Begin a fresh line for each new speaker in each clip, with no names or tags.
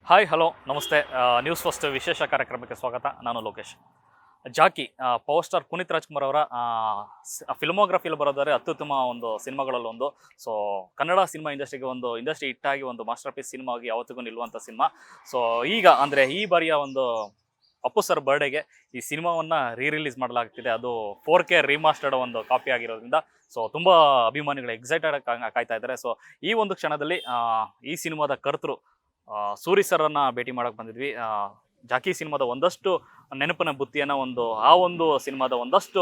Hi hello ನಮಸ್ತೆ. News first ವಿಶೇಷ ಕಾರ್ಯಕ್ರಮಕ್ಕೆ ಸ್ವಾಗತ. ನಾನು ಲೋಕೇಶ್. ಜಾಕಿ ಪವರ್ ಸ್ಟಾರ್ ಪುನೀತ್ ರಾಜ್ಕುಮಾರ್ ಅವರ ಫಿಲ್ಮೋಗ್ರಫಿಯಲ್ಲಿ ಬರೋದಾದ್ರೆ ಅತ್ಯುತ್ತಮ ಒಂದು ಸಿನಿಮಾಗಳಲ್ಲೊಂದು. ಸೊ ಕನ್ನಡ ಸಿನಿಮಾ ಇಂಡಸ್ಟ್ರಿಗೆ ಒಂದು ಇಂಡಸ್ಟ್ರಿ ಹಿಟ್ಟಾಗಿ ಒಂದು ಮಾಸ್ಟರ್ ಪೀಸ್ ಸಿನಿಮಾ ಆಗಿ ಯಾವತ್ತಿಗೂ ನಿಲ್ಲುವಂಥ ಸಿನಿಮಾ. ಸೊ ಈಗ ಅಂದರೆ ಈ ಬಾರಿಯ ಒಂದು ಅಪ್ಪು ಸರ್ ಬರ್ಡೇಗೆ ಈ ಸಿನಿಮಾವನ್ನು ರಿಲೀಸ್ ಮಾಡಲಾಗ್ತಿದೆ. ಅದು 4K ರೀಮಾಸ್ಟರ್ಡ್ ಒಂದು ಕಾಪಿ ಆಗಿರೋದ್ರಿಂದ ಸೊ ತುಂಬ ಅಭಿಮಾನಿಗಳು ಎಕ್ಸೈಟೆಡ್ ಕಾಯ್ತಾ ಇದ್ದಾರೆ. ಸೊ ಈ ಒಂದು ಕ್ಷಣದಲ್ಲಿ ಈ ಸಿನಿಮಾದ ಕರ್ತೃ ಸೂರಿ ಸರ್ರನ್ನು ಭೇಟಿ ಮಾಡೋಕ್ಕೆ ಬಂದಿದ್ವಿ. ಜಾಕಿ ಸಿನಿಮಾದ ಒಂದಷ್ಟು ನೆನಪಿನ ಬುತ್ತಿಯನ್ನು ಆ ಒಂದು ಸಿನಿಮಾದ ಒಂದಷ್ಟು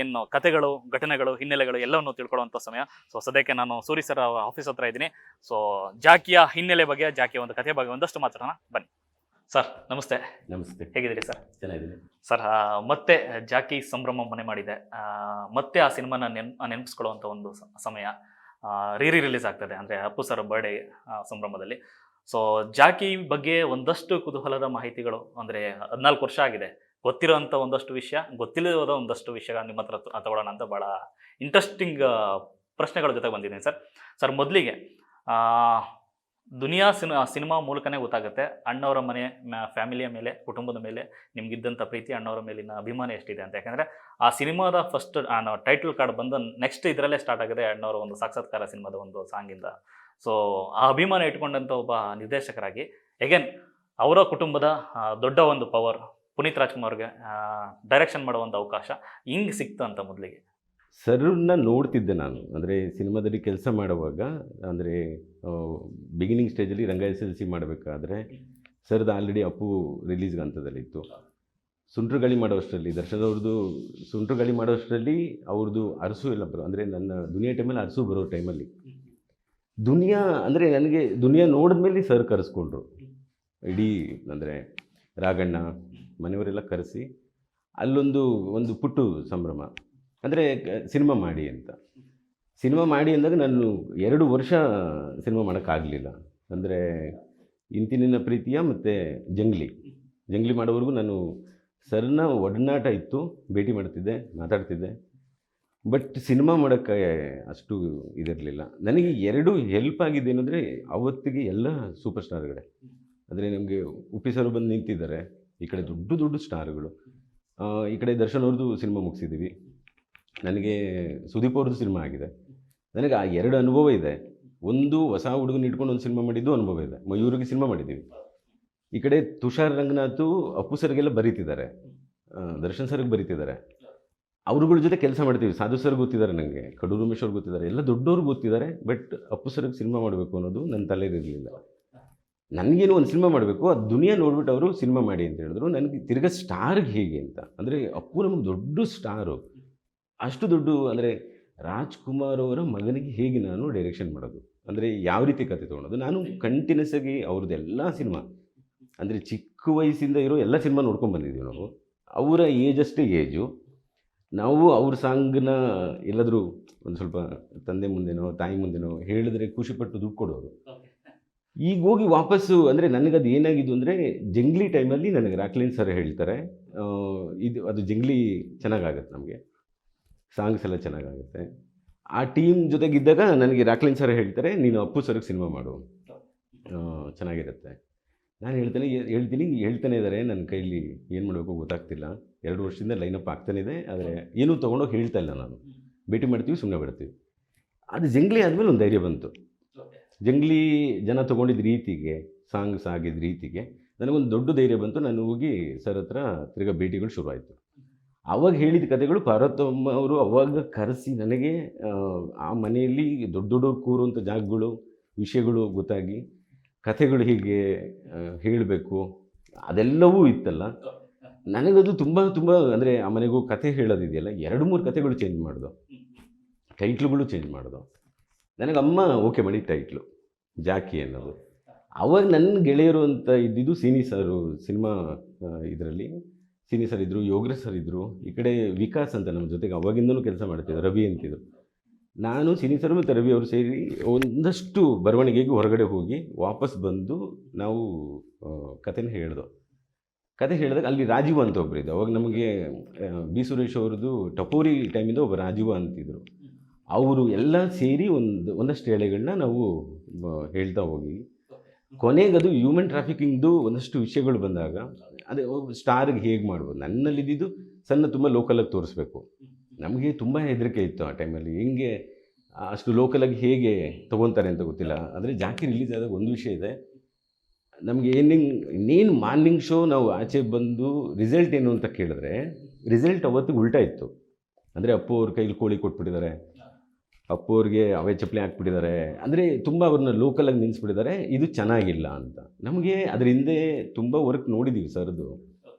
ಏನು ಕಥೆಗಳು, ಘಟನೆಗಳು, ಹಿನ್ನೆಲೆಗಳು ಎಲ್ಲವನ್ನು ತಿಳ್ಕೊಳ್ಳುವಂಥ ಸಮಯ. ಸೊ ಸದ್ಯಕ್ಕೆ ನಾನು ಸೂರಿ ಸರ್ ಆಫೀಸ್ ಹತ್ರ ಇದ್ದೀನಿ. ಸೊ ಜಾಕಿಯ ಹಿನ್ನೆಲೆ ಬಗ್ಗೆ, ಜಾಕಿಯ ಒಂದು ಕಥೆ ಬಗ್ಗೆ ಒಂದಷ್ಟು ಮಾತಾಡೋಣ ಬನ್ನಿ. ಸರ್ ನಮಸ್ತೆ.
ನಮಸ್ತೆ.
ಹೇಗಿದ್ದೀರಿ ಸರ್?
ಚೆನ್ನಾಗಿದ್ದೀನಿ
ಸರ್. ಮತ್ತೆ ಜಾಕಿ ಸಂಭ್ರಮ ಮನೆ ಮಾಡಿದೆ. ಮತ್ತೆ ಆ ಸಿನಿಮಾನ ನೆನಪಿಸ್ಕೊಳ್ಳುವಂಥ ಒಂದು ಸಮಯ. ರಿಲೀಸ್ ಆಗ್ತದೆ ಅಂದರೆ ಅಪ್ಪು ಸರ್ ಬರ್ಡೇ ಸಂಭ್ರಮದಲ್ಲಿ. ಸೊ ಜಾಕಿ ಬಗ್ಗೆ ಒಂದಷ್ಟು ಕುತೂಹಲದ ಮಾಹಿತಿಗಳು, ಅಂದರೆ 14 ವರ್ಷ ಆಗಿದೆ, ಗೊತ್ತಿರೋಂಥ ಒಂದಷ್ಟು ವಿಷಯ, ಗೊತ್ತಿಲ್ಲದ ಒಂದಷ್ಟು ವಿಷಯ ನಿಮ್ಮ ಹತ್ರ ತಗೊಳ್ಳೋಣ ಅಂತ ಭಾಳ ಇಂಟ್ರೆಸ್ಟಿಂಗ್ ಪ್ರಶ್ನೆಗಳ ಜೊತೆ ಬಂದಿದ್ದೀನಿ ಸರ್. ಸರ್ ಮೊದಲಿಗೆ ದುನಿಯಾ ಸಿನಿಮಾ ಮೂಲಕನೇ ಗೊತ್ತಾಗುತ್ತೆ ಅಣ್ಣವರ ಮನೆ, ಫ್ಯಾಮಿಲಿಯ ಮೇಲೆ, ಕುಟುಂಬದ ಮೇಲೆ ನಿಮಗಿದ್ದಂಥ ಪ್ರೀತಿ, ಅಣ್ಣವರ ಮೇಲಿನ ಅಭಿಮಾನ ಎಷ್ಟಿದೆ ಅಂತ. ಯಾಕಂದರೆ ಆ ಸಿನಿಮಾದ ಫಸ್ಟ್ ಟೈಟಲ್ ಕಾರ್ಡ್ ಬಂದು ನೆಕ್ಸ್ಟ್ ಇದರಲ್ಲೇ ಸ್ಟಾರ್ಟ್ ಆಗಿದೆ ಅಣ್ಣವರ ಒಂದು ಸಾಕ್ಷಾತ್ಕಾರ ಸಿನಿಮಾದ ಒಂದು ಸಾಂಗಿಂದ. ಸೊ ಆ ಅಭಿಮಾನ ಇಟ್ಕೊಂಡಂಥ ಒಬ್ಬ ನಿರ್ದೇಶಕರಾಗಿ ಎಗೇನ್ ಅವರ ಕುಟುಂಬದ ದೊಡ್ಡ ಒಂದು ಪವರ್ ಪುನೀತ್ ರಾಜ್ಕುಮಾರ್ಗೆ ಡೈರೆಕ್ಷನ್ ಮಾಡುವಂಥ ಅವಕಾಶ ಹಿಂಗೆ ಸಿಕ್ತು ಅಂತ ಮೊದಲಿಗೆ?
ಸರ್ನ ನೋಡ್ತಿದ್ದೆ ನಾನು. ಅಂದರೆ ಸಿನಿಮಾದಲ್ಲಿ ಕೆಲಸ ಮಾಡುವಾಗ, ಅಂದರೆ ಬಿಗಿನಿಂಗ್ ಸ್ಟೇಜಲ್ಲಿ ರಂಗ SLC ಮಾಡಬೇಕಾದ್ರೆ ಸರ್ದು ಆಲ್ರೆಡಿ ಅಪ್ಪು ರಿಲೀಸ್ಗೆ ಹಂತದಲ್ಲಿತ್ತು. ಸುಂಟ್ರುಗಾಳಿ ಮಾಡೋಷ್ಟರಲ್ಲಿ, ದರ್ಶನ್ ಅವ್ರದ್ದು ಸುಂಟ್ರುಗಾಳಿ ಮಾಡೋಷ್ಟರಲ್ಲಿ ಅವ್ರದ್ದು ಅರಸು ಎಲ್ಲ ಅಂದರೆ ನನ್ನ ದುನಿಯಾ ಟೈಮಲ್ಲಿ ಅರಸು ಬರೋ ಟೈಮಲ್ಲಿ ದುನಿಯಾ, ಅಂದರೆ ನನಗೆ ದುನಿಯಾ ನೋಡಿದ್ಮೇಲೆ ಸರ್ ಕರೆಸ್ಕೊಂಡ್ರು. ಇಡೀ ಅಂದರೆ ರಾಘಣ್ಣ ಮನೆಯವರೆಲ್ಲ ಕರೆಸಿ ಒಂದು ಪುಟ್ಟು ಸಂಭ್ರಮ, ಅಂದರೆ ಸಿನಿಮಾ ಮಾಡಿ ಅಂತ. ಸಿನಿಮಾ ಮಾಡಿ ಅಂದಾಗ ನಾನು 2 ವರ್ಷ ಸಿನಿಮಾ ಮಾಡೋಕ್ಕಾಗಲಿಲ್ಲ. ಅಂದರೆ ಇಂತಿನ ಪ್ರೀತಿಯ ಮತ್ತು ಜಂಗ್ಲಿ ಮಾಡೋವರೆಗೂ ನಾನು ಸರ್ನ ಒಡನಾಟ ಇತ್ತು, ಭೇಟಿ ಮಾಡ್ತಿದ್ದೆ, ಮಾತಾಡ್ತಿದ್ದೆ. ಬಟ್ ಸಿನಿಮಾ ಮಾಡೋಕ್ಕೆ ಅಷ್ಟು ಇದಿರಲಿಲ್ಲ. ನನಗೆ 2 ಹೆಲ್ಪ್ ಆಗಿದೆ ಏನಂದರೆ, ಅವತ್ತಿಗೆ ಎಲ್ಲ ಸೂಪರ್ ಸ್ಟಾರ್ಗಳೇ. ಅಂದರೆ ನಮಗೆ ಉಪ್ಪಿ ಸರ್ ಬಂದು ನಿಂತಿದ್ದಾರೆ, ಈ ಕಡೆ ದೊಡ್ಡ ಸ್ಟಾರ್ಗಳು, ಈ ಕಡೆ ದರ್ಶನ್ ಅವ್ರದ್ದು ಸಿನಿಮಾ ಮುಗಿಸಿದ್ದೀವಿ, ನನಗೆ ಸುದೀಪ್ ಅವ್ರದ್ದು ಸಿನಿಮಾ ಆಗಿದೆ. ನನಗೆ ಆ 2 ಅನುಭವ ಇದೆ. ಒಂದು ಹೊಸ ಹುಡುಗನ ಇಟ್ಕೊಂಡು ಒಂದು ಸಿನಿಮಾ ಮಾಡಿದ್ದು ಅನುಭವ ಇದೆ, ಮಯೂರಿಗೆ ಸಿನಿಮಾ ಮಾಡಿದ್ದೀವಿ. ಈ ಕಡೆ ತುಷಾರ್ ರಂಗನಾಥ್ ಅಪ್ಪು ಸರ್ಗೆಲ್ಲ ಬರೀತಿದ್ದಾರೆ, ದರ್ಶನ್ ಸರ್ಗೆ ಬರೀತಿದ್ದಾರೆ, ಅವ್ರುಗಳ ಜೊತೆ ಕೆಲಸ ಮಾಡ್ತೀವಿ. ಸಾಧು ಸರ್ ಗೊತ್ತಿದ್ದಾರೆ, ನನಗೆ ಕಡೂರು ಉಮೇಶ್ ಅವ್ರು ಗೊತ್ತಿದ್ದಾರೆ, ಎಲ್ಲ ದೊಡ್ಡವ್ರು ಗೊತ್ತಿದ್ದಾರೆ. ಬಟ್ ಅಪ್ಪು ಸರ್ಗೆ ಸಿನಿಮಾ ಮಾಡಬೇಕು ಅನ್ನೋದು ನನ್ನ ತಲೆಯಲ್ಲಿರಲಿಲ್ಲ. ನನಗೇನು ಒಂದು ಸಿನಿಮಾ ಮಾಡಬೇಕು, ಅದು ದುನಿಯಾ ನೋಡ್ಬಿಟ್ಟು ಅವರು ಸಿನಿಮಾ ಮಾಡಿ ಅಂತ ಹೇಳಿದ್ರು. ನನಗೆ ತಿರ್ಗಾ ಸ್ಟಾರ್ಗೆ ಹೇಗೆ ಅಂತ, ಅಂದರೆ ಅಪ್ಪು ನಮಗೆ ದೊಡ್ಡ ಸ್ಟಾರು, ಅಷ್ಟು ದೊಡ್ಡ, ಅಂದರೆ ರಾಜ್ಕುಮಾರ್ ಅವರ ಮಗನಿಗೆ ಹೇಗೆ ನಾನು ಡೈರೆಕ್ಷನ್ ಮಾಡೋದು, ಅಂದರೆ ಯಾವ ರೀತಿ ಕತೆ ತೊಗೊಳೋದು. ನಾನು ಕಂಟಿನ್ಯೂಸ್ ಆಗಿ ಅವ್ರದ್ದೆಲ್ಲ ಸಿನಿಮಾ, ಅಂದರೆ ಚಿಕ್ಕ ವಯಸ್ಸಿಂದ ಇರೋ ಎಲ್ಲ ಸಿನಿಮಾ ನೋಡ್ಕೊಂಡು ಬಂದಿದ್ದೀವಿ ನಾವು. ಅವರ ಏಜಷ್ಟೇ ಏಜು. ನಾವು ಅವ್ರ ಸಾಂಗ್ನ ಎಲ್ಲಾದರೂ ಒಂದು ಸ್ವಲ್ಪ ತಂದೆ ಮುಂದೆನೋ ತಾಯಿ ಮುಂದೆನೋ ಹೇಳಿದ್ರೆ ಖುಷಿಪಟ್ಟು ದುಡ್ಡು ಕೊಡೋರು. ಈಗ ಹೋಗಿ ವಾಪಸ್ಸು, ಅಂದರೆ ನನಗದು ಏನಾಗಿದ್ದು ಅಂದರೆ, ಜಂಗ್ಲಿ ಟೈಮಲ್ಲಿ ನನಗೆ ರಾಕ್ಲಿನ್ ಸರ್ ಹೇಳ್ತಾರೆ, ಅದು ಜಂಗ್ಲಿ ಚೆನ್ನಾಗಾಗತ್ತೆ, ನಮಗೆ ಸಾಂಗ್ಸ್ ಎಲ್ಲ ಚೆನ್ನಾಗಾಗುತ್ತೆ. ಆ ಟೀಮ್ ಜೊತೆಗಿದ್ದಾಗ ನನಗೆ ರಾಕ್ಲಿನ್ ಸರ್ ಹೇಳ್ತಾರೆ, ನೀನು ಅಪ್ಪು ಸರ್ಗೆ ಸಿನಿಮಾ ಮಾಡು, ಚೆನ್ನಾಗಿರುತ್ತೆ. ನಾನು ಹೇಳ್ತಾನೆ ಇದ್ದಾರೆ, ನನ್ನ ಕೈಲಿ ಏನು ಮಾಡಬೇಕು ಗೊತ್ತಾಗ್ತಿಲ್ಲ. 2 ವರ್ಷದಿಂದ ಲೈನಪ್ ಆಗ್ತಾನೆ ಇದೆ, ಆದರೆ ಏನೂ ತೊಗೊಂಡೋಗಿ ಹೇಳ್ತಾ ಇಲ್ಲ. ನಾನು ಭೇಟಿ ಮಾಡ್ತೀವಿ, ಸುಮ್ಮನೆ ಬಿಡ್ತೀವಿ. ಅದು ಜಂಗ್ಲಿ ಆದಮೇಲೆ ಒಂದು ಧೈರ್ಯ ಬಂತು. ಜಂಗ್ಲಿ ಜನ ತೊಗೊಂಡಿದ್ದ ರೀತಿಗೆ, ಸಾಂಗ್ಸ್ ಆಗಿದ್ದ ರೀತಿಗೆ ನನಗೊಂದು ದೊಡ್ಡ ಧೈರ್ಯ ಬಂತು. ನಾನು ಹೋಗಿ ಸರ್ ಹತ್ರ ತಿರ್ಗಾ ಭೇಟಿಗಳು ಶುರುವಾಯಿತು. ಆವಾಗ ಹೇಳಿದ ಕಥೆಗಳು ಪಾರ್ವತಮ್ಮ ಅವರು ಅವಾಗ ಕರೆಸಿ ನನಗೆ ಆ ಮನೆಯಲ್ಲಿ ದೊಡ್ಡ ಕೂರುವಂಥ ಜಾಗಗಳು, ವಿಷಯಗಳು ಗೊತ್ತಾಗಿ, ಕಥೆಗಳು ಹೀಗೆ ಹೇಳಬೇಕು ಅದೆಲ್ಲವೂ ಇತ್ತಲ್ಲ. ನನಗದು ತುಂಬ ಅಂದರೆ ಆ ಮನೆಗೂ ಕಥೆ ಹೇಳೋದಿದೆಯಲ್ಲ, 2-3 ಕಥೆಗಳು ಚೇಂಜ್ ಮಾಡೋದು, ಟೈಟ್ಲುಗಳು ಚೇಂಜ್ ಮಾಡೋದು. ನನಗೆ ಅಮ್ಮ ಓಕೆ ಮಾಡಿ ಟೈಟ್ಲು ಜಾಕಿ ಅನ್ನೋದು. ಅವಾಗ ನನ್ನ ಗೆಳೆಯರು ಅಂತ ಇದ್ದಿದ್ದು ಸೀನಿ ಸರು, ಸಿನಿಮಾ ಇದರಲ್ಲಿ ಸೀನಿ ಸರ್ ಇದ್ದರು, ಯೋಗೇಶ್ ಸರ್ ಇದ್ದರು, ಈ ಕಡೆ ವಿಕಾಸ್ ಅಂತ ನಮ್ಮ ಜೊತೆಗೆ ಅವಾಗಿಂದನೂ ಕೆಲಸ ಮಾಡ್ತಿದ್ರು, ರವಿ ಅಂತಿದ್ರು. ನಾನು ಸಿನಿ ಸರ್ ಮತ್ತು ರವಿ ಅವರು ಸೇರಿ ಒಂದಷ್ಟು ಬರವಣಿಗೆಗೆ ಹೊರಗಡೆ ಹೋಗಿ ವಾಪಸ್ ಬಂದು ನಾವು ಕಥೆನ ಕತೆ ಹೇಳಿದಾಗ ಅಲ್ಲಿ ರಾಜೀವ ಅಂತ ಒಬ್ಬರಿದ್ದು. ಅವಾಗ ನಮಗೆ ಬಿ ಸುರೇಶ್ ಅವ್ರದ್ದು ಟಪೋರಿ ಟೈಮಿಂದ ಒಬ್ಬ ರಾಜೀವ ಅಂತಿದ್ರು. ಅವರು ಎಲ್ಲ ಸೇರಿ ಒಂದಷ್ಟು ಎಳೆಗಳನ್ನ ನಾವು ಹೇಳ್ತಾ ಹೋಗಿ ಕೊನೆಗೆ ಅದು ಹ್ಯೂಮನ್ ಟ್ರಾಫಿಕಿಂಗ್ದು ಒಂದಷ್ಟು ವಿಷಯಗಳು ಬಂದಾಗ ಅದೇ ಸ್ಟಾರ್ಗೆ ಹೇಗೆ ಮಾಡ್ಬೋದು. ನನ್ನಲ್ಲಿದ್ದು ಸಣ್ಣ ತುಂಬ ಲೋಕಲಾಗಿ ತೋರಿಸ್ಬೇಕು. ನಮಗೆ ತುಂಬ ಹೆದರಿಕೆ ಇತ್ತು ಆ ಟೈಮಲ್ಲಿ, ಹೆಂಗೆ ಅಷ್ಟು ಲೋಕಲಾಗಿ ಹೇಗೆ ತೊಗೊತಾರೆ ಅಂತ ಗೊತ್ತಿಲ್ಲ. ಅಂದರೆ ಜಾಕಿ ರಿಲೀಸ್ ಆದಾಗ ಒಂದು ವಿಷಯ ಇದೆ, ನಮಗೆ ಇನ್ನೇನು ಮಾರ್ನಿಂಗ್ ಶೋ ನಾವು ಆಚೆ ಬಂದು ರಿಸಲ್ಟ್ ಏನು ಅಂತ ಕೇಳಿದ್ರೆ ರಿಸಲ್ಟ್ ಅವತ್ತಿಗೆ ಉಲ್ಟಾ ಇತ್ತು. ಅಂದರೆ ಅಪ್ಪು ಅವ್ರ ಕೈಲಿ ಕೋಳಿ ಕೊಟ್ಬಿಟ್ಟಿದ್ದಾರೆ, ಅಪ್ಪು ಅವ್ರಿಗೆ ಅವೇ ಚಪ್ಪಲಿ ಹಾಕ್ಬಿಟ್ಟಿದ್ದಾರೆ, ಅಂದರೆ ತುಂಬ ಅವ್ರನ್ನ ಲೋಕಲಾಗಿ ನಿಲ್ಲಿಸ್ಬಿಟ್ಟಿದ್ದಾರೆ, ಇದು ಚೆನ್ನಾಗಿಲ್ಲ ಅಂತ. ನಮಗೆ ಅದ್ರ ಹಿಂದೆ ತುಂಬ ವರ್ಕ್ ನೋಡಿದ್ದೀವಿ ಸರ್ದು.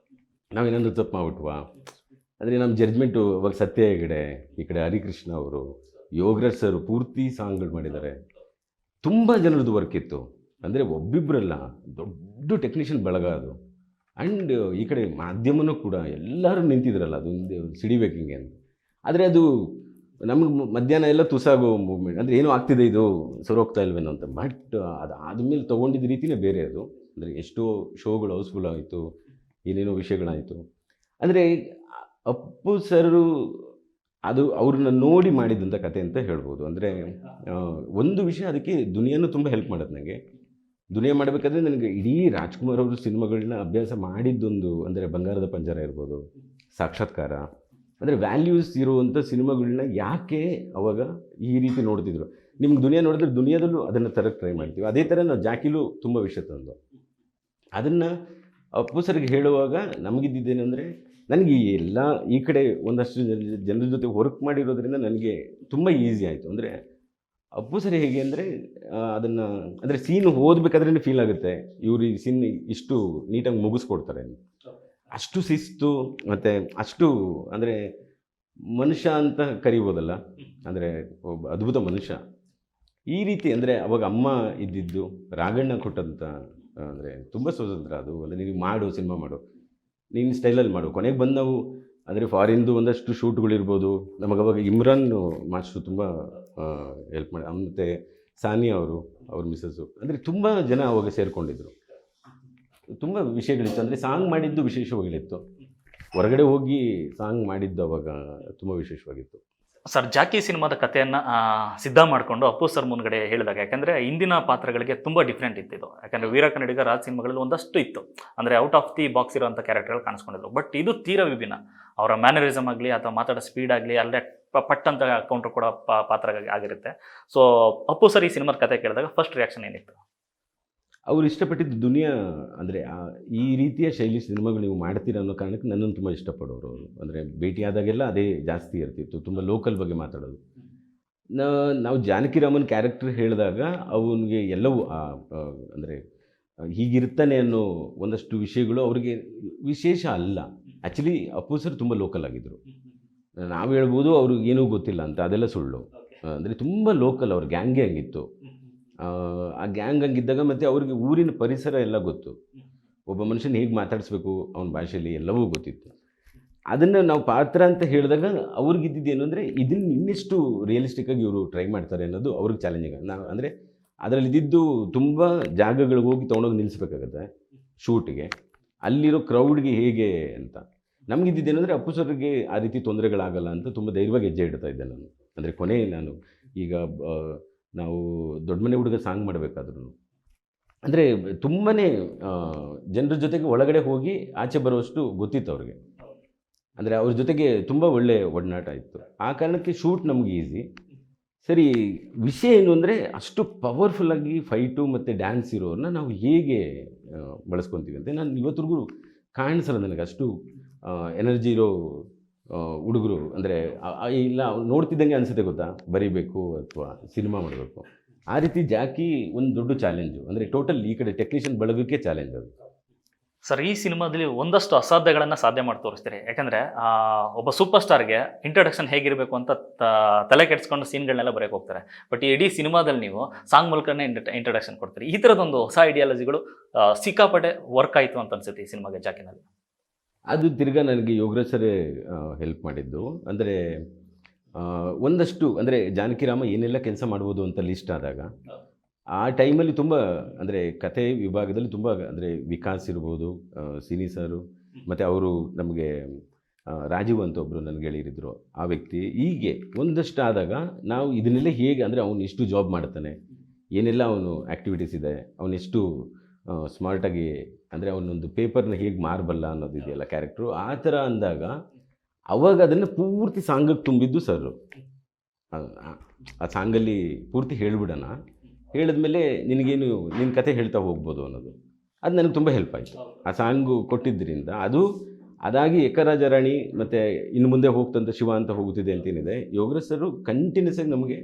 ನಾವೇನಾದರೂ ತಪ್ಪು ಮಾಡ್ಬಿಟ್ವಾ ಅಂದರೆ ನಮ್ಮ ಜಡ್ಜ್ಮೆಂಟು ಅವಾಗ ಸತ್ಯ ಹೆಗಡೆ, ಈ ಕಡೆ ಹರಿಕೃಷ್ಣ ಅವರು, ಯೋಗರಾಜ್ ಸರ್ ಪೂರ್ತಿ ಸಾಂಗ್ಗಳು ಮಾಡಿದ್ದಾರೆ. ತುಂಬ ಜನರದ್ದು ವರ್ಕ್ ಇತ್ತು, ಅಂದರೆ ಒಬ್ಬಿಬ್ಬರಲ್ಲ, ದೊಡ್ಡ ಟೆಕ್ನಿಷಿಯನ್ ಬಳಗ ಅದು. ಆ್ಯಂಡ್ ಈ ಕಡೆ ಮಾಧ್ಯಮನೂ ಕೂಡ ಎಲ್ಲರೂ ನಿಂತಿದ್ರಲ್ಲ, ಅದೊಂದು ಸಿಡಿಬೇಕು ಹಿಂಗೆ ಅಂತ. ಆದರೆ ಅದು ನಮಗೆ ಮಧ್ಯಾಹ್ನ ಎಲ್ಲ ತುಸಾಗೋ ಮೂವ್ಮೆಂಟ್, ಅಂದರೆ ಏನೋ ಆಗ್ತಿದೆ ಇದು ಸರೋಗ್ತಾ ಇಲ್ವೇನೋ ಅಂತ. ಬಟ್ ಅದು ಆದಮೇಲೆ ತೊಗೊಂಡಿದ್ದ ರೀತಿಯೇ ಬೇರೆ ಅದು. ಅಂದರೆ ಎಷ್ಟೋ ಶೋಗಳು ಹೌಸ್ಫುಲ್ ಆಯಿತು, ಏನೇನೋ ವಿಷಯಗಳಾಯಿತು. ಅಂದರೆ ಅಪ್ಪು ಸರು ಅದು ಅವ್ರನ್ನ ನೋಡಿ ಮಾಡಿದಂಥ ಕತೆ ಅಂತ ಹೇಳ್ಬೋದು. ಅಂದರೆ ಒಂದು ವಿಷಯ, ಅದಕ್ಕೆ ದುನಿಯಾನು ತುಂಬ ಹೆಲ್ಪ್ ಮಾಡೋದು ನನಗೆ. ದುನಿಯಾ ಮಾಡಬೇಕಾದ್ರೆ ನನಗೆ ಇಡೀ ರಾಜ್ಕುಮಾರ್ ಅವರು ಸಿನಿಮಾಗಳನ್ನ ಅಭ್ಯಾಸ ಮಾಡಿದ್ದೊಂದು, ಅಂದರೆ ಬಂಗಾರದ ಪಂಜರ ಇರ್ಬೋದು, ಸಾಕ್ಷಾತ್ಕಾರ, ಅಂದರೆ ವ್ಯಾಲ್ಯೂಸ್ ಇರುವಂಥ ಸಿನಿಮಾಗಳನ್ನ ಯಾಕೆ ಅವಾಗ ಈ ರೀತಿ ನೋಡ್ತಿದ್ರು. ನಿಮ್ಗೆ ದುನಿಯಾ ನೋಡಿದ್ರೆ ದುನಿಯಾದಲ್ಲೂ ಅದನ್ನು ತರಕ್ಕೆ ಟ್ರೈ ಮಾಡ್ತೀವಿ. ಅದೇ ಥರ ನಾವು ಜಾಕಿಲೂ ತುಂಬ ವಿಷಯ ತಂದು ಅದನ್ನು ಅಪ್ಪು ಸರ್ಗೆ ಹೇಳುವಾಗ ನಮಗಿದ್ದೇನೆಂದರೆ, ನನಗೆ ಎಲ್ಲ ಈ ಕಡೆ ಒಂದಷ್ಟು ಜನರ ಜೊತೆ ವರ್ಕ್ ಮಾಡಿರೋದ್ರಿಂದ ನನಗೆ ತುಂಬ ಈಸಿ ಆಯಿತು. ಅಂದರೆ ಅಪ್ಪು ಸರ್ ಹೇಗೆ ಅಂದರೆ ಅದನ್ನು, ಅಂದರೆ ಸೀನ್ ಓದಬೇಕಾದ್ರೇ ಫೀಲ್ ಆಗುತ್ತೆ, ಇವರು ಈ ಸೀನ್ ಇಷ್ಟು ನೀಟಾಗಿ ಮುಗಿಸ್ಕೊಡ್ತಾರೆ. ಅಷ್ಟು ಶಿಸ್ತು ಮತ್ತು ಅಷ್ಟು, ಅಂದರೆ ಮನುಷ್ಯ ಅಂತ ಕರಿಬೋದಲ್ಲ, ಅಂದರೆ ಒಬ್ಬ ಅದ್ಭುತ ಮನುಷ್ಯ. ಈ ರೀತಿ ಅಂದರೆ ಅವಾಗ ಅಮ್ಮ ಇದ್ದಿದ್ದು, ರಾಘಣ್ಣ ಕೊಟ್ಟಂಥ, ಅಂದರೆ ತುಂಬ ಸ್ವತಂತ್ರ ಅದು. ಅಂದರೆ ನೀವು ಮಾಡು, ಸಿನಿಮಾ ಮಾಡು, ನೀನು ಸ್ಟೈಲಲ್ಲಿ ಮಾಡು. ಕೊನೆಗೆ ಬಂದು ನಾವು ಅಂದರೆ ಫಾರಿನ್ದು ಒಂದಷ್ಟು ಶೂಟ್ಗಳಿರ್ಬೋದು, ನಮಗೆ ಅವಾಗ ಇಮ್ರಾನ್ ಮಾಸ್ಟ್ರು ತುಂಬ ಹೆಲ್ಪ್ ಮಾಡಿ, ಮತ್ತು ಸಾನಿಯಾ ಅವರು, ಅವ್ರ ಮಿಸ್ಸಸ್ಸು, ಅಂದರೆ ತುಂಬ ಜನ ಅವಾಗ ಸೇರಿಕೊಂಡಿದ್ರು. ತುಂಬ ವಿಷಯಗಳಿತ್ತು. ಅಂದರೆ ಸಾಂಗ್ ಮಾಡಿದ್ದು ವಿಶೇಷವಾಗಿತ್ತು, ಹೊರಗಡೆ ಹೋಗಿ ಸಾಂಗ್ ಮಾಡಿದ್ದು ಅವಾಗ ತುಂಬ ವಿಶೇಷವಾಗಿತ್ತು.
ಸರ್, ಜಾಕಿ ಸಿನಿಮಾದ ಕಥೆಯನ್ನು ಸಿದ್ಧ ಮಾಡಿಕೊಂಡು ಅಪ್ಪು ಸರ್ ಮುಂದ್ಗಡೆ ಹೇಳಿದಾಗ, ಯಾಕಂದರೆ ಇಂದಿನ ಪಾತ್ರಗಳಿಗೆ ತುಂಬ ಡಿಫ್ರೆಂಟ್ ಇತ್ತಿದ್ದು. ಯಾಕಂದರೆ ವೀರ ಕನ್ನಡಿಗ, ರಾಜ್ ಸಿನಿಮಾಗಳಲ್ಲಿ ಒಂದಷ್ಟು ಇತ್ತು, ಅಂದರೆ ಔಟ್ ಆಫ್ ದಿ ಬಾಕ್ಸ್ ಇರೋಂಥ ಕ್ಯಾರೆಕ್ಟರ್ಗಳು ಕಾಣಿಸ್ಕೊಂಡಿದ್ರು. ಬಟ್ ಇದು ತೀರಾ ವಿಭಿನ್ನ. ಅವರ ಮ್ಯಾನರಿಸಮ್ ಆಗಲಿ ಅಥವಾ ಮಾತಾಡೋ ಸ್ಪೀಡ್ ಆಗಲಿ, ಅಲ್ಲೇ ಪಟ್ಟಂತ ಕೌಂಟರ್ ಕೊಡೋ ಪಾತ್ರ ಆಗಿರುತ್ತೆ. ಸೊ ಅಪ್ಪು ಸರ್ ಈ ಸಿನಿಮಾದ ಕಥೆ ಕೇಳಿದಾಗ ಫಸ್ಟ್ ರಿಯಾಕ್ಷನ್ ಏನಿತ್ತು?
ಅವ್ರು ಇಷ್ಟಪಟ್ಟಿದ್ದು ದುನಿಯಾ, ಅಂದರೆ ಈ ರೀತಿಯ ಶೈಲಿ ಸಿನಿಮಾಗಳು ನೀವು ಮಾಡ್ತೀರ ಅನ್ನೋ ಕಾರಣಕ್ಕೆ ನನ್ನನ್ನು ತುಂಬ ಇಷ್ಟಪಡೋರು ಅವರು. ಅಂದರೆ ಭೇಟಿಯಾದಾಗೆಲ್ಲ ಅದೇ ಜಾಸ್ತಿ ಇರ್ತಿತ್ತು, ತುಂಬ ಲೋಕಲ್ ಬಗ್ಗೆ ಮಾತಾಡೋದು. ನಾವು ಜಾನಕಿರಾಮನ್ ಕ್ಯಾರೆಕ್ಟರ್ ಹೇಳಿದಾಗ ಅವನಿಗೆ ಎಲ್ಲವೂ ಅಂದರೆ ಹೀಗಿರ್ತಾನೆ ಅನ್ನೋ ಒಂದಷ್ಟು ವಿಷಯಗಳು ಅವರಿಗೆ ವಿಶೇಷ ಅಲ್ಲ. ಆ್ಯಕ್ಚುಲಿ ಅಪ್ಪು ಸರ್ ತುಂಬ ಲೋಕಲ್ ಆಗಿದ್ದರು. ನಾವು ಹೇಳ್ಬೋದು ಅವ್ರಿಗೆ ಏನೂ ಗೊತ್ತಿಲ್ಲ ಅಂತ, ಅದೆಲ್ಲ ಸುಳ್ಳು. ಅಂದರೆ ತುಂಬ ಲೋಕಲ್, ಅವ್ರ ಗ್ಯಾಂಗೇ ಹಂಗಿತ್ತು. ಆ ಗ್ಯಾಂಗ್ ಹಂಗಿದ್ದಾಗ ಮತ್ತು ಅವ್ರಿಗೆ ಊರಿನ ಪರಿಸರ ಎಲ್ಲ ಗೊತ್ತು, ಒಬ್ಬ ಮನುಷ್ಯನ ಹೇಗೆ ಮಾತಾಡಿಸ್ಬೇಕು ಅವನ ಭಾಷೆಯಲ್ಲಿ ಎಲ್ಲವೂ ಗೊತ್ತಿತ್ತು. ಅದನ್ನು ನಾವು ಪಾತ್ರ ಅಂತ ಹೇಳಿದಾಗ ಅವ್ರಿಗಿದ್ದೇನು ಅಂದರೆ ಇದನ್ನು ಇನ್ನೆಷ್ಟು ರಿಯಲಿಸ್ಟಿಕ್ಕಾಗಿ ಇವರು ಟ್ರೈ ಮಾಡ್ತಾರೆ ಅನ್ನೋದು ಅವ್ರಿಗೆ ಚಾಲೆಂಜಿಂಗ್. ನಾವು ಅಂದರೆ ಅದರಲ್ಲಿದ್ದು ತುಂಬ ಜಾಗಗಳಿಗೆ ಹೋಗಿ ತೊಗೊಂಡೋಗಿ ನಿಲ್ಲಿಸ್ಬೇಕಾಗತ್ತೆ ಶೂಟಿಗೆ, ಅಲ್ಲಿರೋ ಕ್ರೌಡ್ಗೆ ಹೇಗೆ ಅಂತ. ನಮಗಿದ್ದೇನೆಂದರೆ ಅಪ್ಪು ಸರ್ಗೆ ಆ ರೀತಿ ತೊಂದರೆಗಳಾಗಲ್ಲ ಅಂತ ತುಂಬ ಧೈರ್ಯವಾಗಿ ಹೆಜ್ಜೆ ಇಡ್ತಾ ಇದ್ದೆ ನಾನು. ಅಂದರೆ ಕೊನೆ ನಾನು ಈಗ ನಾವು ದೊಡ್ಡ ಮನೆ ಹುಡುಗ ಸಾಂಗ್ ಮಾಡಬೇಕಾದ್ರೂ ಅಂದರೆ ತುಂಬಾ ಜನರ ಜೊತೆಗೆ ಒಳಗಡೆ ಹೋಗಿ ಆಚೆ ಬರುವಷ್ಟು ಗೊತ್ತಿತ್ತು ಅವ್ರಿಗೆ. ಅಂದರೆ ಅವ್ರ ಜೊತೆಗೆ ತುಂಬ ಒಳ್ಳೆಯ ಒಡನಾಟ ಇತ್ತು. ಆ ಕಾರಣಕ್ಕೆ ಶೂಟ್ ನಮಗೆ ಈಸಿ. ಸರಿ, ವಿಷಯ ಏನು ಅಂದರೆ ಅಷ್ಟು ಪವರ್ಫುಲ್ಲಾಗಿ ಫೈಟು ಮತ್ತು ಡ್ಯಾನ್ಸ್ ಇರೋರನ್ನ ನಾವು ಹೇಗೆ ಬಳಸ್ಕೊತೀವಿ ಅಂತ ನಾನು ಇವತ್ತಿಗೂ ಕಾಣಿಸಲ್ಲ ನನಗೆ. ಅಷ್ಟು ಎನರ್ಜಿ ಇರೋ ಹುಡುಗರು ಅಂದರೆ ಇಲ್ಲ, ನೋಡ್ತಿದ್ದಂಗೆ ಅನಿಸುತ್ತೆ ಗೊತ್ತಾ, ಬರೀಬೇಕು ಅಥವಾ ಸಿನಿಮಾ ಮಾಡಬೇಕು. ಆ ರೀತಿ ಜಾಕಿ ಒಂದು ದೊಡ್ಡ ಚಾಲೆಂಜು, ಅಂದರೆ ಟೋಟಲ್ ಈ ಕಡೆ ಟೆಕ್ನಿಷಿಯನ್ ಬಳಗಕ್ಕೆ ಚಾಲೆಂಜ್ ಅದು.
ಸರ್, ಈ ಸಿನಿಮಾದಲ್ಲಿ ಒಂದಷ್ಟು ಅಸಾಧ್ಯಗಳನ್ನು ಸಾಧ್ಯ ಮಾಡಿ ತೋರಿಸ್ತೀರಿ. ಯಾಕಂದರೆ ಒಬ್ಬ ಸೂಪರ್ ಸ್ಟಾರ್ಗೆ ಇಂಟ್ರೊಡಕ್ಷನ್ ಹೇಗಿರಬೇಕು ಅಂತ ತಲೆ ಕೆಡಿಸ್ಕೊಂಡು ಸೀನ್ಗಳನ್ನೆಲ್ಲ ಬರೆಯೋಕೆ ಹೋಗ್ತಾರೆ. ಬಟ್ ಈ ಇಡೀ ಸಿನಿಮಾದಲ್ಲಿ ನೀವು ಸಾಂಗ್ ಮೂಲಕನೇ ಇಂಟ್ರೊಡಕ್ಷನ್ ಕೊಡ್ತೀರಿ. ಈ ಥರದೊಂದು ಹೊಸ ಐಡಿಯಾಲಜಿಗಳು ಸಿಕ್ಕಾಪಟ್ಟೆ ವರ್ಕ್ ಆಯಿತು ಅಂತ ಅನಿಸುತ್ತೆ ಈ ಸಿನಿಮಾಗೆ, ಜಾಕಿನಲ್ಲಿ.
ಅದು ತಿರ್ಗಾ ನನಗೆ ಯೋಗರಾಜ್ ಸರೇ ಹೆಲ್ಪ್ ಮಾಡಿದ್ದು. ಅಂದರೆ ಒಂದಷ್ಟು ಅಂದರೆ ಜಾನಕಿರಾಮ ಏನೆಲ್ಲ ಕೆಲಸ ಮಾಡ್ಬೋದು ಅಂತ ಲಿಸ್ಟ್ ಆದಾಗ ಆ ಟೈಮಲ್ಲಿ ತುಂಬ, ಅಂದರೆ ಕಥೆ ವಿಭಾಗದಲ್ಲಿ ತುಂಬ, ಅಂದರೆ ವಿಕಾಸ್ ಇರ್ಬೋದು, ಸಿನಿ ಸರು, ಮತ್ತು ಅವರು ನಮಗೆ ರಾಜೀವ್ ಅಂತ ಒಬ್ಬರು ನನಗೆ ಹೇಳಿದ್ರು, ಆ ವ್ಯಕ್ತಿ. ಹೀಗೆ ಒಂದಷ್ಟು ಆದಾಗ ನಾವು ಇದನ್ನೆಲ್ಲ ಹೇಗೆ, ಅಂದರೆ ಅವನು ಇಷ್ಟು ಜಾಬ್ ಮಾಡ್ತಾನೆ, ಏನೆಲ್ಲ ಅವನು ಆ್ಯಕ್ಟಿವಿಟೀಸ್ ಇದೆ, ಅವನೆಷ್ಟು ಸ್ಮಾರ್ಟಾಗಿ, ಅಂದರೆ ಅವನೊಂದು ಪೇಪರ್ನ ಹೇಗೆ ಮಾರಬಲ್ಲ ಅನ್ನೋದಿದೆಯಲ್ಲ ಕ್ಯಾರೆಕ್ಟ್ರು, ಆ ಥರ ಅಂದಾಗ ಅವಾಗ ಅದನ್ನು ಪೂರ್ತಿ ಸಾಂಗಿಗೆ ತುಂಬಿದ್ದು ಸರ್. ಆ ಸಾಂಗಲ್ಲಿ ಪೂರ್ತಿ ಹೇಳ್ಬಿಡೋಣ, ಹೇಳಿದ್ಮೇಲೆ ನಿನಗೇನು ನಿನ್ನ ಕತೆ ಹೇಳ್ತಾ ಹೋಗ್ಬೋದು ಅನ್ನೋದು, ಅದು ನನಗೆ ತುಂಬ ಹೆಲ್ಪ್ ಆಯಿತು ಆ ಸಾಂಗು ಕೊಟ್ಟಿದ್ದರಿಂದ. ಅದಾಗಿ ಏಕರಾಜರಾಣಿ ಮತ್ತು ಇನ್ನು ಮುಂದೆ ಹೋಗ್ತಂತ ಶಿವ ಅಂತ ಹೋಗುತ್ತಿದೆ ಅಂತೇನಿದೆ, ಯೋಗರಾಜ್ ಸರು ಕಂಟಿನ್ಯೂಸ್ ಆಗಿ ನಮಗೆ,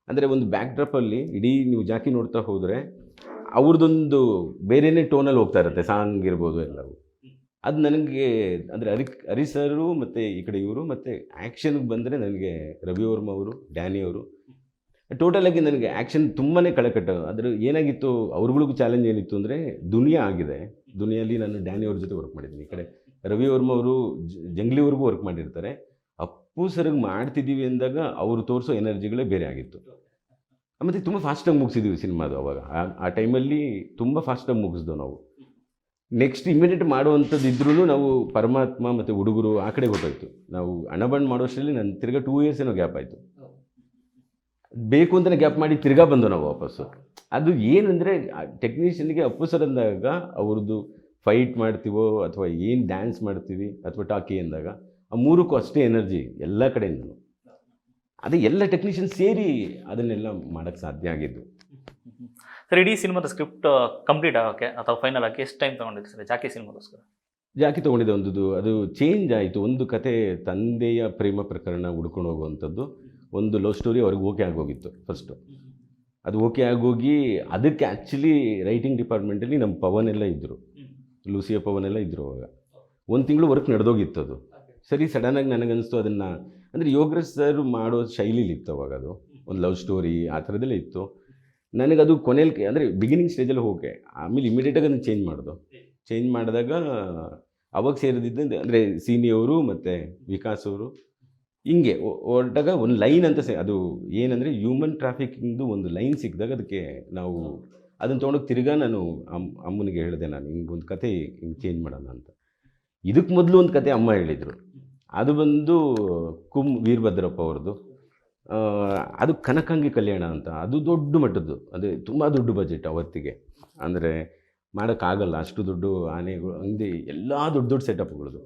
ಅಂದರೆ ಒಂದು ಬ್ಯಾಕ್ ಡ್ರಾಪಲ್ಲಿ ಇಡೀ ನೀವು ಜಾಕಿ ನೋಡ್ತಾ ಹೋದರೆ ಅವ್ರದ್ದೊಂದು ಬೇರೆಯೇ ಟೋನಲ್ಲಿ ಹೋಗ್ತಾ ಇರುತ್ತೆ, ಸಾಂಗ್ ಇರ್ಬೋದು ಎಲ್ಲವೂ. ಅದು ನನಗೆ ಅಂದರೆ ಹರಿ ಸರು ಮತ್ತು ಈ ಕಡೆ ಇವರು, ಮತ್ತು ಆ್ಯಕ್ಷನ್ಗೆ ಬಂದರೆ ನನಗೆ ರವಿ ವರ್ಮ ಅವರು, ಡ್ಯಾನಿ ಅವರು, ಟೋಟಲಾಗಿ ನನಗೆ ಆ್ಯಕ್ಷನ್ ತುಂಬಾ ಕಳೆಕಟ್ಟ. ಅದ್ರ ಏನಾಗಿತ್ತು, ಅವ್ರಗಳಿಗೂ ಚಾಲೆಂಜ್ ಏನಿತ್ತು ಅಂದರೆ ದುನಿಯಾ ಆಗಿದೆ. ದುನಿಯಲ್ಲಿ ನಾನು ಡ್ಯಾನಿ ಅವ್ರ ಜೊತೆ ವರ್ಕ್ ಮಾಡಿದ್ದೀನಿ. ಈ ಕಡೆ ರವಿ ವರ್ಮ ಅವರು ಜಂಗ್ಲಿವರೆಗೂ ವರ್ಕ್ ಮಾಡಿರ್ತಾರೆ. ಅಪ್ಪು ಸರ್ಗೆ ಮಾಡ್ತಿದ್ದೀವಿ ಅಂದಾಗ ಅವರು ತೋರಿಸೋ ಎನರ್ಜಿಗಳೇ ಬೇರೆ ಆಗಿತ್ತು. ಮತ್ತು ತುಂಬ ಫಾಸ್ಟಾಗಿ ಮುಗಿಸಿದ್ದೀವಿ ಸಿನಿಮಾದು. ಅವಾಗ ಆ ಟೈಮಲ್ಲಿ ತುಂಬ ಫಾಸ್ಟಾಗಿ ಮುಗಿಸ್ದೋ ನಾವು. ನೆಕ್ಸ್ಟ್ ಇಮಿಡಿಯೇಟ್ ಮಾಡುವಂಥದ್ದು ಇದ್ರೂ ನಾವು ಪರಮಾತ್ಮ ಮತ್ತು ಹುಡುಗರು ಆ ಕಡೆ ಗೊತ್ತಾಯಿತು. ನಾವು ಹಣಬಂಡ್ ಮಾಡೋಷ್ಟರಲ್ಲಿ ನಾನು ತಿರ್ಗಾ 2 years ಏನೋ ಗ್ಯಾಪ್ ಆಯಿತು. ಬೇಕು ಅಂತಲೇ ಗ್ಯಾಪ್ ಮಾಡಿ ತಿರ್ಗಾ ಬಂದು ನಾವು ವಾಪಸ್ಸು. ಅದು ಏನಂದರೆ ಟೆಕ್ನಿಷಿಯನ್ಗೆ ಅಪ್ಪು ಸರ್ ಅಂದಾಗ ಅವ್ರದ್ದು ಫೈಟ್ ಮಾಡ್ತೀವೋ ಅಥವಾ ಏನು ಡ್ಯಾನ್ಸ್ ಮಾಡ್ತೀವಿ ಅಥವಾ ಟಾಕಿ ಅಂದಾಗ ಆ ಮೂರಕ್ಕೂ ಅಷ್ಟೇ ಎನರ್ಜಿ ಎಲ್ಲ ಕಡೆಯಿಂದಲೂ. ಅದೇ ಎಲ್ಲ ಟೆಕ್ನಿಷಿಯನ್ ಸೇರಿ ಅದನ್ನೆಲ್ಲ ಮಾಡೋಕ್ಕೆ ಸಾಧ್ಯ ಆಗಿದ್ದು.
ಸರ್, ಇಡೀ ಸಿನಿಮಾದ ಸ್ಕ್ರಿಪ್ಟ್ ಕಂಪ್ಲೀಟ್ ಆಗೋಕ್ಕೆ ಅಥವಾ ಫೈನಲ್ ಆಗಿ ಎಷ್ಟು ಟೈಮ್ ತೊಗೊಂಡಿತ್ತು ಸರ್ ಜಾಕಿ ಸಿನಿಮಾಗೋಸ್ಕರ?
ಜಾಕಿ ತೊಗೊಂಡಿದ್ದೆ ಅದು ಚೇಂಜ್ ಆಯಿತು. ಒಂದು ಕತೆ ತಂದೆಯ ಪ್ರೇಮ ಪ್ರಕರಣ ಹುಡ್ಕೊಂಡು ಹೋಗುವಂಥದ್ದು, ಒಂದು ಲವ್ ಸ್ಟೋರಿ ಅವ್ರಿಗೆ ಓಕೆ ಆಗೋಗಿತ್ತು ಫಸ್ಟು. ಅದು ಓಕೆ ಆಗೋಗಿ ಅದಕ್ಕೆ ಆ್ಯಕ್ಚುಲಿ ರೈಟಿಂಗ್ ಡಿಪಾರ್ಟ್ಮೆಂಟಲ್ಲಿ ನಮ್ಮ ಪವನ್ ಎಲ್ಲ ಇದ್ದರು, ಲೂಸಿಯಾ ಪವನ್ ಎಲ್ಲ ಇದ್ದರು. ಅವಾಗ 1 ತಿಂಗಳು ವರ್ಕ್ ನಡೆದೋಗಿತ್ತು ಅದು. ಸರಿ, ಸಡನ್ನಾಗಿ ನನಗನ್ನಿಸ್ತು ಅದನ್ನು, ಅಂದರೆ ಯೋಗರಾಜ್ ಸರ್ ಮಾಡೋ ಶೈಲಿಲಿತ್ತು ಅವಾಗ. ಅದು ಒಂದು ಲವ್ ಸ್ಟೋರಿ ಆ ಥರದಲ್ಲೇ ಇತ್ತು. ನನಗದು ಕೊನೆಯಲ್ಲಿ ಅಂದರೆ ಬಿಗಿನಿಂಗ್ ಸ್ಟೇಜಲ್ಲಿ ಓಕೆ, ಆಮೇಲೆ ಇಮಿಡಿಯೇಟಾಗಿ ಅದನ್ನು ಚೇಂಜ್ ಮಾಡಿದಾಗ ಅವಾಗ ಸೇರಿದ್ದೆ ಅಂದರೆ ಸೀನಿಯವರು ಮತ್ತು ವಿಕಾಸ್ ಅವರು ಹಿಂಗೆ ಹೊರಟಾಗ ಒಂದು ಲೈನ್ ಅಂತ ಅದು ಏನಂದರೆ ಹ್ಯೂಮನ್ ಟ್ರಾಫಿಕಿಂಗ್ದು ಒಂದು ಲೈನ್ ಸಿಕ್ಕಿದಾಗ ಅದಕ್ಕೆ ನಾವು ಅದನ್ನು ತೊಗೊಂಡೋಗಿ ತಿರ್ಗಾ ನಾನು ಅಮ್ಮನಿಗೆ ಹೇಳಿದೆ, ನಾನು ಹಿಂಗೆ ಒಂದು ಕತೆ ಹಿಂಗೆ ಚೇಂಜ್ ಮಾಡೋಣ ಅಂತ. ಇದಕ್ಕೆ ಮೊದಲು ಒಂದು ಕತೆ ಅಮ್ಮ ಹೇಳಿದರು, ಅದು ಬಂದು ವೀರಭದ್ರಪ್ಪ ಅವ್ರದ್ದು. ಅದು ಕನಕಂಗಿ ಕಲ್ಯಾಣ ಅಂತ. ಅದು ದೊಡ್ಡ ಮಟ್ಟದ್ದು, ಅದು ತುಂಬ ದೊಡ್ಡ ಬಜೆಟ್ ಅವತ್ತಿಗೆ. ಅಂದರೆ ಮಾಡೋಕ್ಕಾಗಲ್ಲ ಅಷ್ಟು ದೊಡ್ಡ ಆನೆಗಳು, ಹಂಗೆ ಎಲ್ಲ ದೊಡ್ಡ ದೊಡ್ಡ ಸೆಟಪ್ಗಳದು.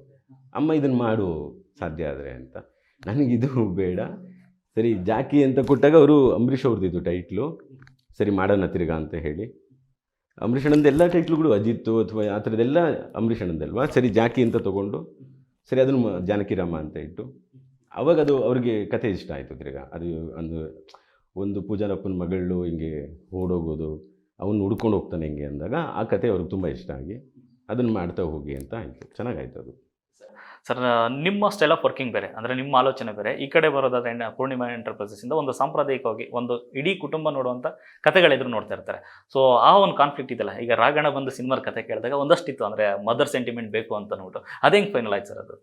ಅಮ್ಮ ಇದನ್ನು ಮಾಡು ಸಾಧ್ಯ ಆದರೆ ಅಂತ. ನನಗಿದು ಬೇಡ, ಸರಿ ಜಾಕಿ ಅಂತ ಕೊಟ್ಟಾಗ ಅವರು ಅಂಬರೀಷ್ ಅವ್ರದ್ದಿದ್ದು ಟೈಟ್ಲು, ಸರಿ ಮಾಡೋಣ ತಿರ್ಗಾ ಅಂತ ಹೇಳಿ. ಅಂಬರೀಷ್ ಅಣ್ಣಂದು ಎಲ್ಲ ಟೈಟ್ಲುಗಳು ಅಜಿತ್ತು ಅಥವಾ ಆ ಥರದ್ದೆಲ್ಲ ಅಂಬರೀಷ್ ಅಣ್ಣಂದಲ್ವಾ, ಸರಿ ಜಾಕಿ ಅಂತ ತೊಗೊಂಡು ಸರಿ ಅದನ್ನು ಜಾನಕಿರಾಮ ಅಂತ ಇಟ್ಟು, ಅವಾಗ ಅದು ಅವ್ರಿಗೆ ಕತೆ ಇಷ್ಟ ಆಯಿತು ತಿರ್ಗಾ. ಅದು ಒಂದು ಪೂಜಾರಪ್ಪನ ಮಗಳು ಹಿಂಗೆ ಓಡೋಗೋದು, ಅವನು ಹುಡ್ಕೊಂಡು ಹೋಗ್ತಾನೆ ಹಿಂಗೆ ಅಂದಾಗ ಆ ಕತೆ ಅವ್ರಿಗೆ ತುಂಬ ಇಷ್ಟ ಆಗಿ ಅದನ್ನು ಮಾಡ್ತಾ ಹೋಗಿ ಅಂತ ಆಯಿತು. ಚೆನ್ನಾಗಾಯ್ತು ಅದು.
ಸರ್, ನಿಮ್ಮ ಸ್ಟೈಲ್ ಆಫ್ ವರ್ಕಿಂಗ್ ಬೇರೆ, ಅಂದರೆ ನಿಮ್ಮ ಆಲೋಚನೆ ಬೇರೆ. ಈ ಕಡೆ ಬರೋದಾದ್ರೆ ಪೂರ್ಣಿಮಾ ಎಂಟರ್ಪ್ರೈಸಸ್ಸಿಂದ ಒಂದು ಸಾಂಪ್ರದಾಯಿಕವಾಗಿ ಒಂದು ಇಡೀ ಕುಟುಂಬ ನೋಡುವಂಥ ಕತೆಗಳಿದ್ರು ನೋಡ್ತಾ ಇರ್ತಾರೆ. ಸೊ ಆ ಒಂದು ಕಾನ್ಫ್ಲಿಕ್ಟ್ ಇದೆಲ್ಲ. ಈಗ ರಾಗಣ ಬಂದು ಸಿನಿಮಾದ ಕತೆ ಕೇಳಿದಾಗ ಒಂದಷ್ಟಿತ್ತು, ಅಂದರೆ ಮದರ್ ಸೆಂಟಿಮೆಂಟ್ ಬೇಕು ಅಂತ ನೋಡು, ಅದೇ ಹೆಂಗೆ ಫೈನಲ್ ಆಯ್ತು ಸರ್? ಅದು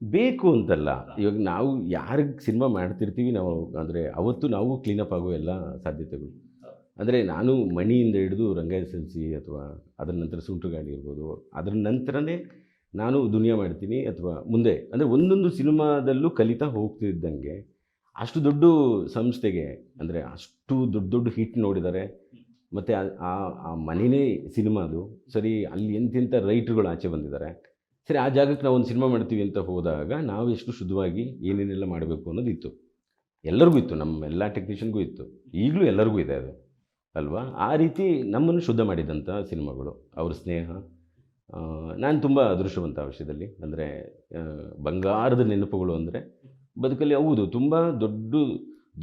ಬೇಕು ಅಂತಲ್ಲ, ಇವಾಗ ನಾವು ಯಾರಿಗೆ ಸಿನಿಮಾ ಮಾಡ್ತಿರ್ತೀವಿ ನಾವು, ಅಂದರೆ ಅವತ್ತು ನಾವು ಕ್ಲೀನಪ್ ಆಗೋ ಎಲ್ಲ ಸಾಧ್ಯತೆಗಳು. ಅಂದರೆ ನಾನು ಮಣಿಯಿಂದ ಹಿಡಿದು ರಂಗಾಯಸಲ್ಸಿ ಅಥವಾ ಅದರ ನಂತರ ಸುಂಟುಗಾಡಿ ಇರ್ಬೋದು, ಅದರ ನಂತರನೇ ನಾನು ದುನಿಯಾ ಮಾಡ್ತೀನಿ ಅಥವಾ ಮುಂದೆ, ಅಂದರೆ ಒಂದೊಂದು ಸಿನಿಮಾದಲ್ಲೂ ಕಲಿತಾ ಹೋಗ್ತಿದ್ದಂಗೆ ಅಷ್ಟು ದೊಡ್ಡ ಸಂಸ್ಥೆಗೆ, ಅಂದರೆ ಅಷ್ಟು ದೊಡ್ಡ ದೊಡ್ಡ ಹಿಟ್ ನೋಡಿದ್ದಾರೆ. ಮತ್ತು ಆ ಮನೆಯೇ ಸಿನಿಮಾದು, ಸರಿ ಅಲ್ಲಿ ಎಂತೆಂಥ ರೈಟ್ರುಗಳು ಆಚೆ ಬಂದಿದ್ದಾರೆ. ಸರಿ, ಆ ಜಾಗಕ್ಕೆ ನಾವು ಒಂದು ಸಿನಿಮಾ ಮಾಡ್ತೀವಿ ಅಂತ ಹೋದಾಗ ನಾವು ಎಷ್ಟು ಶುದ್ಧವಾಗಿ ಏನೇನೆಲ್ಲ ಮಾಡಬೇಕು ಅನ್ನೋದಿತ್ತು, ಎಲ್ಲರಿಗೂ ಇತ್ತು, ನಮ್ಮ ಎಲ್ಲ ಟೆಕ್ನಿಷಿಯನ್ಗೂ ಇತ್ತು, ಈಗಲೂ ಎಲ್ಲರಿಗೂ ಇದೆ ಅದು ಅಲ್ವಾ. ಆ ರೀತಿ ನಮ್ಮನ್ನು ಶುದ್ಧ ಮಾಡಿದಂಥ ಸಿನಿಮಾಗಳು. ಅವ್ರ ಸ್ನೇಹ, ನಾನು ತುಂಬ ಅದೃಷ್ಟವಂತ ಆ ವಿಷಯದಲ್ಲಿ. ಅಂದರೆ ಬಂಗಾರದ ನೆನಪುಗಳು ಅಂದರೆ ಬದುಕಲ್ಲಿ ಹೌದು, ತುಂಬ ದೊಡ್ಡ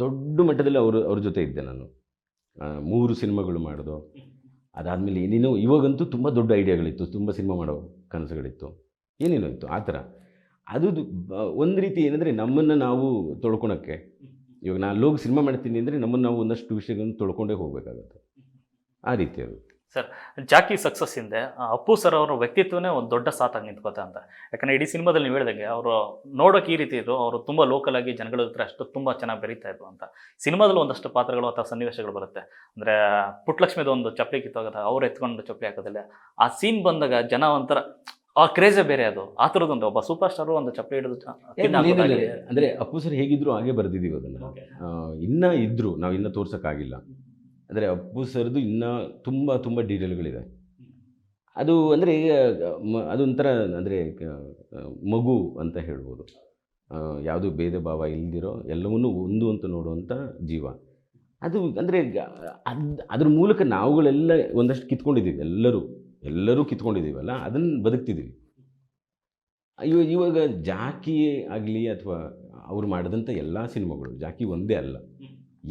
ದೊಡ್ಡ ಮಟ್ಟದಲ್ಲಿ ಅವ್ರ ಜೊತೆ ಇದ್ದೆ ನಾನು. 3 ಸಿನಿಮಾಗಳು ಮಾಡೋದು, ಅದಾದಮೇಲೆ ಏನೇನೋ, ಇವಾಗಂತೂ ತುಂಬ ದೊಡ್ಡ ಐಡಿಯಾಗಳಿತ್ತು, ತುಂಬ ಸಿನಿಮಾ ಮಾಡೋ ಕನಸುಗಳಿತ್ತು, ಏನೇನೋ ಇತ್ತು ಆ ಥರ. ಅದು ಒಂದು ರೀತಿ ಏನಂದರೆ ನಮ್ಮನ್ನು ನಾವು ತೊಳ್ಕೊಳಕ್ಕೆ, ಇವಾಗ ನಾನು ಹೋಗಿ ಸಿನಿಮಾ ಮಾಡ್ತೀನಿ ಅಂದರೆ ನಮ್ಮನ್ನು ನಾವು ಒಂದಷ್ಟು ವಿಷಯಗಳನ್ನು ತೊಳ್ಕೊಂಡೇ ಹೋಗಬೇಕಾಗತ್ತೆ, ಆ ರೀತಿ ಅದು.
ಸರ್, ಜಾಕಿ ಸಕ್ಸಸ್ ಹಿಂದೆ ಅಪ್ಪು ಸರ್ ಅವರ ವ್ಯಕ್ತಿತ್ವನೇ ಒಂದು ದೊಡ್ಡ ಸಾತಾಗಿ ನಿಂತ್ಕೋತ ಅಂತ. ಯಾಕಂದರೆ ಇಡೀ ಸಿನಿಮಾದಲ್ಲಿ ನೀವು ಹೇಳಿದಂಗೆ ಅವರು ನೋಡೋಕೆ ಈ ರೀತಿ ಇದ್ರು, ಅವರು ತುಂಬ ಲೋಕಲ್ ಆಗಿ ಜನಗಳ ಹತ್ರ ಅಷ್ಟು ತುಂಬ ಚೆನ್ನಾಗಿ ಬೆರೀತಾ ಇದ್ರು ಅಂತ. ಸಿನಿಮಾದಲ್ಲಿ ಒಂದಷ್ಟು ಪಾತ್ರಗಳು ಅಥವಾ ಸನ್ನಿವೇಶಗಳು ಬರುತ್ತೆ. ಅಂದರೆ ಪುಟ್ಟಲಕ್ಷ್ಮಿದು ಒಂದು ಚಪ್ಪಲಿ ಕಿತ್ತೋಗೋದು, ಅವ್ರು ಎತ್ಕೊಂಡು ಚಪ್ಪಲಿ ಹಾಕೋದಿಲ್ಲ, ಆ ಸೀನ್ ಬಂದಾಗ ಜನ ಒಂಥರ ಆ ಕ್ರೇಜೇ ಬೇರೆ. ಅದು ಆ ಥರದೊಂದು ಒಬ್ಬ ಸೂಪರ್ ಸ್ಟಾರು ಒಂದು ಚಪ್ಪಲಿ ಹಿಡಿದು
ಅಂದರೆ ಅಪ್ಪು ಸರ್ ಹೇಗಿದ್ರು ಹಾಗೆ ಬರೆದಿದ್ದೀವಿ ಅದನ್ನು. ಇನ್ನೂ ಇದ್ದರು, ನಾವು ಇನ್ನೂ ತೋರ್ಸೋಕ್ಕಾಗಿಲ್ಲ. ಅಂದರೆ ಅಪ್ಪು ಸರ್ದು ಇನ್ನೂ ತುಂಬ ತುಂಬ ಡೀಟೇಲ್ಗಳಿದೆ. ಅದು ಅಂದರೆ ಅದೊಂಥರ ಅಂದರೆ ಮಗು ಅಂತ ಹೇಳ್ಬೋದು. ಯಾವುದೂ ಭೇದ ಭಾವ ಇಲ್ದಿರೋ ಎಲ್ಲವನ್ನೂ ಒಂದು ಅಂತ ನೋಡುವಂಥ ಜೀವ. ಅದು ಅಂದರೆ ಅದ್ರ ಮೂಲಕ ನಾವುಗಳೆಲ್ಲ ಒಂದಷ್ಟು ಕಿತ್ಕೊಂಡಿದ್ದೀವಿ, ಎಲ್ಲರೂ ಕಿತ್ಕೊಂಡಿದ್ದೀವಲ್ಲ, ಅದನ್ನು ಬದುಕ್ತಿದ್ದೀವಿ. ಇವಾಗ ಜಾಕಿ ಆಗಲಿ ಅಥವಾ ಅವ್ರು ಮಾಡಿದಂಥ ಎಲ್ಲ ಸಿನಿಮಾಗಳು, ಜಾಕಿ ಒಂದೇ ಅಲ್ಲ,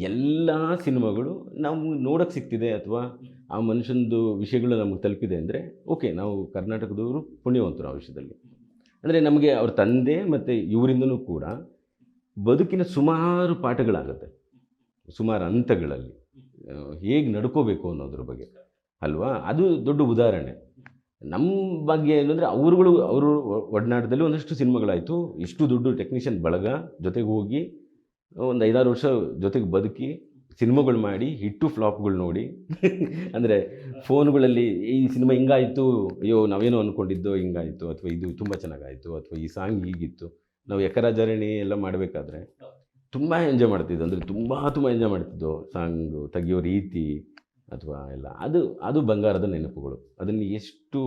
ಎಲ್ಲ ಸಿನಿಮಾಗಳು ನಾವು ನೋಡೋಕ್ಕೆ ಸಿಗ್ತಿದೆ ಅಥವಾ ಆ ಮನುಷ್ಯನದು ವಿಷಯಗಳು ನಮಗೆ ತಲುಪಿದೆ ಅಂದರೆ ಓಕೆ, ನಾವು ಕರ್ನಾಟಕದವರು ಪುಣ್ಯವಂತರು ಆ ವಿಷಯದಲ್ಲಿ. ಅಂದರೆ ನಮಗೆ ಅವ್ರ ತಂದೆ ಮತ್ತು ಇವರಿಂದನೂ ಕೂಡ ಬದುಕಿನ ಸುಮಾರು ಪಾಠಗಳಾಗುತ್ತೆ, ಸುಮಾರು ಹಂತಗಳಲ್ಲಿ ಹೇಗೆ ನಡ್ಕೋಬೇಕು ಅನ್ನೋದ್ರ ಬಗ್ಗೆ ಅಲ್ವಾ. ಅದು ದೊಡ್ಡ ಉದಾಹರಣೆ. ನಮ್ಮ ಬಗ್ಗೆ ಏನಂದರೆ ಅವರು ಒಡನಾಟದಲ್ಲಿ ಒಂದಷ್ಟು ಸಿನಿಮಾಗಳಾಯಿತು, ಇಷ್ಟು ದೊಡ್ಡ ಟೆಕ್ನಿಷಿಯನ್ ಬಳಗ ಜೊತೆಗೆ ಹೋಗಿ ಒಂದು 5-6 ವರ್ಷ ಜೊತೆಗೆ ಬದುಕಿ ಸಿನಿಮಾಗಳು ಮಾಡಿ ಹಿಟ್ಟು ಫ್ಲಾಪ್ಗಳು ನೋಡಿ ಅಂದರೆ ಫೋನ್ಗಳಲ್ಲಿ ಈ ಸಿನಿಮಾ ಹಿಂಗಾಯಿತು, ಅಯ್ಯೋ ನಾವೇನೋ ಅಂದ್ಕೊಂಡಿದ್ದೋ ಹಿಂಗಾಯಿತು, ಅಥವಾ ಇದು ತುಂಬ ಚೆನ್ನಾಗಾಯಿತು, ಅಥವಾ ಈ ಸಾಂಗ್ ಹೀಗಿತ್ತು. ನಾವು ಯಕರಾಜಾರಣಿ ಎಲ್ಲ ಮಾಡಬೇಕಾದ್ರೆ ತುಂಬ ಎಂಜಾಯ್ ಮಾಡ್ತಿದ್ದೋ, ಅಂದರೆ ತುಂಬ ಎಂಜಾಯ್ ಮಾಡ್ತಿದ್ದೋ. ಸಾಂಗು ತೆಗಿಯೋ ರೀತಿ ಅಥವಾ ಎಲ್ಲ ಅದು ಬಂಗಾರದ ನೆನಪುಗಳು. ಅದನ್ನು ಎಷ್ಟು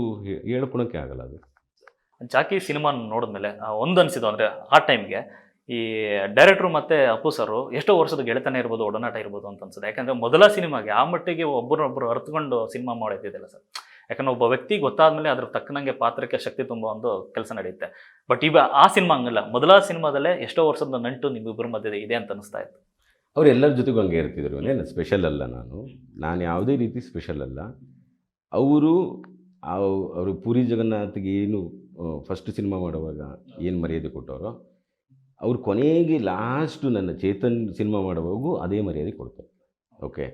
ಹೇಳ್ಕೊಳಕ್ಕೆ ಆಗಲ್ಲ. ಅದು
ಜಾಕಿ ಸಿನಿಮಾ ನೋಡಿದ್ಮೇಲೆ ಒಂದು ಅನಿಸಿದ್ದು ಅಂದರೆ ಆ ಟೈಮ್ಗೆ ಈ ಡೈರೆಕ್ಟ್ರು ಮತ್ತು ಅಪ್ಪು ಸರ್ ಎಷ್ಟೋ ವರ್ಷದ ಗೆಳೆತನ ಇರ್ಬೋದು, ಒಡನಾಟ ಇರ್ಬೋದು ಅಂತ ಅನ್ಸುತ್ತೆ. ಯಾಕಂದರೆ ಮೊದಲ ಸಿನಿಮಾಗೆ ಆ ಮಟ್ಟಿಗೆ ಒಬ್ಬರೊಬ್ಬರು ಅರ್ಥಕೊಂಡು ಸಿನಿಮಾ ಮಾಡೋದಿದೆಯಲ್ಲ ಸರ್. ಯಾಕಂದರೆ ಒಬ್ಬ ವ್ಯಕ್ತಿ ಗೊತ್ತಾದ್ಮೇಲೆ ಅದ್ರ ತಕ್ಕನಂಗೆ ಪಾತ್ರಕ್ಕೆ ಶಕ್ತಿ ತುಂಬೋ ಒಂದು ಕೆಲಸ ನಡೆಯುತ್ತೆ. ಬಟ್ ಈಗ ಆ ಸಿನಿಮಾ ಹಂಗಲ್ಲ, ಮೊದಲ ಸಿನಿಮಾದಲ್ಲೇ ಎಷ್ಟೋ ವರ್ಷದ ನಂಟು ನಿಮ್ಮಿಬ್ಬರ ಮಧ್ಯೆ ಇದೆ ಅಂತ ಅನಿಸ್ತಾ ಇತ್ತು.
ಅವರೆಲ್ಲರ ಜೊತೆಗೂ ಹಂಗೆ ಇರ್ತಿದ್ರು. ಏನು ಸ್ಪೆಷಲ್ ಅಲ್ಲ, ನಾನು ಯಾವುದೇ ರೀತಿ ಸ್ಪೆಷಲ್ ಅಲ್ಲ. ಅವರು ಪುರಿ ಜಗನ್ನಾಥ್ಗೆ ಏನು ಫಸ್ಟ್ ಸಿನಿಮಾ ಮಾಡುವಾಗ ಏನು ಮರ್ಯಾದೆ ಕೊಟ್ಟವರೋ, ಅವ್ರು ಕೊನೆಗೆ ಲಾಸ್ಟು ನನ್ನ ಚೇತನ್ ಸಿನಿಮಾ ಮಾಡುವಾಗೂ ಅದೇ ಮರ್ಯಾದೆ ಕೊಡ್ತಾರೆ. ಓಕೆ,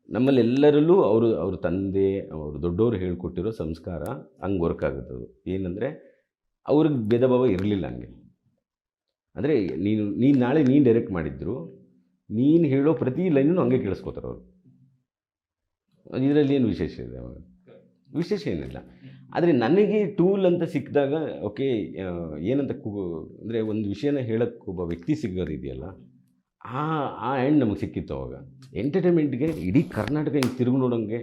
ನಮ್ಮಲ್ಲೆಲ್ಲರಲ್ಲೂ ಅವ್ರ ತಂದೆ, ಅವರು ದೊಡ್ಡವರು ಹೇಳ್ಕೊಟ್ಟಿರೋ ಸಂಸ್ಕಾರ ಹಂಗೆ ವರ್ಕ್ ಆಗುತ್ತೆ. ಅದು ಏನಂದರೆ ಅವ್ರಿಗೆ ಭೇದ ಭಾವ ಇರಲಿಲ್ಲ ಹಂಗೆ. ಅಂದರೆ ನೀನು ನಾಳೆ ನೀನು ಡೈರೆಕ್ಟ್ ಮಾಡಿದ್ರು, ನೀನು ಹೇಳೋ ಪ್ರತಿ ಲೈನೂ ಹಂಗೆ ಕೇಳಿಸ್ಕೋತಾರೆ ಅವರು. ಇದರಲ್ಲಿ ಏನು ವಿಶೇಷ ಇದೆ? ವಿಶೇಷ ಏನಿಲ್ಲ. ಆದರೆ ನನಗೆ ಟೂಲ್ ಅಂತ ಸಿಕ್ಕಿದಾಗ ಓಕೆ, ಏನಂತ ಅಂದರೆ ಒಂದು ವಿಷಯನ ಹೇಳೋಕ್ಕೆ ಒಬ್ಬ ವ್ಯಕ್ತಿ ಸಿಗೋದಿದೆಯಲ್ಲ, ಆ ಎಂಡ್ ನಮಗೆ ಸಿಕ್ಕಿತ್ತು ಅವಾಗ. ಎಂಟರ್ಟೈನ್ಮೆಂಟ್ಗೆ ಇಡೀ ಕರ್ನಾಟಕ ಹಿಂಗೆ ತಿರುಗಿ ನೋಡೋಂಗೆ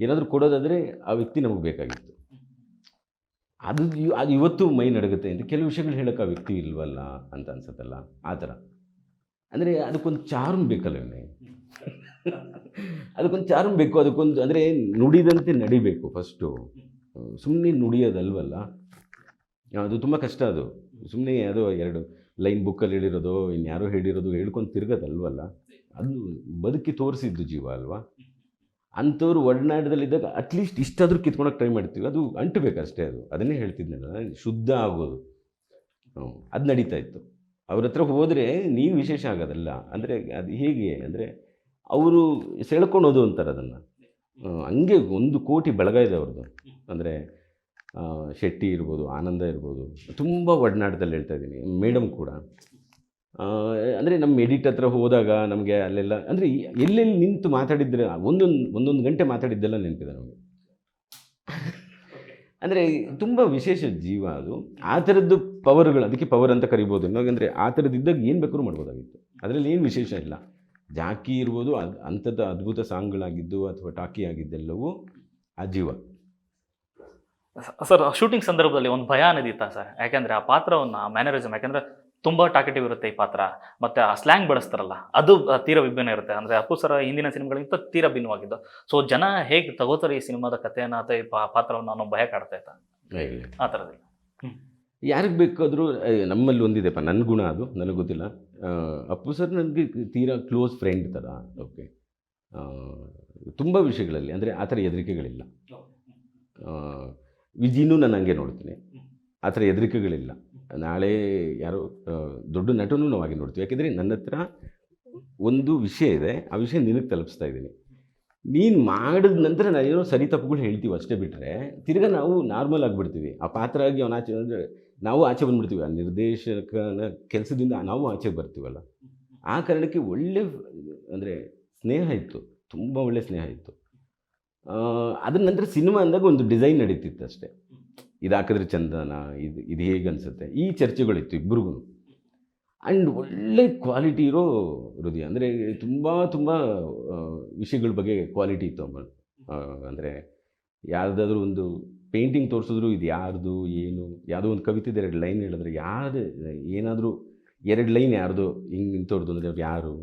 ಏನಾದರೂ ಕೊಡೋದಾದರೆ ಆ ವ್ಯಕ್ತಿ ನಮಗೆ ಬೇಕಾಗಿತ್ತು. ಅದು ಇವತ್ತು ಮೈ ನಡಗುತ್ತೆ ಅಂತ ಕೆಲವು ವಿಷಯಗಳು ಹೇಳೋಕ್ಕೆ ಆ ವ್ಯಕ್ತಿ ಇಲ್ವಲ್ಲ ಅಂತ ಅನ್ಸುತ್ತಲ್ಲ, ಆ ಥರ. ಅಂದರೆ ಅದಕ್ಕೊಂದು ಚಾರ್ಮ್ ಬೇಕಲ್ಲ, ಅದಕ್ಕೊಂದು ಚಾರ್ಮ್ ಬೇಕು. ಅದಕ್ಕೊಂದು ಅಂದರೆ ನುಡಿದಂತೆ ನಡಿಬೇಕು ಫಸ್ಟು. ಸುಮ್ಮನೆ ನುಡಿಯೋದಲ್ವಲ್ಲ, ಅದು ತುಂಬ ಕಷ್ಟ. ಅದು ಸುಮ್ಮನೆ ಅದು 2 ಲೈನ್ ಬುಕ್ಕಲ್ಲಿ ಹೇಳಿರೋದು, ಇನ್ಯಾರೋ ಹೇಳಿರೋದು ಹೇಳ್ಕೊಂಡು ತಿರ್ಗೋದಲ್ವಲ್ಲ. ಅದು ಬದುಕಿ ತೋರಿಸಿದ್ದು ಜೀವ ಅಲ್ವಾ. ಅಂಥವ್ರು ಒಡನಾಟದಲ್ಲಿದ್ದಾಗ ಅಟ್ಲೀಸ್ಟ್ ಇಷ್ಟಾದರೂ ಕಿತ್ಕೊಳಕ್ಕೆ ಟ್ರೈ ಮಾಡ್ತೀವಿ. ಅದು ಅಂಟಬೇಕಷ್ಟೇ. ಅದನ್ನೇ ಹೇಳ್ತಿದ್ನಲ್ಲ, ಶುದ್ಧ ಆಗೋದು ಅದು ನಡೀತಾ ಇತ್ತು. ಅವ್ರ ಹತ್ರ ಹೋದರೆ ನೀವು ವಿಶೇಷ ಆಗೋದಲ್ಲ. ಅಂದರೆ ಅದು ಹೇಗೆ ಅಂದರೆ ಅವರು ಸೆಳ್ಕೊಳೋದು ಅಂತಾರೆ ಅದನ್ನು. ಹಂಗೆ 1 ಕೋಟಿ ಬಳಗ ಇದೆ ಅವ್ರದ್ದು. ಅಂದರೆ ಶೆಟ್ಟಿ ಇರ್ಬೋದು, ಆನಂದ ಇರ್ಬೋದು, ತುಂಬ ಒಡನಾಟದಲ್ಲಿ ಹೇಳ್ತಾ ಇದ್ದೀನಿ. ಮೇಡಮ್ ಕೂಡ ಅಂದರೆ ನಮ್ಮ ಎಡಿಟ್ ಹತ್ರ ಹೋದಾಗ ನಮಗೆ ಅಲ್ಲೆಲ್ಲ ಅಂದರೆ ಎಲ್ಲೆಲ್ಲಿ ನಿಂತು ಮಾತಾಡಿದ್ರೆ ಒಂದೊಂದು ಗಂಟೆ ಮಾತಾಡಿದ್ದೆಲ್ಲ ನೆನಪಿದೆ ನಮಗೆ. ಅಂದರೆ ತುಂಬ ವಿಶೇಷ ಜೀವ ಅದು. ಆ ಥರದ್ದು ಪವರ್ಗಳು, ಅದಕ್ಕೆ ಪವರ್ ಅಂತ ಕರಿಬೋದು. ಇನ್ನೊಂದರೆ ಆ ಥರದ್ದಿದ್ದಾಗ ಏನು ಬೇಕಾದ್ರೂ ಮಾಡ್ಬೋದಾಗಿತ್ತು. ಅದರಲ್ಲಿ ಏನು ವಿಶೇಷ ಇಲ್ಲ. ಜಾಕಿ ಇರ್ಬೋದು, ಅಂಥದ್ದು ಅದ್ಭುತ ಸಾಂಗ್ಗಳಾಗಿದ್ದು ಅಥವಾ ಟಾಕಿ ಆಗಿದ್ದೆಲ್ಲವೂ ಆ ಜೀವ.
ಸರ್, ಶೂಟಿಂಗ್ ಸಂದರ್ಭದಲ್ಲಿ ಒಂದು ಭಯ ಅನ್ನೋದಿತ್ತ ಸರ್? ಯಾಕೆಂದರೆ ಆ ಪಾತ್ರವನ್ನು ಮ್ಯಾನರಿಸಮ್, ಯಾಕೆಂದರೆ ತುಂಬ ಟಾಕೆಟಿವ್ ಇರುತ್ತೆ ಈ ಪಾತ್ರ, ಮತ್ತು ಆ ಸ್ಲ್ಯಾಂಗ್ ಬಳಸ್ತಾರಲ್ಲ ಅದು ತೀರಾ ವಿಭಿನ್ನ ಇರುತ್ತೆ. ಅಂದರೆ ಅಪ್ಪು ಸರ ಹಿಂದಿನ ಸಿನಿಮಾಗಳಿಗಿಂತ ತೀರಾ ಭಿನ್ನವಾಗಿದ್ದು. ಸೊ ಜನ ಹೇಗೆ ತಗೋತಾರೆ ಈ ಸಿನಿಮಾದ ಕಥೆಯನ್ನು ಅಥವಾ ಈ ಪಾತ್ರವನ್ನು ಅನ್ನೋ ಭಯ ಕಾಡ್ತಾ ಇತ್ತ ಆ ಥರದಲ್ಲಿ?
ಯಾರಿಗೆ ಬೇಕಾದರೂ ನಮ್ಮಲ್ಲಿ ಒಂದಿದೆಪ್ಪ, ನನ್ನ ಗುಣ ಅದು, ನನಗೆ ಗೊತ್ತಿಲ್ಲ. ಅಪ್ಪು ಸರ್ ನನಗೆ ತೀರಾ ಕ್ಲೋಸ್ ಫ್ರೆಂಡ್ ಥರ. ಓಕೆ, ತುಂಬ ವಿಷಯಗಳಲ್ಲಿ ಅಂದರೆ ಆ ಥರ ಹೆದರಿಕೆಗಳಿಲ್ಲ. ವಿಜಿನೂ ನಾನು ಹಂಗೆ ನೋಡ್ತೀನಿ, ಆ ಥರ ಹೆದರಿಕೆಗಳಿಲ್ಲ. ನಾಳೆ ಯಾರೋ ದೊಡ್ಡ ನಟನೂ ನಾವು ಹಾಗೆ ನೋಡ್ತೀವಿ. ಯಾಕೆಂದರೆ ನನ್ನ ಹತ್ರ ಒಂದು ವಿಷಯ ಇದೆ, ಆ ವಿಷಯ ನಿನಗೆ ತಲುಪಿಸ್ತಾ ಇದ್ದೀನಿ. ನೀನು ಮಾಡಿದ ನಂತರ ನಾನೇನೋ ಸರಿ ತಪ್ಪುಗಳು ಹೇಳ್ತೀವಿ ಅಷ್ಟೇ, ಬಿಟ್ಟರೆ ತಿರ್ಗಾ ನಾವು ನಾರ್ಮಲ್ ಆಗಿಬಿಡ್ತೀವಿ. ಆ ಪಾತ್ರ ಆಗಿ ಅವನ ಆಚೆ ಅಂದರೆ ನಾವು ಆಚೆ ಬಂದುಬಿಡ್ತೀವಿ. ಆ ನಿರ್ದೇಶಕನ ಕೆಲಸದಿಂದ ನಾವು ಆಚೆಗೆ ಬರ್ತೀವಲ್ಲ. ಆ ಕಾರಣಕ್ಕೆ ಒಳ್ಳೆ ಅಂದರೆ ಸ್ನೇಹ ಇತ್ತು, ತುಂಬ ಒಳ್ಳೆ ಸ್ನೇಹ ಇತ್ತು. ಅದ್ರ ನಂತರ ಸಿನಿಮಾ ಅಂದಾಗ ಒಂದು ಡಿಸೈನ್ ನಡೀತಿತ್ತು ಅಷ್ಟೇ. ಇದು ಹಾಕಿದ್ರೆ ಚಂದನ, ಇದು ಹೇಗೆ ಅನಿಸುತ್ತೆ, ಈ ಚರ್ಚೆಗಳಿತ್ತು ಇಬ್ಬರಿಗೂ. ಆ್ಯಂಡ್ ಒಳ್ಳೆ ಕ್ವಾಲಿಟಿ ಇರೋ ಹೃದಯ, ಅಂದರೆ ತುಂಬ ತುಂಬ ವಿಷಯಗಳ ಬಗ್ಗೆ ಕ್ವಾಲಿಟಿ ಇತ್ತು ಅಮ್ಮ. ಅಂದರೆ ಯಾವುದಾದ್ರೂ ಒಂದು ಪೇಂಟಿಂಗ್ ತೋರಿಸಿದ್ರು ಇದು ಯಾರ್ದು ಏನು, ಯಾವುದೋ ಒಂದು ಕವಿತೆದು 2 ಲೈನ್ ಹೇಳಿದ್ರೆ ಯಾರು ಏನಾದರೂ 2 ಲೈನ್ ಯಾರ್ದು ಹಿಂಗೆ ಇಂಥವ್ರದ್ದು ಅಂದರೆ ಅವ್ರು ಯಾರು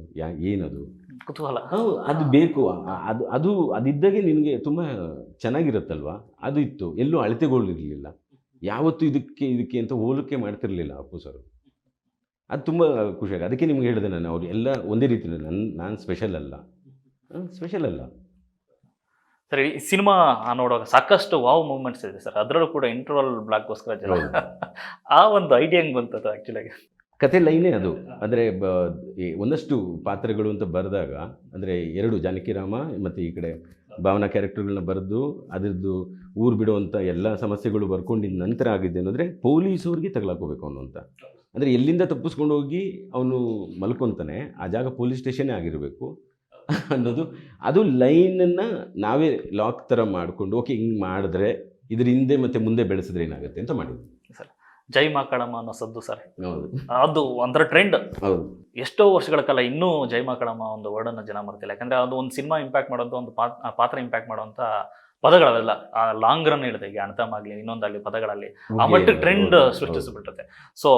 ಏನದು
ಕುತೂಹಲ.
ಹೌದು, ಅದು ಬೇಕು. ಅದು ಅದಿದ್ದಾಗೆ ನಿನಗೆ ತುಂಬ ಚೆನ್ನಾಗಿರುತ್ತಲ್ವ. ಅದು ಇತ್ತು, ಎಲ್ಲೂ ಅಳತೆಗಳಿರಲಿಲ್ಲ, ಯಾವತ್ತೂ ಇದಕ್ಕೆ ಅಂತ ಹೋಲಿಕೆ ಮಾಡ್ತಿರ್ಲಿಲ್ಲ ಅಪ್ಪು ಸರ್. ಅದು ತುಂಬ ಖುಷಿಯಾಗಿ, ಅದಕ್ಕೆ ನಿಮ್ಗೆ ಹೇಳಿದೆ ನಾನು, ಅವ್ರು ಎಲ್ಲ ಒಂದೇ ರೀತಿ, ನಾನು ಸ್ಪೆಷಲ್ ಅಲ್ಲ.
ಸರ್, ಈ ಸಿನಿಮಾ ನೋಡುವಾಗ ಸಾಕಷ್ಟು ವಾವ್ ಮೂಮೆಂಟ್ಸ್ ಇದೆ ಸರ್. ಅದರಲ್ಲೂ ಕೂಡ ಇಂಟರ್ವಲ್ ಬ್ಲಾಕ್ಗೋಸ್ಕರ ಜನ ಆ ಒಂದು ಐಡಿಯಾ ಹೆಂಗೆ ಬಂತದ್ದು ಆ್ಯಕ್ಚುಲಾಗಿ?
ಕತೆ ಲೈನೇ ಅದು. ಅಂದರೆ ಒಂದಷ್ಟು ಪಾತ್ರಗಳು ಅಂತ ಬರೆದಾಗ, ಅಂದರೆ 2 ಜಾನಕಿರಾಮ ಮತ್ತು ಈ ಕಡೆ ಭಾವನಾ ಕ್ಯಾರೆಕ್ಟರ್ಗಳನ್ನ ಬರೆದು ಅದರದ್ದು ಊರು ಬಿಡುವಂಥ ಎಲ್ಲ ಸಮಸ್ಯೆಗಳು ಬರ್ಕೊಂಡಿದ್ದ ನಂತರ ಆಗಿದ್ದೆ ಅನ್ನೋದ್ರೆ ಪೊಲೀಸವ್ರಿಗೆ ತಗಲಾಕೋಬೇಕು ಅವನು ಅಂತ. ಅಂದರೆ ಎಲ್ಲಿಂದ ತಪ್ಪಿಸ್ಕೊಂಡು ಹೋಗಿ ಅವನು ಮಲ್ಕೊತಾನೆ, ಆ ಜಾಗ ಪೊಲೀಸ್ ಸ್ಟೇಷನ್ನೇ ಆಗಿರಬೇಕು ಅನ್ನೋದು. ಅದು ಲೈನನ್ನು ನಾವೇ ಲಾಕ್ ಥರ ಮಾಡಿಕೊಂಡು, ಓಕೆ ಹಿಂಗೆ ಮಾಡಿದ್ರೆ ಇದ್ರ ಹಿಂದೆ ಮತ್ತು ಮುಂದೆ ಬೆಳೆಸಿದ್ರೆ ಏನಾಗುತ್ತೆ ಅಂತ ಮಾಡಿದ್ವಿ
ಸರ್. ಜೈ ಮಾಕಳಮ್ಮ ಅನ್ನೋ ಸದ್ದು ಸರ್,
ಹೌದು,
ಅದು ಒಂಥರ ಟ್ರೆಂಡ್.
ಹೌದು.
ಎಷ್ಟೋ ವರ್ಷಗಳ ಕಾಲ ಇನ್ನೂ ಜೈ ಮಾಕಳಮ್ಮ ಒಂದು ವರ್ಡನ್ನು ಜನ ಮಾಡ್ತಿಲ್ಲ. ಯಾಕಂದರೆ ಅದು ಒಂದು ಸಿನಿಮಾ ಇಂಪ್ಯಾಕ್ಟ್ ಮಾಡೋಂಥ ಒಂದು ಪಾತ್ರ ಇಂಪ್ಯಾಕ್ಟ್ ಮಾಡೋಂಥ ಪದಗಳವೆಲ್ಲ ಲಾಂಗ್ ರನ್ ಹೇಳಿದೆ. ಈಗ ಅಣ್ತಮಾಗಲಿ ಇನ್ನೊಂದಾಗಲಿ ಪದಗಳಲ್ಲಿ ಆ ಮಟ್ಟಿಗೆ ಟ್ರೆಂಡ್ ಸೃಷ್ಟಿಸಿಬಿಟ್ಟತೆ. ಸೊ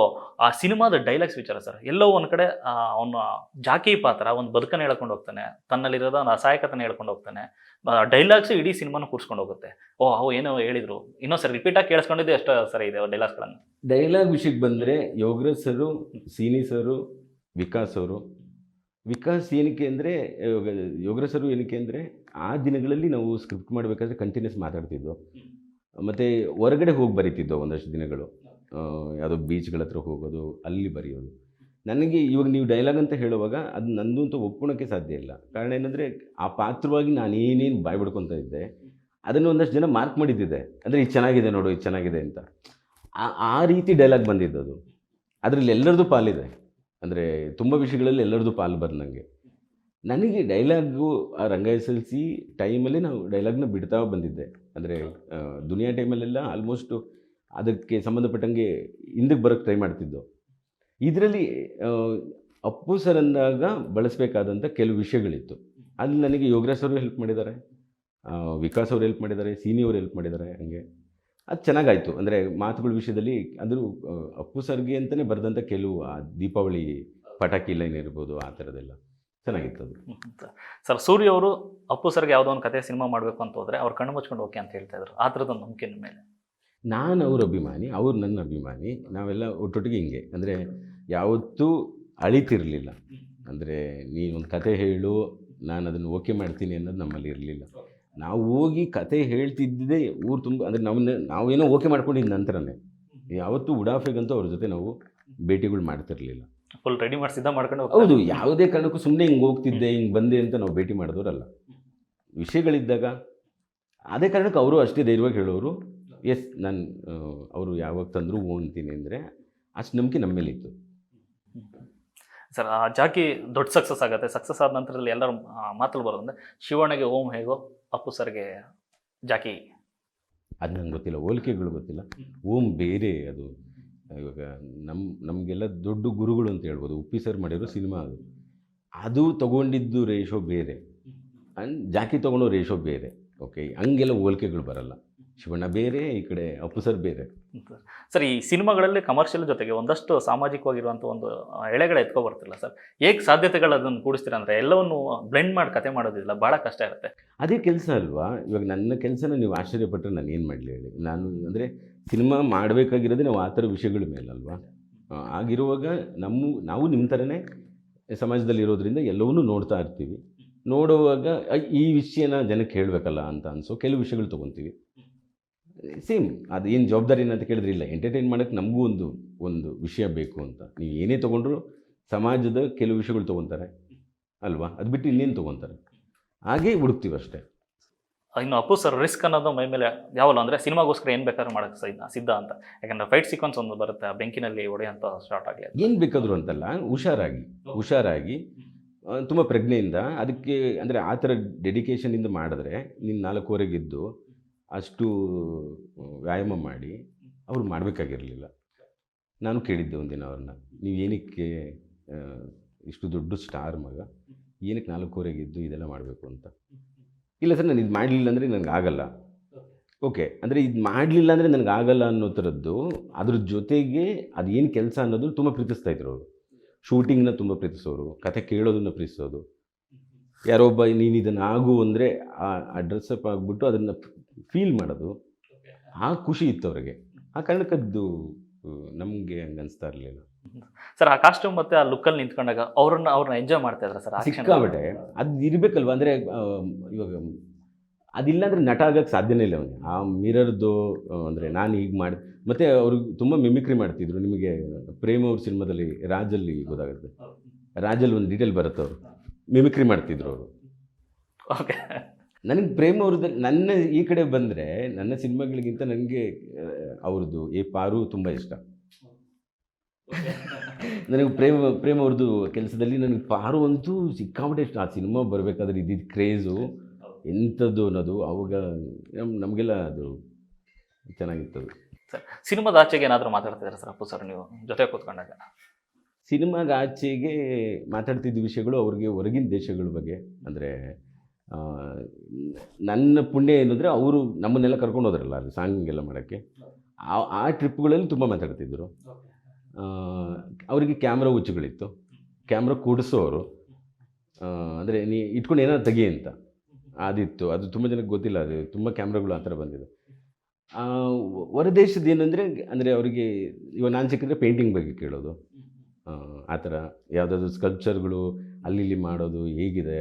ಆ ಸಿನಿಮಾದ ಡೈಲಾಗ್ಸ್ ವಿಚಾರ ಸರ್, ಎಲ್ಲೋ ಒಂದು ಕಡೆ ಅವನ ಜಾಕಿ ಪಾತ್ರ ಒಂದು ಬದುಕನ್ನು ಹೇಳ್ಕೊಂಡು ಹೋಗ್ತಾನೆ, ತನ್ನಲ್ಲಿರೋದ ಒಂದು ಅಸಹಾಯಕತೆನ ಹೇಳ್ಕೊಂಡು ಹೋಗ್ತಾನೆ. ಡೈಲಾಗ್ಸ್ ಇಡೀ ಸಿನಿಮಾನ ಕೂರಿಸ್ಕೊಂಡು ಹೋಗುತ್ತೆ. ಅವು ಏನೋ ಹೇಳಿದ್ರು, ಇನ್ನೊಂದು ಸರಿ ರಿಪೀಟಾಗಿ ಕೇಳಿಸ್ಕೊಂಡಿದ್ದೆ ಎಷ್ಟೋ ಸರಿ ಇದೆ ಡೈಲಾಗ್ಸ್ಗಳನ್ನು.
ಡೈಲಾಗ್ ವಿಷಯಕ್ಕೆ ಬಂದರೆ ಯೋಗರಾಜ್ ಸರು, ಸೀನಿ ಸರು, ವಿಕಾಸ್ ಏನಕ್ಕೆ ಅಂದರೆ, ಯೋಗರಾಜ್ ಸರು ಏನಕ್ಕೆ ಅಂದರೆ, ಆ ದಿನಗಳಲ್ಲಿ ನಾವು ಸ್ಕ್ರಿಪ್ಟ್ ಮಾಡಬೇಕಾದ್ರೆ ಕಂಟಿನ್ಯೂಸ್ ಮಾತಾಡ್ತಿದ್ದೋ, ಮತ್ತು ಹೊರಗಡೆ ಹೋಗಿ ಬರೀತಿದ್ದೋ ಒಂದಷ್ಟು ದಿನಗಳು. ಯಾವುದೋ ಬೀಚ್ಗಳ ಹತ್ರ ಹೋಗೋದು, ಅಲ್ಲಿ ಬರೆಯೋದು. ನನಗೆ ಇವಾಗ ನೀವು ಡೈಲಾಗ್ ಅಂತ ಹೇಳುವಾಗ ಅದು ನಂದು ಅಂತ ಒಪ್ಕೊಳೋಕ್ಕೆ ಸಾಧ್ಯ ಇಲ್ಲ. ಕಾರಣ ಏನಂದರೆ, ಆ ಪಾತ್ರವಾಗಿ ನಾನು ಏನೇನು ಬಾಯ್ ಬಿಡ್ಕೊತಾ ಇದ್ದೆ ಅದನ್ನು ಒಂದಷ್ಟು ಜನ ಮಾರ್ಕ್ ಮಾಡಿದ್ದಿದೆ. ಅಂದರೆ ಇದು ಚೆನ್ನಾಗಿದೆ ನೋಡು, ಇದು ಚೆನ್ನಾಗಿದೆ ಅಂತ. ಆ ರೀತಿ ಡೈಲಾಗ್ ಬಂದಿದ್ದದು. ಅದರಲ್ಲಿ ಎಲ್ಲರದ್ದು ಪಾಲಿದೆ. ಅಂದರೆ ತುಂಬ ವಿಷಯಗಳಲ್ಲಿ ಎಲ್ಲರದ್ದು ಪಾಲು ಬಂದಂಗೆ. ನನಗೆ ಡೈಲಾಗು ಆ ರಂಗಾಯಣ ಟೈಮಲ್ಲಿ ನಾವು ಡೈಲಾಗ್ನ ಬಿಡ್ತಾ ಬಂದಿದ್ದೆ. ಅಂದರೆ ದುನಿಯಾ ಟೈಮಲ್ಲೆಲ್ಲ ಆಲ್ಮೋಸ್ಟು ಅದಕ್ಕೆ ಸಂಬಂಧಪಟ್ಟಂಗೆ ಹಿಂದಕ್ಕೆ ಬರೋಕ್ಕೆ ಟ್ರೈ ಮಾಡ್ತಿದ್ದೋ. ಇದರಲ್ಲಿ ಅಪ್ಪು ಸರ್ ಅಂದಾಗ ಬಳಸಬೇಕಾದಂಥ ಕೆಲವು ವಿಷಯಗಳಿತ್ತು. ಅಲ್ಲಿ ನನಗೆ ಯೋಗರಾಜ್ ಅವರು ಹೆಲ್ಪ್ ಮಾಡಿದ್ದಾರೆ, ವಿಕಾಸ್ ಅವರು ಹೆಲ್ಪ್ ಮಾಡಿದ್ದಾರೆ, ಸೀನಿ ಅವರು ಹೆಲ್ಪ್ ಮಾಡಿದ್ದಾರೆ. ಹಂಗೆ ಅದು ಚೆನ್ನಾಗಾಯಿತು. ಅಂದರೆ ಮಾತುಗಳ ವಿಷಯದಲ್ಲಿ ಅಂದರೂ ಅಪ್ಪು ಸರ್ಗೆ ಅಂತಲೇ ಬರೆದಂಥ ಕೆಲವು ಆ ದೀಪಾವಳಿ ಪಟಾಕಿ ಲೈನ್ ಇರ್ಬೋದು, ಆ ಥರದ್ದೆಲ್ಲ ಚೆನ್ನಾಗಿತ್ತು ಅದು.
ಸರ್, ಸೂರ್ಯ ಅವರು ಅಪ್ಪು ಸರ್ಗೆ ಯಾವುದೋ ಒಂದು ಕತೆ ಸಿನಿಮಾ ಮಾಡಬೇಕು ಅಂತ ಹೋದರೆ ಅವ್ರು ಕಣ್ಣು ಮುಚ್ಕೊಂಡು ಓಕೆ ಅಂತ ಹೇಳ್ತಾ ಇದ್ರು. ಆ ಥರದೊಂದು ನಂಬಿಕೆ ನಿಮ್ಮ ಮೇಲೆ?
ನಾನು ಅವ್ರ ಅಭಿಮಾನಿ, ಅವ್ರು ನನ್ನ ಅಭಿಮಾನಿ. ನಾವೆಲ್ಲ ಒಟ್ಟೊಟ್ಟಿಗೆ ಹಿಂಗೆ, ಅಂದರೆ ಯಾವತ್ತೂ ಅಳಿತಿರಲಿಲ್ಲ. ಅಂದರೆ ನೀನೊಂದು ಕತೆ ಹೇಳು, ನಾನು ಅದನ್ನು ಓಕೆ ಮಾಡ್ತೀನಿ ಅನ್ನೋದು ನಮ್ಮಲ್ಲಿ ಇರಲಿಲ್ಲ. ನಾವು ಹೋಗಿ ಕತೆ ಹೇಳ್ತಿದ್ದೇ ಊರು ತುಂಬ. ಅಂದರೆ ನಾವೇನೋ ಓಕೆ ಮಾಡ್ಕೊಂಡಿದ್ದ ನಂತರನೇ, ಯಾವತ್ತೂ ಉಡಾಫೆಗಂತೂ ಅವ್ರ ಜೊತೆ ನಾವು ಭೇಟಿಗಳು ಮಾಡ್ತಿರಲಿಲ್ಲ.
ಫುಲ್ ರೆಡಿ ಮಾಡಿ ಸಿದ್ಧ ಮಾಡ್ಕೊಂಡು?
ಹೌದು, ಯಾವುದೇ ಕಾರಣಕ್ಕೂ ಸುಮ್ಮನೆ ಹಿಂಗೆ ಹೋಗ್ತಿದ್ದೆ, ಹಿಂಗೆ ಬಂದೆ ಅಂತ ನಾವು ಭೇಟಿ ಮಾಡಿದವರಲ್ಲ. ವಿಷಯಗಳಿದ್ದಾಗ ಅದೇ ಕಾರಣಕ್ಕೆ ಅವರು ಅಷ್ಟೇ ಧೈರ್ಯವಾಗಿ ಹೇಳೋರು. ಎಸ್, ನಾನು ಅವರು ಯಾವಾಗ ತಂದರೂ ಅಂತೀನಿ ಅಂದರೆ ಅಷ್ಟು ನಂಬಿಕೆ ನಮ್ಮ ಮೇಲೆ ಇತ್ತು.
ಸರ್, ಜಾಕಿ ದೊಡ್ಡ ಸಕ್ಸಸ್ ಆಗುತ್ತೆ. ಸಕ್ಸಸ್ ಆದ ನಂತರದಲ್ಲಿ ಎಲ್ಲರೂ ಮಾತಲ್ಲಿ ಬರೋದಂದ್ರೆ ಶಿವಣ್ಣಗೆ ಓಂ ಹೇಗೋ, ಅಪ್ಪು ಸರ್ಗೆ ಜಾಕಿ.
ಅದು ನಂಗೆ ಗೊತ್ತಿಲ್ಲ, ಹೋಲಿಕೆಗಳು ಗೊತ್ತಿಲ್ಲ. ಓಂ ಬೇರೆ ಅದು. ಇವಾಗ ನಮಗೆಲ್ಲ ದೊಡ್ಡ ಗುರುಗಳು ಅಂತ ಹೇಳ್ಬೋದು. ಉಪ್ಪಿ ಸರ್ ಮಾಡಿರೋ ಸಿನಿಮಾ ಅದು ತೊಗೊಂಡಿದ್ದು ರೇಷೋ ಬೇರೆ, ಆ್ಯಂಡ್ ಜಾಕಿ ತೊಗೊಂಡೋ ರೇಷೋ ಬೇರೆ. ಓಕೆ, ಹಂಗೆಲ್ಲ ಹೋಲಿಕೆಗಳು ಬರಲ್ಲ. ಶಿವಣ್ಣ ಬೇರೆ, ಈ ಕಡೆ ಅಪ್ಪು ಸರ್ ಬೇರೆ.
ಸರ್, ಈ ಸಿನಿಮಾಗಳಲ್ಲಿ ಕಮರ್ಷಿಯಲ್ ಜೊತೆಗೆ ಒಂದಷ್ಟು ಸಾಮಾಜಿಕವಾಗಿರುವಂಥ ಒಂದು ಎಳೆಗಳು ಎತ್ಕೊ ಬರ್ತಿಲ್ಲ ಸರ್. ಹೇಗೆ ಸಾಧ್ಯತೆಗಳು ಅದನ್ನು ಕೂಡಿಸ್ತೀರ ಅಂದರೆ ಎಲ್ಲವನ್ನು ಬ್ಲೆಂಡ್ ಮಾಡಿ ಕತೆ ಮಾಡೋದಿಲ್ಲ, ಭಾಳ ಕಷ್ಟ ಇರುತ್ತೆ.
ಅದೇ ಕೆಲಸ ಅಲ್ವಾ. ಇವಾಗ ನನ್ನ ಕೆಲಸನ ನೀವು ಆಶ್ಚರ್ಯಪಟ್ಟರೆ ನಾನು ಏನು ಮಾಡಲಿ ಹೇಳಿ. ನಾನು ಅಂದರೆ ಸಿನಿಮಾ ಮಾಡಬೇಕಾಗಿರೋದೇ ನಾವು ಆ ಥರ ವಿಷಯಗಳ ಮೇಲಲ್ವಾ. ಆಗಿರುವಾಗ ನಾವು ನಿಮ್ಮ ಥರನೇ ಸಮಾಜದಲ್ಲಿ ಇರೋದ್ರಿಂದ ಎಲ್ಲವನ್ನೂ ನೋಡ್ತಾ ಇರ್ತೀವಿ. ನೋಡುವಾಗ ಈ ವಿಷಯನ ಜನಕ್ಕೆ ಹೇಳಬೇಕಲ್ಲ ಅಂತ ಅನಿಸೋ ಕೆಲವು ವಿಷಯಗಳು ತೊಗೊತೀವಿ. ಸೇಮ್ ಅದು ಏನು ಜವಾಬ್ದಾರಿ ಅಂತ ಕೇಳಿದ್ರೆ ಇಲ್ಲ, ಎಂಟರ್ಟೈನ್ ಮಾಡೋಕ್ಕೆ ನಮಗೂ ಒಂದು ವಿಷಯ ಬೇಕು ಅಂತ. ನೀವು ಏನೇ ತೊಗೊಂಡ್ರು ಸಮಾಜದ ಕೆಲವು ವಿಷಯಗಳು ತೊಗೊತಾರೆ ಅಲ್ವಾ, ಅದು ಬಿಟ್ಟು ಇನ್ನೇನು ತೊಗೊತಾರೆ, ಹಾಗೇ ಹುಡುಕ್ತೀವಿ ಅಷ್ಟೇ.
ಇನ್ನು ಅಪ್ಪು ಸರ್ ರಿಸ್ಕ್ ಅನ್ನೋದು ಮೈ ಮೇಲೆ ಯಾವಲ್ಲ ಅಂದರೆ ಸಿನಿಮಾಗೋಸ್ಕರ ಏನು ಬೇಕಾದ್ರೂ ಮಾಡೋಕ್ಕೆ ಸಿದ್ಧ ಅಂತ. ಯಾಕಂದರೆ ಫೈಟ್ ಸೀಕ್ವೆನ್ಸ್ ಒಂದು ಬರುತ್ತೆ, ಬೆಂಕಿನಲ್ಲಿ ಹೊಡೆಯೋಂಥ ಸ್ಟಾರ್ಟ್ ಆಗಲಿ,
ಏನು ಬೇಕಾದರೂ ಅಂತಲ್ಲ, ಹುಷಾರಾಗಿ ತುಂಬ ಪ್ರಜ್ಞೆಯಿಂದ ಅದಕ್ಕೆ, ಅಂದರೆ ಆ ಥರ ಡೆಡಿಕೇಶನಿಂದ ಮಾಡಿದ್ರೆ ನೀನು 4:15 ಅಷ್ಟು ವ್ಯಾಯಾಮ ಮಾಡಿ ಅವ್ರು ಮಾಡಬೇಕಾಗಿರಲಿಲ್ಲ. ನಾನು ಕೇಳಿದ್ದೆ ಒಂದಿನ ಅವ್ರನ್ನ, ನೀವು ಏನಕ್ಕೆ ಆ, ಇಷ್ಟು ದೊಡ್ಡ ಸ್ಟಾರ್ ಮಗ, ಏನಕ್ಕೆ 4:15 ಎದ್ದು ಇದೆಲ್ಲ ಮಾಡಬೇಕು ಅಂತ. ಇಲ್ಲ ಸರ್, ನಾನು ಇದು ಮಾಡಲಿಲ್ಲ ಅಂದರೆ ನನಗೆ ಆಗಲ್ಲ. ಓಕೆ, ಅಂದರೆ ಇದು ಮಾಡಲಿಲ್ಲ ಅಂದರೆ ನನಗೆ ಆಗಲ್ಲ ಅನ್ನೋ ಥರದ್ದು. ಅದ್ರ ಜೊತೆಗೆ ಅದು ಏನು ಕೆಲಸ ಅನ್ನೋದು ತುಂಬ ಪ್ರೀತಿಸ್ತಾ ಇದ್ರು ಅವರು. ಶೂಟಿಂಗ್ನ ತುಂಬ ಪ್ರೀತಿಸೋರು, ಕತೆ ಕೇಳೋದನ್ನು ಪ್ರೀತಿಸೋದು. ಯಾರೊಬ್ಬ ನೀನು ಇದನ್ನು ಆಗು ಅಂದರೆ ಆ ಡ್ರೆಸ್ಅಪ್ ಆಗಿಬಿಟ್ಟು ಅದನ್ನು ಫೀಲ್ ಮಾಡೋದು, ಆ ಖುಷಿ ಇತ್ತು ಅವರಿಗೆ. ಆ ಕಾರಣಕ್ಕದ್ದು ನಮಗೆ ಹಂಗೆ ಅನಿಸ್ತಾ ಇರಲಿಲ್ಲ.
ಸರ್, ಆ ಕಾಸ್ಟ್ಯೂಮ್ ಮತ್ತೆ ಆ ಲುಕ್ಕಲ್ಲಿ ನಿಂತ್ಕೊಂಡಾಗ ಅವ್ರನ್ನ ಎಂಜಾಯ್ ಮಾಡ್ತಾ ಇದ್ರ ಸರ್?
ಸಿಕ್ಕಾಬಟ್ಟೆ ಅದು ಇರಬೇಕಲ್ವ. ಅಂದರೆ ಇವಾಗ ಅದಿಲ್ಲ ಅಂದರೆ ನಟ ಆಗೋಕ್ಕೆ ಸಾಧ್ಯನೇ ಇಲ್ಲ ಅವನಿಗೆ. ಆ ಮಿರರ್ದು ಅಂದರೆ ನಾನು ಹೀಗೆ ಮಾಡಿ, ಮತ್ತು ಅವ್ರಿಗೆ ತುಂಬ ಮಿಮಿಕ್ರಿ ಮಾಡ್ತಿದ್ರು. ನಿಮಗೆ ಪ್ರೇಮ್ ಅವ್ರ ಸಿನಿಮಾದಲ್ಲಿ ರಾಜಲ್ಲಿ ಗೊತ್ತಾಗುತ್ತೆ, ರಾಜಲ್ಲಿ ಒಂದು ಡೀಟೇಲ್ ಬರುತ್ತೆ, ಅವರು ಮಿಮಿಕ್ರಿ ಮಾಡ್ತಿದ್ರು ಅವರು.
ಓಕೆ.
ನನಗೆ ಪ್ರೇಮ್ ಅವ್ರದ್ದು, ನನ್ನ ಈ ಕಡೆ ಬಂದರೆ ನನ್ನ ಸಿನಿಮಾಗಳಿಗಿಂತ ನನಗೆ ಅವ್ರದ್ದು ಪಾರು ತುಂಬ ಇಷ್ಟ. ನನಗೆ ಪ್ರೇಮ್ ಅವ್ರದ್ದು ಕೆಲಸದಲ್ಲಿ ನನಗೆ ಪಾರು ಅಂತೂ ಸಿಕ್ಕಾಪಟ್ಟೆ ಇಷ್ಟ. ಆ ಸಿನಿಮಾ ಬರಬೇಕಾದ್ರೆ ಇದ್ದಿದ್ದು ಕ್ರೇಜು ಎಂಥದ್ದು ಅನ್ನೋದು ಅವಾಗ ನಮಗೆಲ್ಲ ಅದು ಚೆನ್ನಾಗಿತ್ತು.
ಸರ್, ಸಿನಿಮಾದ ಆಚೆಗೆ ಏನಾದರೂ ಮಾತಾಡ್ತಿದ್ದಾರೆ ಸರ್ ಅಪ್ಪು ಸರ್ ನೀವು ಜೊತೆ ಕೂತ್ಕೊಂಡಾಗ?
ಸಿನಿಮಾಗ ಆಚೆಗೆ ಮಾತಾಡ್ತಿದ್ದ ವಿಷಯಗಳು ಅವ್ರಿಗೆ ಹೊರಗಿನ ದೇಶಗಳ ಬಗ್ಗೆ. ಅಂದರೆ ನನ್ನ ಪುಣ್ಯ ಏನಂದರೆ ಅವರು ನಮ್ಮನ್ನೆಲ್ಲ ಕರ್ಕೊಂಡು ಹೋದ್ರಲ್ಲ ಅದು ಸಾಂಗೆಲ್ಲ ಮಾಡೋಕ್ಕೆ. ಆ ಟ್ರಿಪ್ಗಳಲ್ಲಿ ತುಂಬ ಮಾತಾಡ್ತಿದ್ದರು. ಅವರಿಗೆ ಕ್ಯಾಮ್ರಾ ಹುಚ್ಚುಗಳಿತ್ತು, ಕ್ಯಾಮ್ರಾ ಕೂಡಿಸೋರು. ಅಂದರೆ ನೀ ಇಟ್ಕೊಂಡು ಏನಾದ್ರು ತೆಗಿ ಅಂತ ಅದಿತ್ತು. ಅದು ತುಂಬ ಜನಕ್ಕೆ ಗೊತ್ತಿಲ್ಲ, ಅದು ತುಂಬ ಕ್ಯಾಮ್ರಾಗಳು ಆ ಥರ ಬಂದಿದೆ. ಹೊರದೇಶದ ಏನಂದರೆ ಅಂದರೆ ಅವರಿಗೆ ಇವಾಗ ನಾನು ಸಿಕ್ಕಿದ್ರೆ ಪೇಂಟಿಂಗ್ ಬಗ್ಗೆ ಕೇಳೋದು, ಆ ಥರ ಯಾವುದಾದ್ರು ಸ್ಕಲ್ಪ್ಚರ್ಗಳು ಅಲ್ಲಿ ಇಲ್ಲಿ ಮಾಡೋದು ಹೇಗಿದೆ,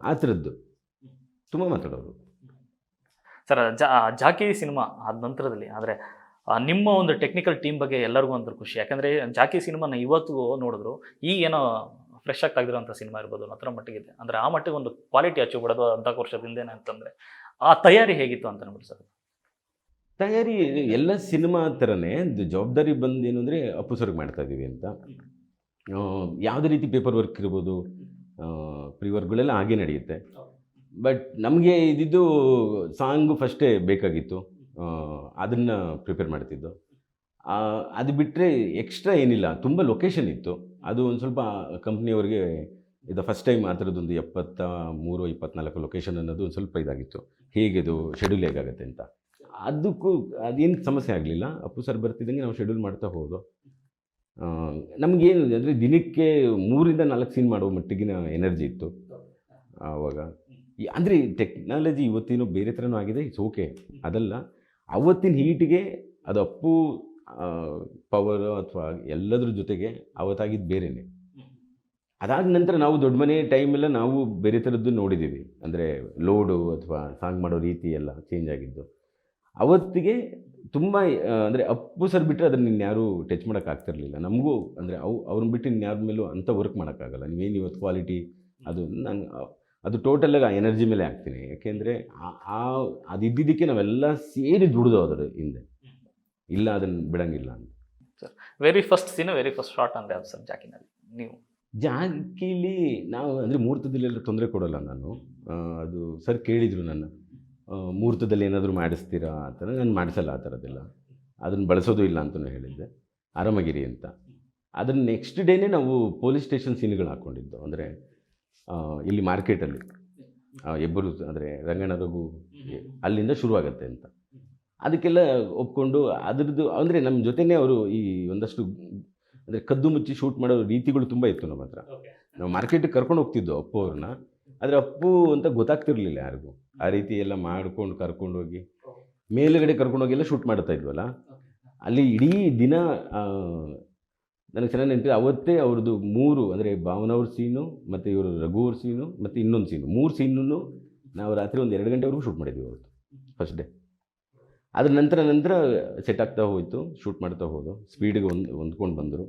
ಆ ಥರದ್ದು ತುಂಬ ಮಾತಾಡೋರು.
ಸರ್, ಜಾಕಿ ಸಿನಿಮಾ ಆದ ನಂತರದಲ್ಲಿ ಅಂದರೆ ನಿಮ್ಮ ಒಂದು ಟೆಕ್ನಿಕಲ್ ಟೀಮ್ ಬಗ್ಗೆ ಎಲ್ಲರಿಗೂ ಒಂದು ಖುಷಿ. ಯಾಕಂದರೆ ಜಾಕಿ ಸಿನಿಮಾನ ಇವತ್ತು ನೋಡಿದ್ರು ಈಗ ಏನೋ ಫ್ರೆಶ್ ಆಗಿ ತೆಗೆದಿರೋಂಥ ಸಿನಿಮಾ ಇರ್ಬೋದು ಅನ್ನೋ ಥರ ಮಟ್ಟಿಗಿದೆ. ಅಂದರೆ ಆ ಮಟ್ಟಿಗೆ ಒಂದು ಕ್ವಾಲಿಟಿ ಅಚೀವ್ ಮಾಡೋದು ಅಂಥ ವರ್ಷದಿಂದೇನೆ ಅಂತಂದರೆ ಆ ತಯಾರಿ ಹೇಗಿತ್ತು ಅಂತ ನೋಡಿ ಸರ್?
ತಯಾರಿ ಎಲ್ಲ ಸಿನಿಮಾ ಥರನೇ ಜವಾಬ್ದಾರಿ ಬಂದು ಏನು ಅಂದರೆ ಅಪ್ಪು ಸರ್ಗೆ ಮಾಡ್ತಾಯಿದ್ದೀವಿ ಅಂತ. ಯಾವುದೇ ರೀತಿ ಪೇಪರ್ ವರ್ಕ್ ಇರ್ಬೋದು, ಪ್ರೀ ವರ್ಕ್ಗಳೆಲ್ಲ ಹಾಗೇ ನಡೆಯುತ್ತೆ. ಬಟ್ ನಮಗೆ ಇದ್ದಿದ್ದು ಸಾಂಗು ಫಸ್ಟೇ ಬೇಕಾಗಿತ್ತು, ಅದನ್ನು ಪ್ರಿಪೇರ್ ಮಾಡ್ತಿದ್ದು. ಅದು ಬಿಟ್ಟರೆ ಎಕ್ಸ್ಟ್ರಾ ಏನಿಲ್ಲ. ತುಂಬ ಲೊಕೇಶನ್ ಇತ್ತು, ಅದು ಒಂದು ಸ್ವಲ್ಪ ಕಂಪ್ನಿಯವ್ರಿಗೆ ಇದು ಫಸ್ಟ್ ಟೈಮ್ ಆ ಥರದ್ದೊಂದು 23-24 ಲೊಕೇಶನ್ ಅನ್ನೋದು ಒಂದು ಸ್ವಲ್ಪ ಇದಾಗಿತ್ತು. ಹೇಗಿದು ಶೆಡ್ಯೂಲ್ ಹೇಗಾಗುತ್ತೆ ಅಂತ. ಅದಕ್ಕೂ ಅದೇನು ಸಮಸ್ಯೆ ಆಗಲಿಲ್ಲ. ಅಪ್ಪು ಸರ್ ಬರ್ತಿದ್ದಂಗೆ ನಾವು ಶೆಡ್ಯೂಲ್ ಮಾಡ್ತಾ ಹೋದೋ. ನಮಗೇನು ಅಂದರೆ ದಿನಕ್ಕೆ 3-4 ಸೀನ್ ಮಾಡೋ ಮಟ್ಟಿಗಿನ ಎನರ್ಜಿ ಇತ್ತು ಆವಾಗ. ಅಂದರೆ ಟೆಕ್ನಾಲಜಿ ಇವತ್ತಿನೂ ಬೇರೆ ಥರನೂ ಆಗಿದೆ, ಇಟ್ಸ್ ಓಕೆ, ಅದಲ್ಲ. ಅವತ್ತಿನ ಹೀಟಿಗೆ ಅದು ಅಪ್ಪು ಪವರು ಅಥವಾ ಎಲ್ಲದ್ರ ಜೊತೆಗೆ ಅವತ್ತಾಗಿದ್ದು ಬೇರೆಯೇ. ಅದಾದ ನಂತರ ನಾವು ದೊಡ್ಡ ಮನೆ ಟೈಮೆಲ್ಲ ನಾವು ಬೇರೆ ಥರದ್ದು ನೋಡಿದ್ದೀವಿ. ಅಂದರೆ ಲೋಡು ಅಥವಾ ಸಾಂಗ್ ಮಾಡೋ ರೀತಿ ಎಲ್ಲ ಚೇಂಜ್ ಆಗಿದ್ದು. ಅವತ್ತಿಗೆ ತುಂಬ ಅಂದರೆ ಅಪ್ಪು ಸರ್ ಬಿಟ್ಟರೆ ಅದನ್ನು ಇನ್ಯಾರೂ ಟಚ್ ಮಾಡೋಕ್ಕಾಗ್ತಿರ್ಲಿಲ್ಲ ನಮಗೂ. ಅಂದರೆ ಅವ್ರನ್ನ ಬಿಟ್ಟು ಇನ್ಯಾರ ಮೇಲೂ ಅಂಥ ವರ್ಕ್ ಮಾಡೋಕ್ಕಾಗಲ್ಲ. ನೀವೇನು ಇವತ್ತು ಕ್ವಾಲಿಟಿ ಅದು ಅದು ಟೋಟಲಾಗಿ ಆ ಎನರ್ಜಿ ಮೇಲೆ ಹಾಕ್ತೀನಿ. ಯಾಕೆಂದರೆ ಅದು ಇದ್ದಿದ್ದಕ್ಕೆ ನಾವೆಲ್ಲ ಸೇರಿ ದುಡ್ದು ಅದರ ಹಿಂದೆ, ಇಲ್ಲ ಅದನ್ನು ಬಿಡೋಂಗಿಲ್ಲ ಅಂತ.
ಸರ್, ವೆರಿ ಫಸ್ಟ್ ಸೀನು ವೆರಿ ಫಸ್ಟ್ ಶಾರ್ಟ್ ಅಂದರೆ ಅದು ಸರ್ ಜಾಕಿನಲ್ಲಿ ನೀವು?
ಜಾಕಿಲಿ ನಾವು ಅಂದರೆ ಮುಹೂರ್ತದಲ್ಲೆಲ್ಲ ತೊಂದರೆ ಕೊಡೋಲ್ಲ ನಾನು. ಅದು ಸರ್ ಕೇಳಿದರು ನನ್ನ, ಮುಹೂರ್ತದಲ್ಲಿ ಏನಾದರೂ ಮಾಡಿಸ್ತೀರಾ ಆ ಥರ. ನಾನು ಮಾಡಿಸಲ್ಲ ಆ ಥರದ್ದೆಲ್ಲ, ಅದನ್ನು ಬಳಸೋದು ಇಲ್ಲ ಅಂತಲೂ ಹೇಳಿದ್ದೆ, ಆರಾಮಾಗಿರಿ ಅಂತ. ಅದನ್ನು ನೆಕ್ಸ್ಟ್ ಡೇನೇ ನಾವು ಪೊಲೀಸ್ ಸ್ಟೇಷನ್ ಸೀನ್ಗಳು ಹಾಕ್ಕೊಂಡಿದ್ದು. ಅಂದರೆ ಇಲ್ಲಿ ಮಾರ್ಕೆಟಲ್ಲಿ ಇಬ್ಬರು ಅಂದರೆ ರಂಗಣ್ಣ ರಘು ಅಲ್ಲಿಂದ ಶುರುವಾಗತ್ತೆ ಅಂತ. ಅದಕ್ಕೆಲ್ಲ ಒಪ್ಕೊಂಡು ಅದರದ್ದು ಅಂದರೆ ನಮ್ಮ ಜೊತೆನೇ ಅವರು ಈ ಒಂದಷ್ಟು ಅಂದರೆ ಕದ್ದು ಮುಚ್ಚಿ ಶೂಟ್ ಮಾಡೋ ರೀತಿಗಳು ತುಂಬ ಇತ್ತು ನಮ್ಮ ಹತ್ರ. ನಾವು ಮಾರ್ಕೆಟಿಗೆ ಕರ್ಕೊಂಡು ಹೋಗ್ತಿದ್ದೋ ಅಪ್ಪು ಅವ್ರನ್ನ, ಆದರೆ ಅಪ್ಪು ಅಂತ ಗೊತ್ತಾಗ್ತಿರ್ಲಿಲ್ಲ ಯಾರಿಗೂ. ಆ ರೀತಿ ಎಲ್ಲ ಮಾಡ್ಕೊಂಡು ಕರ್ಕೊಂಡೋಗಿ ಮೇಲುಗಡೆ ಕರ್ಕೊಂಡೋಗೆಲ್ಲ ಶೂಟ್ ಮಾಡ್ತಾ ಇದ್ವಲ್ಲ, ಅಲ್ಲಿ ಇಡೀ ದಿನ ನನಗೆ ಚೆನ್ನಾಗಿ ನೆನಪಿದೆ. ಅವತ್ತೇ ಅವ್ರದ್ದು 3 ಅಂದರೆ ಭಾವನವ್ರ ಸೀನು ಮತ್ತು ಇವರು ರಘು ಅವ್ರ ಸೀನು ಮತ್ತು ಇನ್ನೊಂದು ಸೀನು, 3 ಸೀನನ್ನು ನಾವು ರಾತ್ರಿ ಒಂದು 2 ಗಂಟೆವರೆಗೂ ಶೂಟ್ ಮಾಡಿದ್ವಿ ಅವತ್ತು ಫಸ್ಟ್ ಡೇ. ಅದ್ರ ನಂತರ ಸೆಟ್ ಆಗ್ತಾ ಹೋಯಿತು, ಶೂಟ್ ಮಾಡ್ತಾ ಹೋದು, ಸ್ಪೀಡಿಗೆ ಹೊಂದ್ಕೊಂಡು ಬಂದರು.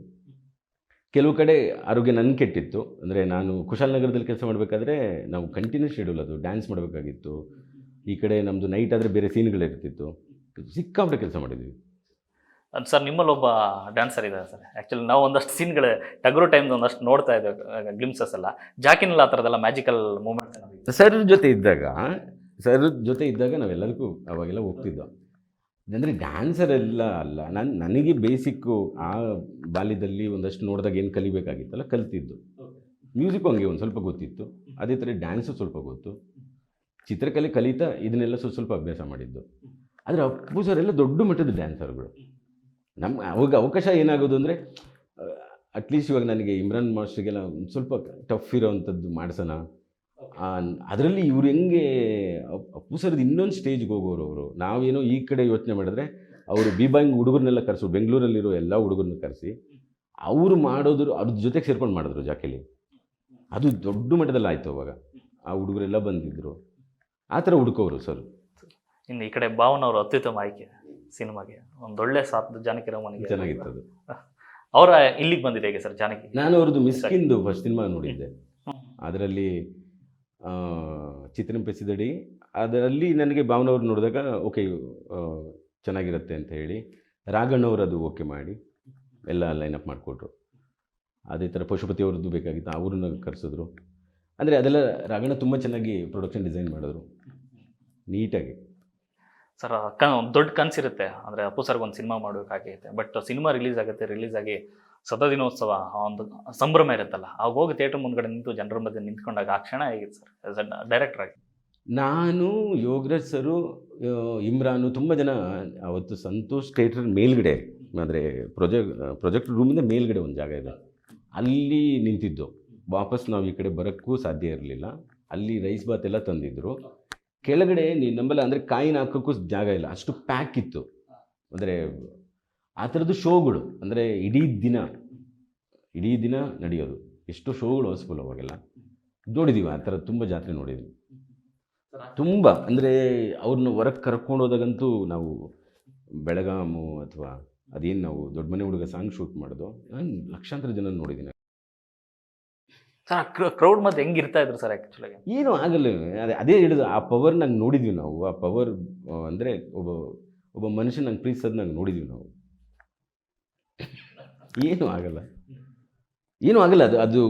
ಕೆಲವು ಕಡೆ ಆರೋಗ್ಯ ನನ್ನ ಕೆಟ್ಟಿತ್ತು. ಅಂದರೆ ನಾನು ಕುಶಾಲನಗರದಲ್ಲಿ ಕೆಲಸ ಮಾಡಬೇಕಾದ್ರೆ ನಾವು ಕಂಟಿನ್ಯೂಸ್ ಶೆಡ್ಯೂಲ್, ಅದು ಡ್ಯಾನ್ಸ್ ಮಾಡಬೇಕಾಗಿತ್ತು. ಈ ಕಡೆ ನಮ್ಮದು ನೈಟ್ ಆದರೆ ಬೇರೆ ಸೀನ್ಗಳಿರ್ತಿತ್ತು. ಸಿಕ್ಕಾಪಟ್ಟೆ ಕೆಲಸ ಮಾಡಿದ್ವಿ.
ಸರ್, ನಿಮ್ಮಲ್ಲಿ ಒಬ್ಬ ಡ್ಯಾನ್ಸರ್ ಇದ್ದಾರೆ ಸರ್. ಆ್ಯಕ್ಚುಲಿ ನಾವು ಒಂದಷ್ಟು ಸೀನ್ಗಳು ಟಗರು ಟೈಮ್ದು ಒಂದಷ್ಟು ನೋಡ್ತಾ ಇದ್ದೇವೆ ಗ್ಲಿಮ್ಸಸ್ ಎಲ್ಲ. ಜಾಕಿನಲ್ಲಿ ಆ ಥರದ್ದೆಲ್ಲ ಮ್ಯಾಜಿಕಲ್ ಮೂಮೆಂಟ್ಸ್
ಸರ್ ಜೊತೆ ಇದ್ದಾಗ ನಾವೆಲ್ಲದಕ್ಕೂ ಅವಾಗೆಲ್ಲ ಹೋಗ್ತಿದ್ದೋ. ಅಂದರೆ ಡ್ಯಾನ್ಸರ್ ಎಲ್ಲ ಅಲ್ಲ, ನನಗೆ ಬೇಸಿಕ್ಕು ಆ ಬಾಲ್ಯದಲ್ಲಿ ಒಂದಷ್ಟು ನೋಡಿದಾಗ ಏನು ಕಲಿಬೇಕಾಗಿತ್ತಲ್ಲ ಕಲಿತಿದ್ದು. ಮ್ಯೂಸಿಕ್ಕು ಹಂಗೆ ಒಂದು ಸ್ವಲ್ಪ ಗೊತ್ತಿತ್ತು, ಅದೇ ಥರ ಡ್ಯಾನ್ಸು ಸ್ವಲ್ಪ ಗೊತ್ತು, ಚಿತ್ರಕಲೆ ಕಲಿತಾ ಇದನ್ನೆಲ್ಲ ಸ್ವಲ್ಪ ಅಭ್ಯಾಸ ಮಾಡಿದ್ದು. ಆದರೆ ಅಪ್ಪು ಸರ್ ಎಲ್ಲ ದೊಡ್ಡ ಮಟ್ಟದ ಡ್ಯಾನ್ಸರ್ಗಳು. ಅವಾಗ ಅವಕಾಶ ಏನಾಗೋದು ಅಂದರೆ ಅಟ್ಲೀಸ್ಟ್ ಇವಾಗ ನನಗೆ ಇಮ್ರಾನ್ ಮಾಸ್ಟ್ರಿಗೆಲ್ಲ ಒಂದು ಸ್ವಲ್ಪ ಟಫ್ ಇರೋವಂಥದ್ದು ಮಾಡಿಸೋಣ, ಅದರಲ್ಲಿ ಇವ್ರು ಹೆಂಗೆ ಅಪ್ಪು ಸರ್ದು ಇನ್ನೊಂದು ಸ್ಟೇಜ್ಗೆ ಹೋಗೋರು ಅವರು. ನಾವೇನೋ ಈ ಕಡೆ ಯೋಚನೆ ಮಾಡಿದ್ರೆ ಅವರು ಬಿಬಾಯಿಂಗ್ ಹುಡುಗರನ್ನೆಲ್ಲ ಕರೆಸು, ಬೆಂಗಳೂರಲ್ಲಿರೋ ಎಲ್ಲ ಹುಡುಗರನ್ನ ಕರೆಸಿ ಅವರು ಮಾಡೋದ್ರು, ಅದ್ರ ಜೊತೆಗೆ ಸೇರ್ಕೊಂಡು ಮಾಡಿದ್ರು ಜಾಕಿಲಿ. ಅದು ದೊಡ್ಡ ಮಟ್ಟದಲ್ಲಿ ಆಯಿತು ಅವಾಗ. ಆ ಹುಡುಗರೆಲ್ಲ ಬಂದಿದ್ದರು, ಆ ಥರ ಹುಡುಕೋರು ಸರ್.
ಇನ್ನು ಈ ಕಡೆ ಭಾವನ ಅವರು ಅತ್ಯುತ್ತಮ ಆಯ್ಕೆ ಸಿನಿಮಾಗೆ, ಒಂದೊಳ್ಳೆ ಸಾಥ್ ಜಾನಕಿ ರಾಮನಿಗೆ
ಚೆನ್ನಾಗಿತ್ತು ಅದು.
ಅವರ ಇಲ್ಲಿಗೆ ಬಂದಿದೆ ಹೇಗೆ ಸರ್ ಜಾನಕಿ?
ನಾನು ಅವ್ರದ್ದು ಮಿಸ್ಕಿಂದು ಫಸ್ಟ್ ಸಿನಿಮಾ ನೋಡಿದ್ದೆ. ಅದರಲ್ಲಿ ಚಿತ್ರಂ ಪೆಸಿದಡಿ, ಅದರಲ್ಲಿ ನನಗೆ ಭಾವನವ್ರು ನೋಡಿದಾಗ ಓಕೆ ಚೆನ್ನಾಗಿರುತ್ತೆ ಅಂತ ಹೇಳಿ ರಾಘಣ್ಣವ್ರು ಅದು ಓಕೆ ಮಾಡಿ ಎಲ್ಲ ಲೈನಪ್ ಮಾಡಿಕೊಟ್ರು. ಅದೇ ಥರ ಪಶುಪತಿ ಅವ್ರದ್ದು ಬೇಕಾಗಿತ್ತು, ಅವ್ರನ್ನ ಕರೆಸಿದ್ರು. ಅಂದರೆ ಅದೆಲ್ಲ ರಾಘಣ್ಣ ತುಂಬ ಚೆನ್ನಾಗಿ ಪ್ರೊಡಕ್ಷನ್ ಡಿಸೈನ್ ಮಾಡಿದ್ರು ನೀಟಾಗಿ.
ಸರ್ ದೊಡ್ಡ ಕನಸಿರುತ್ತೆ ಅಂದರೆ ಅಪ್ಪು ಸರ್ಗೆ ಒಂದು ಸಿನಿಮಾ ಮಾಡಬೇಕಾಗೈತೆ, ಬಟ್ ಸಿನಿಮಾ ರಿಲೀಸ್ ಆಗಿ ದಿನೋತ್ಸವ ಒಂದು ಸಂಭ್ರಮ ಇರುತ್ತಲ್ಲ, ಆಗ ಹೋಗಿ ಥಿಯೇಟರ್ ಮುಂದ್ಗಡೆ ನಿಂತು ಜನರ ಮಧ್ಯೆ ನಿಂತ್ಕೊಂಡಾಗ ಆ ಕ್ಷಣ ಹೇಗಿತ್ತು ಸರ್ ಆಸ್ ಅ ಡೈರೆಕ್ಟರ್ ಆಗಿ?
ನಾನು, ಯೋಗರಾಜ್ ಸರು, ಇಮ್ರಾನು, ತುಂಬ ಜನ ಅವತ್ತು ಸಂತೋಷ್ ಥಿಯೇಟರ್ ಮೇಲ್ಗಡೆ, ಅಂದರೆ ಪ್ರೊಜೆಕ್ಟ್ ರೂಮಿಂದ ಮೇಲ್ಗಡೆ ಒಂದು ಜಾಗ ಇದೆ, ಅಲ್ಲಿ ನಿಂತಿದ್ದು. ವಾಪಸ್ ನಾವು ಈ ಕಡೆ ಬರೋಕ್ಕೂ ಸಾಧ್ಯ ಇರಲಿಲ್ಲ. ಅಲ್ಲಿ ರೈಸ್ ಬಾತ್ ಎಲ್ಲ ತಂದಿದ್ದರು. ಕೆಳಗಡೆ ನಂಬಲ್ಲ, ಅಂದರೆ ಕಾಯಿನ ಹಾಕೋಕ್ಕೂ ಜಾಗ ಇಲ್ಲ, ಅಷ್ಟು ಪ್ಯಾಕ್ ಇತ್ತು. ಅಂದರೆ ಆ ಥರದ್ದು ಶೋಗಳು, ಅಂದರೆ ಇಡೀ ದಿನ ನಡೆಯೋದು. ಎಷ್ಟು ಶೋಗಳು ಹೌಸ್ಫುಲ್ ಅವಾಗೆಲ್ಲ ನೋಡಿದ್ದೀವಿ. ಆ ಥರ ತುಂಬ ಜಾತ್ರೆ ನೋಡಿದ್ವಿ. ತುಂಬ ಅಂದರೆ ಅವ್ರನ್ನ ಹೊರಗೆ ಕರ್ಕೊಂಡು ಹೋದಾಗಂತೂ ನಾವು ಬೆಳಗಾಮು ಅಥವಾ ಅದೇನು ನಾವು ದೊಡ್ಡ ಮನೆ ಹುಡುಗ ಸಾಂಗ್ ಶೂಟ್ ಮಾಡೋದು, ನಾನು ಲಕ್ಷಾಂತರ ಜನ ನೋಡಿದ್ದೀನಿ.
ಸರ್ ಕ್ರೌಡ್ ಮತ್ತೆ ಹೆಂಗಿರ್ತಾ ಇದ್ರು ಸರ್ ಆ್ಯಕ್ಚುಲಾಗಿ?
ಏನೂ ಆಗಲ್ಲ, ಅದೇ ಹೇಳಿದ್ರು, ಆ ಪವರ್ ನಂಗೆ ನೋಡಿದ್ವಿ ನಾವು. ಆ ಪವರ್ ಅಂದರೆ ಒಬ್ಬ ಮನುಷ್ಯ ನಂಗೆ ಪ್ರೀತಿಸೋದು ನಂಗೆ ನೋಡಿದ್ವಿ ನಾವು. ಏನೂ ಆಗಲ್ಲ. ಅದು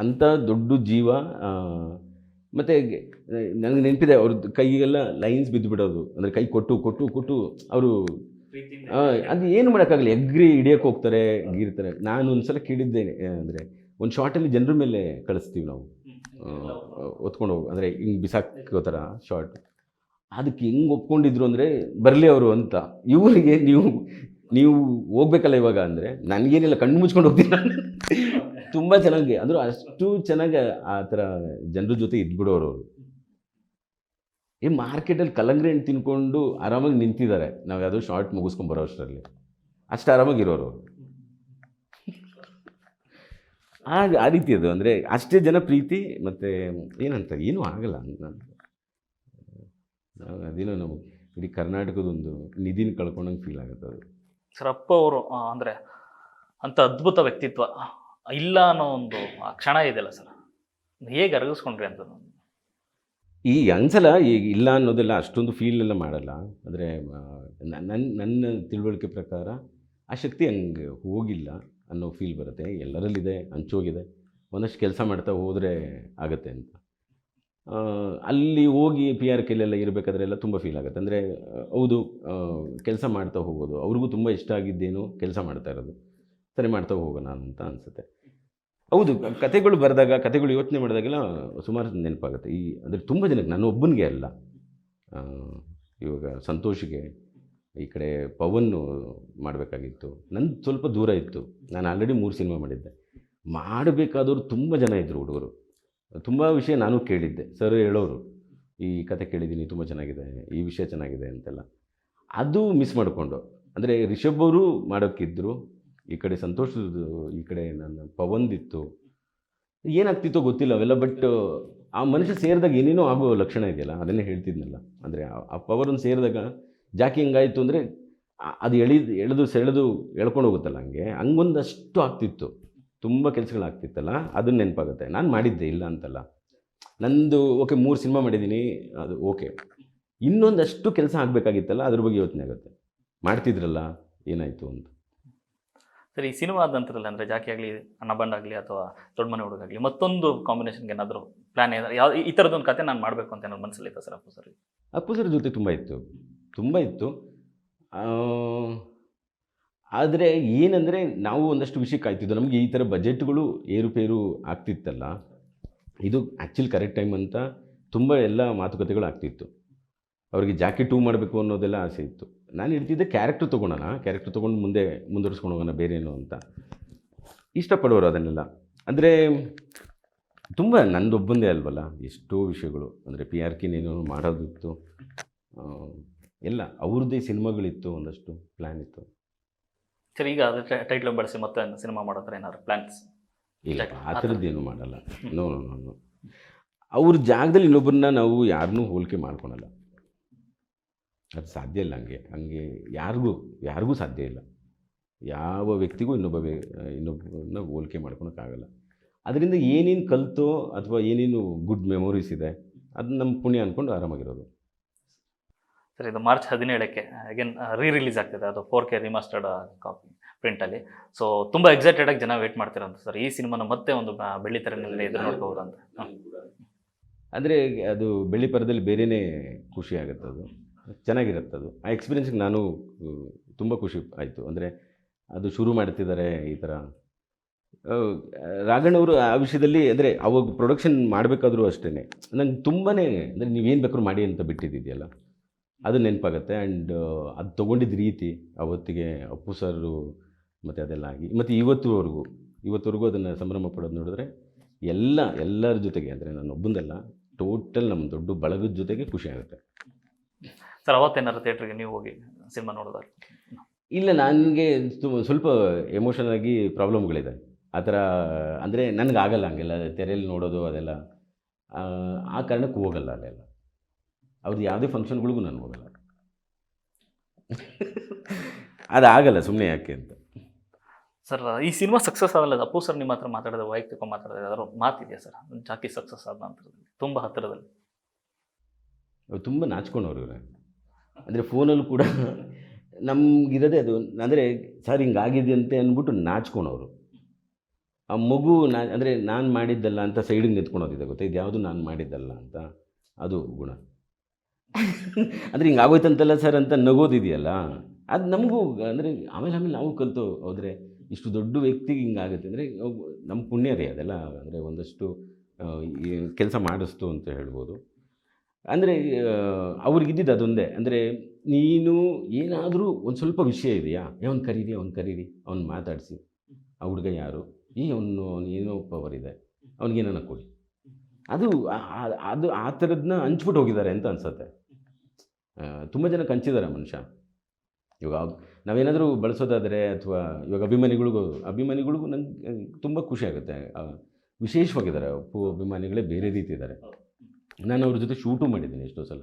ಅಂಥ ದೊಡ್ಡ ಜೀವ. ಮತ್ತು ನನಗೆ ನೆನಪಿದೆ, ಅವ್ರದ್ದು ಕೈಗೆಲ್ಲ ಲೈನ್ಸ್ ಬಿದ್ದುಬಿಡೋದು, ಅಂದರೆ ಕೈ ಕೊಟ್ಟು ಅವರು ಅದು ಏನು ಮಾಡೋಕ್ಕಾಗಲ್ಲ, ಎಗ್ರಿ ಹಿಡಿಯೋಕ್ಕೆ ಹೋಗ್ತಾರೆ, ಗೀರ್ತಾರೆ. ನಾನು ಒಂದು ಸಲ ಕೇಳಿದ್ದೇನೆ, ಅಂದರೆ ಒಂದು ಶಾರ್ಟಲ್ಲಿ ಜನರ ಮೇಲೆ ಕಳಿಸ್ತೀವಿ ನಾವು, ಒತ್ಕೊಂಡು ಹೋಗಿ, ಅಂದರೆ ಹಿಂಗೆ ಬಿಸಾಕೋ ಥರ ಶಾರ್ಟ್. ಅದಕ್ಕೆ ಹೆಂಗೆ ಒಪ್ಕೊಂಡಿದ್ರು ಅಂದರೆ ಬರಲಿ ಅವರು ಅಂತ. ಇವರಿಗೆ ನೀವು ಹೋಗ್ಬೇಕಲ್ಲ ಇವಾಗ ಅಂದರೆ, ನನಗೇನಿಲ್ಲ, ಕಣ್ಣು ಮುಚ್ಕೊಂಡು ಹೋಗ್ತೀನಿ ನಾನು. ತುಂಬ ಚೆನ್ನಾಗಿ, ಅಂದರೂ ಅಷ್ಟು ಚೆನ್ನಾಗಿ ಆ ಥರ ಜನರ ಜೊತೆ ಇದ್ಬಿಡೋರು ಅವರು. ಮಾರ್ಕೆಟಲ್ಲಿ ಕಲ್ಲಂಗಡಿ ಹಣ್ಣು ತಿನ್ಕೊಂಡು ಆರಾಮಾಗಿ ನಿಂತಿದ್ದಾರೆ, ನಾವು ಯಾವುದೋ ಶಾರ್ಟ್ ಮುಗಿಸ್ಕೊಂಬರೋ ಅಷ್ಟರಲ್ಲಿ, ಅಷ್ಟು ಆರಾಮಾಗಿರೋರು ಅವರು. ಆ ರೀತಿ ಅದು, ಅಂದರೆ ಅಷ್ಟೇ ಜನ ಪ್ರೀತಿ. ಮತ್ತು ಏನಂತ ಏನೂ ಆಗಲ್ಲ. ಅದೇನೋ ನಾವು ಇಡೀ ಕರ್ನಾಟಕದೊಂದು ನಿಧಿನ ಕಳ್ಕೊಂಡಂಗೆ ಫೀಲ್ ಆಗುತ್ತೆ ಅದು.
ಸರ್ ಅಪ್ಪ ಅವರು ಅಂದರೆ ಅಂಥ ಅದ್ಭುತ ವ್ಯಕ್ತಿತ್ವ ಇಲ್ಲ ಅನ್ನೋ ಒಂದು ಕ್ಷಣ ಇದೆಯಲ್ಲ ಸರ್, ಹೇಗೆ ಅರಗಿಸ್ಕೊಂಡ್ರಿ ಅಂತ?
ಈ ಅನ್ಸಲ್ಲ, ಈಗ ಇಲ್ಲ ಅನ್ನೋದೆಲ್ಲ ಅಷ್ಟೊಂದು ಫೀಲ್ ಎಲ್ಲ ಮಾಡಲ್ಲ. ಅಂದರೆ ನನ್ನ ತಿಳುವಳಿಕೆ ಪ್ರಕಾರ ಆ ಶಕ್ತಿ ಹಂಗೆ ಹೋಗಿಲ್ಲ ಅನ್ನೋ ಫೀಲ್ ಬರುತ್ತೆ. ಎಲ್ಲರಲ್ಲಿದೆ, ಹಂಚೋಗಿದೆ, ಒಂದಷ್ಟು ಕೆಲಸ ಮಾಡ್ತಾ ಹೋದರೆ ಆಗುತ್ತೆ ಅಂತ. ಅಲ್ಲಿ ಹೋಗಿ PRK ಇರಬೇಕಾದ್ರೆ ಎಲ್ಲ ತುಂಬ ಫೀಲ್ ಆಗುತ್ತೆ. ಅಂದರೆ ಹೌದು, ಕೆಲಸ ಮಾಡ್ತಾ ಹೋಗೋದು, ಅವ್ರಿಗೂ ತುಂಬ ಇಷ್ಟ ಆಗಿದ್ದೇನು ಕೆಲಸ ಮಾಡ್ತಾ ಇರೋದು, ಸರಿ ಮಾಡ್ತಾ ಹೋಗೋಣ ಅಂತ ಅನಿಸುತ್ತೆ. ಹೌದು, ಕತೆಗಳು ಬರೆದಾಗ, ಕತೆಗಳು ಯೋಚನೆ ಮಾಡಿದಾಗೆಲ್ಲ ಸುಮಾರು ನೆನಪಾಗುತ್ತೆ. ಅಂದರೆ ತುಂಬ ಜನಕ್ಕೆ, ನಾನು ಒಬ್ಬನಿಗೆ ಅಲ್ಲ. ಇವಾಗ ಸಂತೋಷಿಗೆ, ಈ ಕಡೆ ಪವನ್ ಮಾಡಬೇಕಾಗಿತ್ತು, ನಂದು ಸ್ವಲ್ಪ ದೂರ ಇತ್ತು. ನಾನು ಆಲ್ರೆಡಿ 3 ಸಿನಿಮಾ ಮಾಡಿದ್ದೆ. ಮಾಡಬೇಕಾದವರು ತುಂಬ ಜನ ಇದ್ದರು ಹುಡುಗರು. ತುಂಬ ವಿಷಯ ನಾನು ಕೇಳಿದ್ದೆ, ಸರ್ ಹೇಳೋರು, ಈ ಕತೆ ಕೇಳಿದ್ದೀನಿ, ತುಂಬ ಚೆನ್ನಾಗಿದೆ, ಈ ವಿಷಯ ಚೆನ್ನಾಗಿದೆ ಅಂತೆಲ್ಲ. ಅದು ಮಿಸ್ ಮಾಡಿಕೊಂಡು, ಅಂದರೆ ರಿಷಬ್ ಅವರು ಮಾಡೋಕ್ಕಿದ್ರು, ಈ ಕಡೆ ಸಂತೋಷದ್ದು, ಈ ಕಡೆ ನನ್ನ ಪವಂದಿತ್ತು. ಏನಾಗ್ತಿತ್ತೋ ಗೊತ್ತಿಲ್ಲ ಅವೆಲ್ಲ. ಬಟ್ ಆ ಮನುಷ್ಯ ಸೇರಿದಾಗ ಏನೇನೋ ಆಗೋ ಲಕ್ಷಣ ಇದೆಯಲ್ಲ, ಅದನ್ನೇ ಹೇಳ್ತಿದ್ನಲ್ಲ. ಅಂದರೆ ಆ ಪವರನ್ನು ಸೇರಿದಾಗ ಜಾಕಿ ಹೆಂಗಾಯಿತು ಅಂದರೆ ಅದು ಸೆಳೆದು ಎಳ್ಕೊಂಡು ಹೋಗುತ್ತಲ್ಲ, ಹಂಗೊಂದಷ್ಟು ಆಗ್ತಿತ್ತು, ತುಂಬ ಕೆಲಸಗಳಾಗ್ತಿತ್ತಲ್ಲ, ಅದನ್ನು ನೆನಪಾಗುತ್ತೆ. ನಾನು ಮಾಡಿದ್ದೆ, ಇಲ್ಲ ಅಂತಲ್ಲ. ನಂದು ಓಕೆ 3 ಸಿನಿಮಾ ಮಾಡಿದ್ದೀನಿ, ಅದು ಓಕೆ. ಇನ್ನೊಂದಷ್ಟು ಕೆಲಸ ಆಗಬೇಕಾಗಿತ್ತಲ್ಲ, ಅದ್ರ ಬಗ್ಗೆ ಯೋಚನೆ ಆಗುತ್ತೆ, ಮಾಡ್ತಿದ್ರಲ್ಲ ಏನಾಯಿತು ಅಂತ.
ಸರ್, ಈ ಸಿನಿಮಾ ಆದ ನಂತರದಲ್ಲಿ ಅಂದರೆ ಜಾಕಿ ಆಗಲಿ, ಅನ್ನಬಂಡ್ ಆಗಲಿ ಅಥವಾ ದೊಡ್ಡ ಮನೆ ಹುಡುಗಾಗಲಿ, ಮತ್ತೊಂದು ಕಾಂಬಿನೇಷನ್ಗೆ ಏನಾದರೂ ಪ್ಲ್ಯಾನ್ ಏನಾದ್ರು, ಯಾವ ಈ ಥರದೊಂದು ಕತೆ ನಾನು ಮಾಡಬೇಕು ಅಂತ ಏನಾದ್ರು ಮನಸ್ಸಲ್ಲಿ ಇತ್ತು ಸರ್? ಅಪ್ಪು ಸರ್
ಜೊತೆ ತುಂಬ ಇತ್ತು. ಆದರೆ ಏನಂದರೆ ನಾವು ಒಂದಷ್ಟು ವಿಷಯ ಕಾಯ್ತಿದ್ದು, ನಮಗೆ ಈ ಥರ ಬಜೆಟ್ಗಳು ಏರುಪೇರು ಆಗ್ತಿತ್ತಲ್ಲ, ಇದು ಆ್ಯಕ್ಚುಲಿ ಕರೆಕ್ಟ್ ಟೈಮ್ ಅಂತ ತುಂಬ ಎಲ್ಲ ಮಾತುಕತೆಗಳು ಆಗ್ತಿತ್ತು. ಅವರಿಗೆ ಜಾಕಿ 2 ಮಾಡಬೇಕು ಅನ್ನೋದೆಲ್ಲ ಆಸೆ ಇತ್ತು. ನಾನು ಹೇಳ್ತಿದ್ದೆ ಕ್ಯಾರೆಕ್ಟರ್ ತೊಗೊಳೋಣ, ಕ್ಯಾರೆಕ್ಟರ್ ತೊಗೊಂಡು ಮುಂದುವರಿಸ್ಕೊಂಡು ಹೋಗೋಣ ಬೇರೇನು ಅಂತ. ಇಷ್ಟಪಡೋರು ಅದನ್ನೆಲ್ಲ. ಅಂದರೆ ತುಂಬ ನಂದೊಬ್ಬಂದೇ ಅಲ್ವಲ್ಲ, ಎಷ್ಟೋ ವಿಷಯಗಳು. ಅಂದರೆ ಪಿ ಆರ್ ಕಿನೇನೋ ಮಾಡೋದಿತ್ತು, ಎಲ್ಲ ಅವ್ರದ್ದೇ ಸಿನಿಮಾಗಳಿತ್ತು, ಒಂದಷ್ಟು ಪ್ಲ್ಯಾನ್ ಇತ್ತು.
ಸರ್ ಈಗ ಅದು ಟೈಟ್ಲ್ ಬಳಸಿ ಮತ್ತೆ ಸಿನಿಮಾ ಮಾಡೋ ಥರ ಏನಾದ್ರು ಪ್ಲ್ಯಾನ್ಸ್?
ಇಲ್ಲ, ಆ ಥರದ್ದೇನು ಮಾಡಲ್ಲ. No no no no. ಅವ್ರ ಜಾಗದಲ್ಲಿ ಇನ್ನೊಬ್ಬರನ್ನ ನಾವು ಯಾರನ್ನೂ ಹೋಲಿಕೆ ಮಾಡ್ಕೊಳಲ್ಲ. ಅದು ಸಾಧ್ಯ ಇಲ್ಲ. ಹಂಗೆ ಯಾರಿಗೂ ಸಾಧ್ಯ ಇಲ್ಲ. ಯಾವ ವ್ಯಕ್ತಿಗೂ ಇನ್ನೊಬ್ಬರನ್ನ ಹೋಲಿಕೆ ಮಾಡ್ಕೊಳಕ್ಕಾಗಲ್ಲ. ಅದರಿಂದ ಏನೇನು ಕಲಿತೋ ಅಥವಾ ಏನೇನು ಗುಡ್ ಮೆಮೊರೀಸ್ ಇದೆ ಅದು ನಮ್ಮ ಪುಣ್ಯ ಅಂದ್ಕೊಂಡು ಆರಾಮಾಗಿರೋದು.
ಸರ್ ಇದು ಮಾರ್ಚ್ 17ಕ್ಕೆ ಅಗೇನ್ ರಿಲೀಸ್ ಆಗ್ತಿದೆ, ಅದು 4K ರಿಮಾಸ್ಟರ್ಡ್ ಕಾಪಿ ಪ್ರಿಂಟಲ್ಲಿ. ಸೊ ತುಂಬ ಎಕ್ಸೈಟೆಡಾಗಿ ಜನ ವೇಟ್ ಮಾಡ್ತಿರೋಂಥ ಸರ್ ಈ ಸಿನಿಮಾನ ಮತ್ತೆ ಒಂದು ಬೆಳ್ಳಿ ತೆರೆನಲ್ಲಿ ಎದುರು ನೋಡ್ಬೋದು ಅಂತ.
ಅಂದರೆ ಅದು ಬೆಳ್ಳಿ ಪರದಲ್ಲಿ ಬೇರೆಯೇ ಖುಷಿ ಆಗುತ್ತೆ, ಅದು ಚೆನ್ನಾಗಿರುತ್ತೆ. ಅದು ಆ ಎಕ್ಸ್ಪೀರಿಯನ್ಸ್ಗೆ ನಾನು ತುಂಬ ಖುಷಿ ಆಯಿತು. ಅಂದರೆ ಅದು ಶುರು ಮಾಡ್ತಿದ್ದಾರೆ ಈ ಥರ. ರಾಘಣ್ಣವರು ಆ ವಿಷಯದಲ್ಲಿ ಅಂದರೆ ಅವಾಗ ಪ್ರೊಡಕ್ಷನ್ ಮಾಡಬೇಕಾದ್ರೂ ಅಷ್ಟೇ ನಂಗೆ ತುಂಬಾ ಅಂದರೆ ನೀವೇನು ಬೇಕಾದ್ರೂ ಮಾಡಿ ಅಂತ ಬಿಟ್ಟಿದ್ದಿದೆಯಲ್ಲ, ಅದು ನೆನಪಾಗತ್ತೆ. ಆ್ಯಂಡ್ ಅದು ತೊಗೊಂಡಿದ್ದ ರೀತಿ ಅವತ್ತಿಗೆ ಅಪ್ಪು ಸರು ಮತ್ತು ಅದೆಲ್ಲ ಆಗಿ ಮತ್ತು ಇವತ್ತುವರೆಗೂ ಅದನ್ನು ಸಂಭ್ರಮ ಪಡೋದು ನೋಡಿದ್ರೆ ಎಲ್ಲರ ಜೊತೆಗೆ, ಅಂದರೆ ನಾನು ಒಬ್ಬಂದಲ್ಲ, ಟೋಟಲ್ ನಮ್ಮ ದೊಡ್ಡ ಬಳಗದ ಜೊತೆಗೆ ಖುಷಿ ಆಗುತ್ತೆ.
ಸರ್ ಅವತ್ತೇನಾದ್ರು ಥಿಯೇಟ್ರಿಗೆ ನೀವು ಹೋಗಿ ಸಿನಿಮಾ ನೋಡೋದಾರೆ?
ಇಲ್ಲ, ನನಗೆ ಸ್ವಲ್ಪ ಎಮೋಷನಲ್ ಆಗಿ ಪ್ರಾಬ್ಲಮ್ಗಳಿದೆ ಆ ಥರ. ಅಂದರೆ ನನಗಾಗಲ್ಲ ಹಂಗೆಲ್ಲ ತೆರೆಯಲ್ಲಿ ನೋಡೋದು ಅದೆಲ್ಲ. ಆ ಕಾರಣಕ್ಕೆ ಹೋಗಲ್ಲ ಅಲ್ಲೆಲ್ಲ. ಅವ್ರದ್ದು ಯಾವುದೇ ಫಂಕ್ಷನ್ಗಳಿಗೂ ನಾನು ಹೋಗಲ್ಲ. ಅದಾಗಲ್ಲ, ಸುಮ್ಮನೆ ಯಾಕೆ ಅಂತ.
ಸರ್ ಈ ಸಿನಿಮಾ ಸಕ್ಸಸ್ ಆಗಲ್ಲ, ಅಪ್ಪು ಸರ್ ನಿಮ್ಮ ಹತ್ರ ಮಾತಾಡೋದು ವೈಯಕ್ತಿಕ ಮಾತಾಡೋದು ಯಾರು ಮಾತಿದೆಯಾ ಸರ್? ಜಾಕಿ ಸಕ್ಸಸ್ ಆದ ನಂತರದಲ್ಲಿ ತುಂಬ ಹತ್ತಿರದಲ್ಲಿ
ಅವ್ರು ತುಂಬ ನಾಚ್ಕೊಂಡವ್ರು ಇವ್ರೆ. ಅಂದರೆ ಫೋನಲ್ಲೂ ಕೂಡ ನಮಗಿರೋದೇ ಅದು. ಅಂದರೆ ಸರ್ ಹಿಂಗಾಗಿದೆ ಅಂತ ಅಂದ್ಬಿಟ್ಟು ನಾಚ್ಕೊಳೋರು. ಆ ಮಗು ಅಂದರೆ ನಾನು ಮಾಡಿದ್ದಲ್ಲ ಅಂತ ಸೈಡಿಗೆ ನಿಂತ್ಕೊಳೋದಿದೆ ಗೊತ್ತಾ, ಇದು ಯಾವುದು ನಾನು ಮಾಡಿದ್ದಲ್ಲ ಅಂತ, ಅದು ಗುಣ. ಅಂದರೆ ಹಿಂಗಾಗೋಯ್ತಂತಲ್ಲ ಸರ್ ಅಂತ ನಗೋದಿದೆಯಲ್ಲ, ಅದು ನಮಗೂ ಅಂದರೆ ಆಮೇಲೆ ನಾವು ಕಲಿತು ಹೋದರೆ ಇಷ್ಟು ದೊಡ್ಡ ವ್ಯಕ್ತಿಗೆ ಹಿಂಗಾಗುತ್ತೆ ಅಂದರೆ ನಮ್ಮ ಪುಣ್ಯ ರೀ ಅದೆಲ್ಲ. ಅಂದರೆ ಒಂದಷ್ಟು ಕೆಲಸ ಮಾಡಿಸ್ತು ಅಂತ ಹೇಳ್ಬೋದು. ಅಂದರೆ ಅವ್ರಿಗಿದ್ದಿದ್ದು ಅದೊಂದೇ. ಅಂದರೆ ನೀನು ಏನಾದರೂ ಒಂದು ಸ್ವಲ್ಪ ವಿಷಯ ಇದೆಯಾ, ಅವ್ನು ಕರೀರಿ, ಅವ್ನು ಮಾತಾಡಿಸಿ, ಆ ಹುಡುಗ ಯಾರು, ಅವನು ಏನೋ ಪವರ್ ಇದೆ, ಅವ್ನಿಗೇನ ಕೊಡಿ. ಅದು ಆ ಥರದನ್ನ ಹಂಚ್ಬಿಟ್ಟು ಹೋಗಿದ್ದಾರೆ ಅಂತ ಅನ್ಸುತ್ತೆ. ತುಂಬ ಜನಕ್ಕೆ ಹಂಚಿದ್ದಾರೆ ಮನುಷ್ಯ. ಇವಾಗ ನಾವೇನಾದರೂ ಬಳಸೋದಾದರೆ ಅಥವಾ ಇವಾಗ ಅಭಿಮಾನಿಗಳಿಗೂ ನಂಗೆ ತುಂಬ ಖುಷಿ ಆಗುತ್ತೆ. ವಿಶೇಷವಾಗಿದ್ದಾರೆ ಅಪ್ಪು ಅಭಿಮಾನಿಗಳೇ ಬೇರೆ ರೀತಿ ಇದ್ದಾರೆ. ನಾನು ಅವ್ರ ಜೊತೆ ಶೂಟು ಮಾಡಿದ್ದೀನಿ ಎಷ್ಟೋ ಸಲ.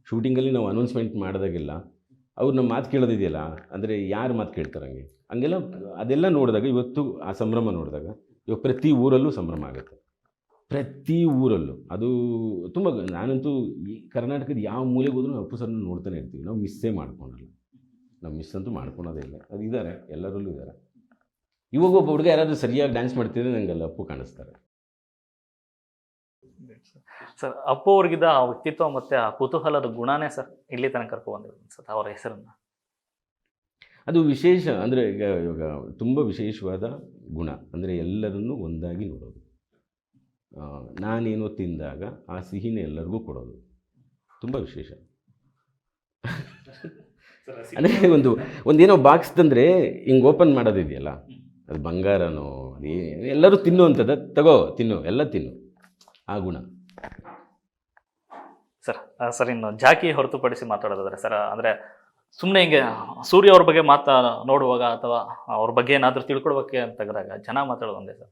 ಶೂಟಿಂಗಲ್ಲಿ ನಾವು ಅನೌನ್ಸ್ಮೆಂಟ್ ಮಾಡಿದಾಗೆಲ್ಲ ಅವ್ರು ನಮ್ಮ ಮಾತು ಕೇಳೋದಿದೆಯಲ್ಲ, ಅಂದರೆ ಯಾರು ಮಾತು ಕೇಳ್ತಾರೆ ಹಂಗೆಲ್ಲ ಅದೆಲ್ಲ ನೋಡಿದಾಗ ಇವತ್ತು ಆ ಸಂಭ್ರಮ ನೋಡಿದಾಗ ಇವಾಗ ಪ್ರತಿ ಊರಲ್ಲೂ ಸಂಭ್ರಮ ಆಗುತ್ತೆ. ಪ್ರತಿ ಊರಲ್ಲೂ ಅದು ತುಂಬ. ನಾನಂತೂ ಈ ಕರ್ನಾಟಕದ ಯಾವ ಮೂಲೆಗೆ ಹೋದ್ರೂ ಅಪ್ಪು ಸರ್ನ ನೋಡ್ತಾನೆ ಇರ್ತೀವಿ. ನಾವು ಮಿಸ್ಸೇ ಮಾಡ್ಕೊಳಲ್ಲ. ನಾವು ಮಿಸ್ ಅಂತೂ ಮಾಡ್ಕೊಳೋದೇ ಇಲ್ಲ. ಅದು ಇದ್ದಾರೆ, ಎಲ್ಲರಲ್ಲೂ ಇದ್ದಾರೆ. ಇವಾಗ ಒಬ್ಬ ಹುಡುಗ ಯಾರಾದರೂ ಸರಿಯಾಗಿ ಡ್ಯಾನ್ಸ್ ಮಾಡ್ತಿದ್ರೆ ನನಗೆಲ್ಲ ಅಪ್ಪು ಕಾಣಿಸ್ತಾರೆ.
ಸರ್ ಅಪ್ಪು ಅವ್ರಿಗಿದ್ದ ಆ ವ್ಯಕ್ತಿತ್ವ ಮತ್ತು ಆ ಕುತೂಹಲದ ಗುಣನೇ ಸರ್ ಇಲ್ಲಿ ತನಕ ಕರ್ಕೊಂಡ್ಬಂದಿರೋದು ಸರ್ ಅವರ ಹೆಸರನ್ನು.
ಅದು ವಿಶೇಷ. ಅಂದರೆ ಇವಾಗ ತುಂಬ ವಿಶೇಷವಾದ ಗುಣ ಅಂದರೆ ಎಲ್ಲರನ್ನೂ ಒಂದಾಗಿ ನೋಡೋದು. ನಾನೇನೋ ತಿಂದಾಗ ಆ ಸಿಹಿನ ಎಲ್ಲರಿಗೂ ಕೊಡೋದು ತುಂಬ ವಿಶೇಷ. ಅಂದರೆ ಒಂದೇನೋ ಬಾಕ್ಸ್ ತಂದರೆ ಹಿಂಗೆ ಓಪನ್ ಮಾಡೋದಿದೆಯಲ್ಲ, ಅದು ಬಂಗಾರನೋ ಎಲ್ಲರೂ ತಿನ್ನುವಂಥದ್ದು, ತಿನ್ನು ಎಲ್ಲ ತಿನ್ನು, ಆ ಗುಣ.
ಸರ್ ಇನ್ನು ಜಾಕಿ ಹೊರತುಪಡಿಸಿ ಮಾತಾಡೋದಾದ್ರೆ ಸರ್, ಅಂದರೆ ಸುಮ್ಮನೆ ಹಿಂಗೆ ಸೂರ್ಯ ಅವ್ರ ಬಗ್ಗೆ ನೋಡುವಾಗ ಅಥವಾ ಅವ್ರ ಬಗ್ಗೆ ಏನಾದರೂ ತಿಳ್ಕೊಳ್ಬೇಕೆ ಅಂತ ತೆಗೆದಾಗ ಜನ ಮಾತಾಡೋದು ಒಂದೇ ಸರ್.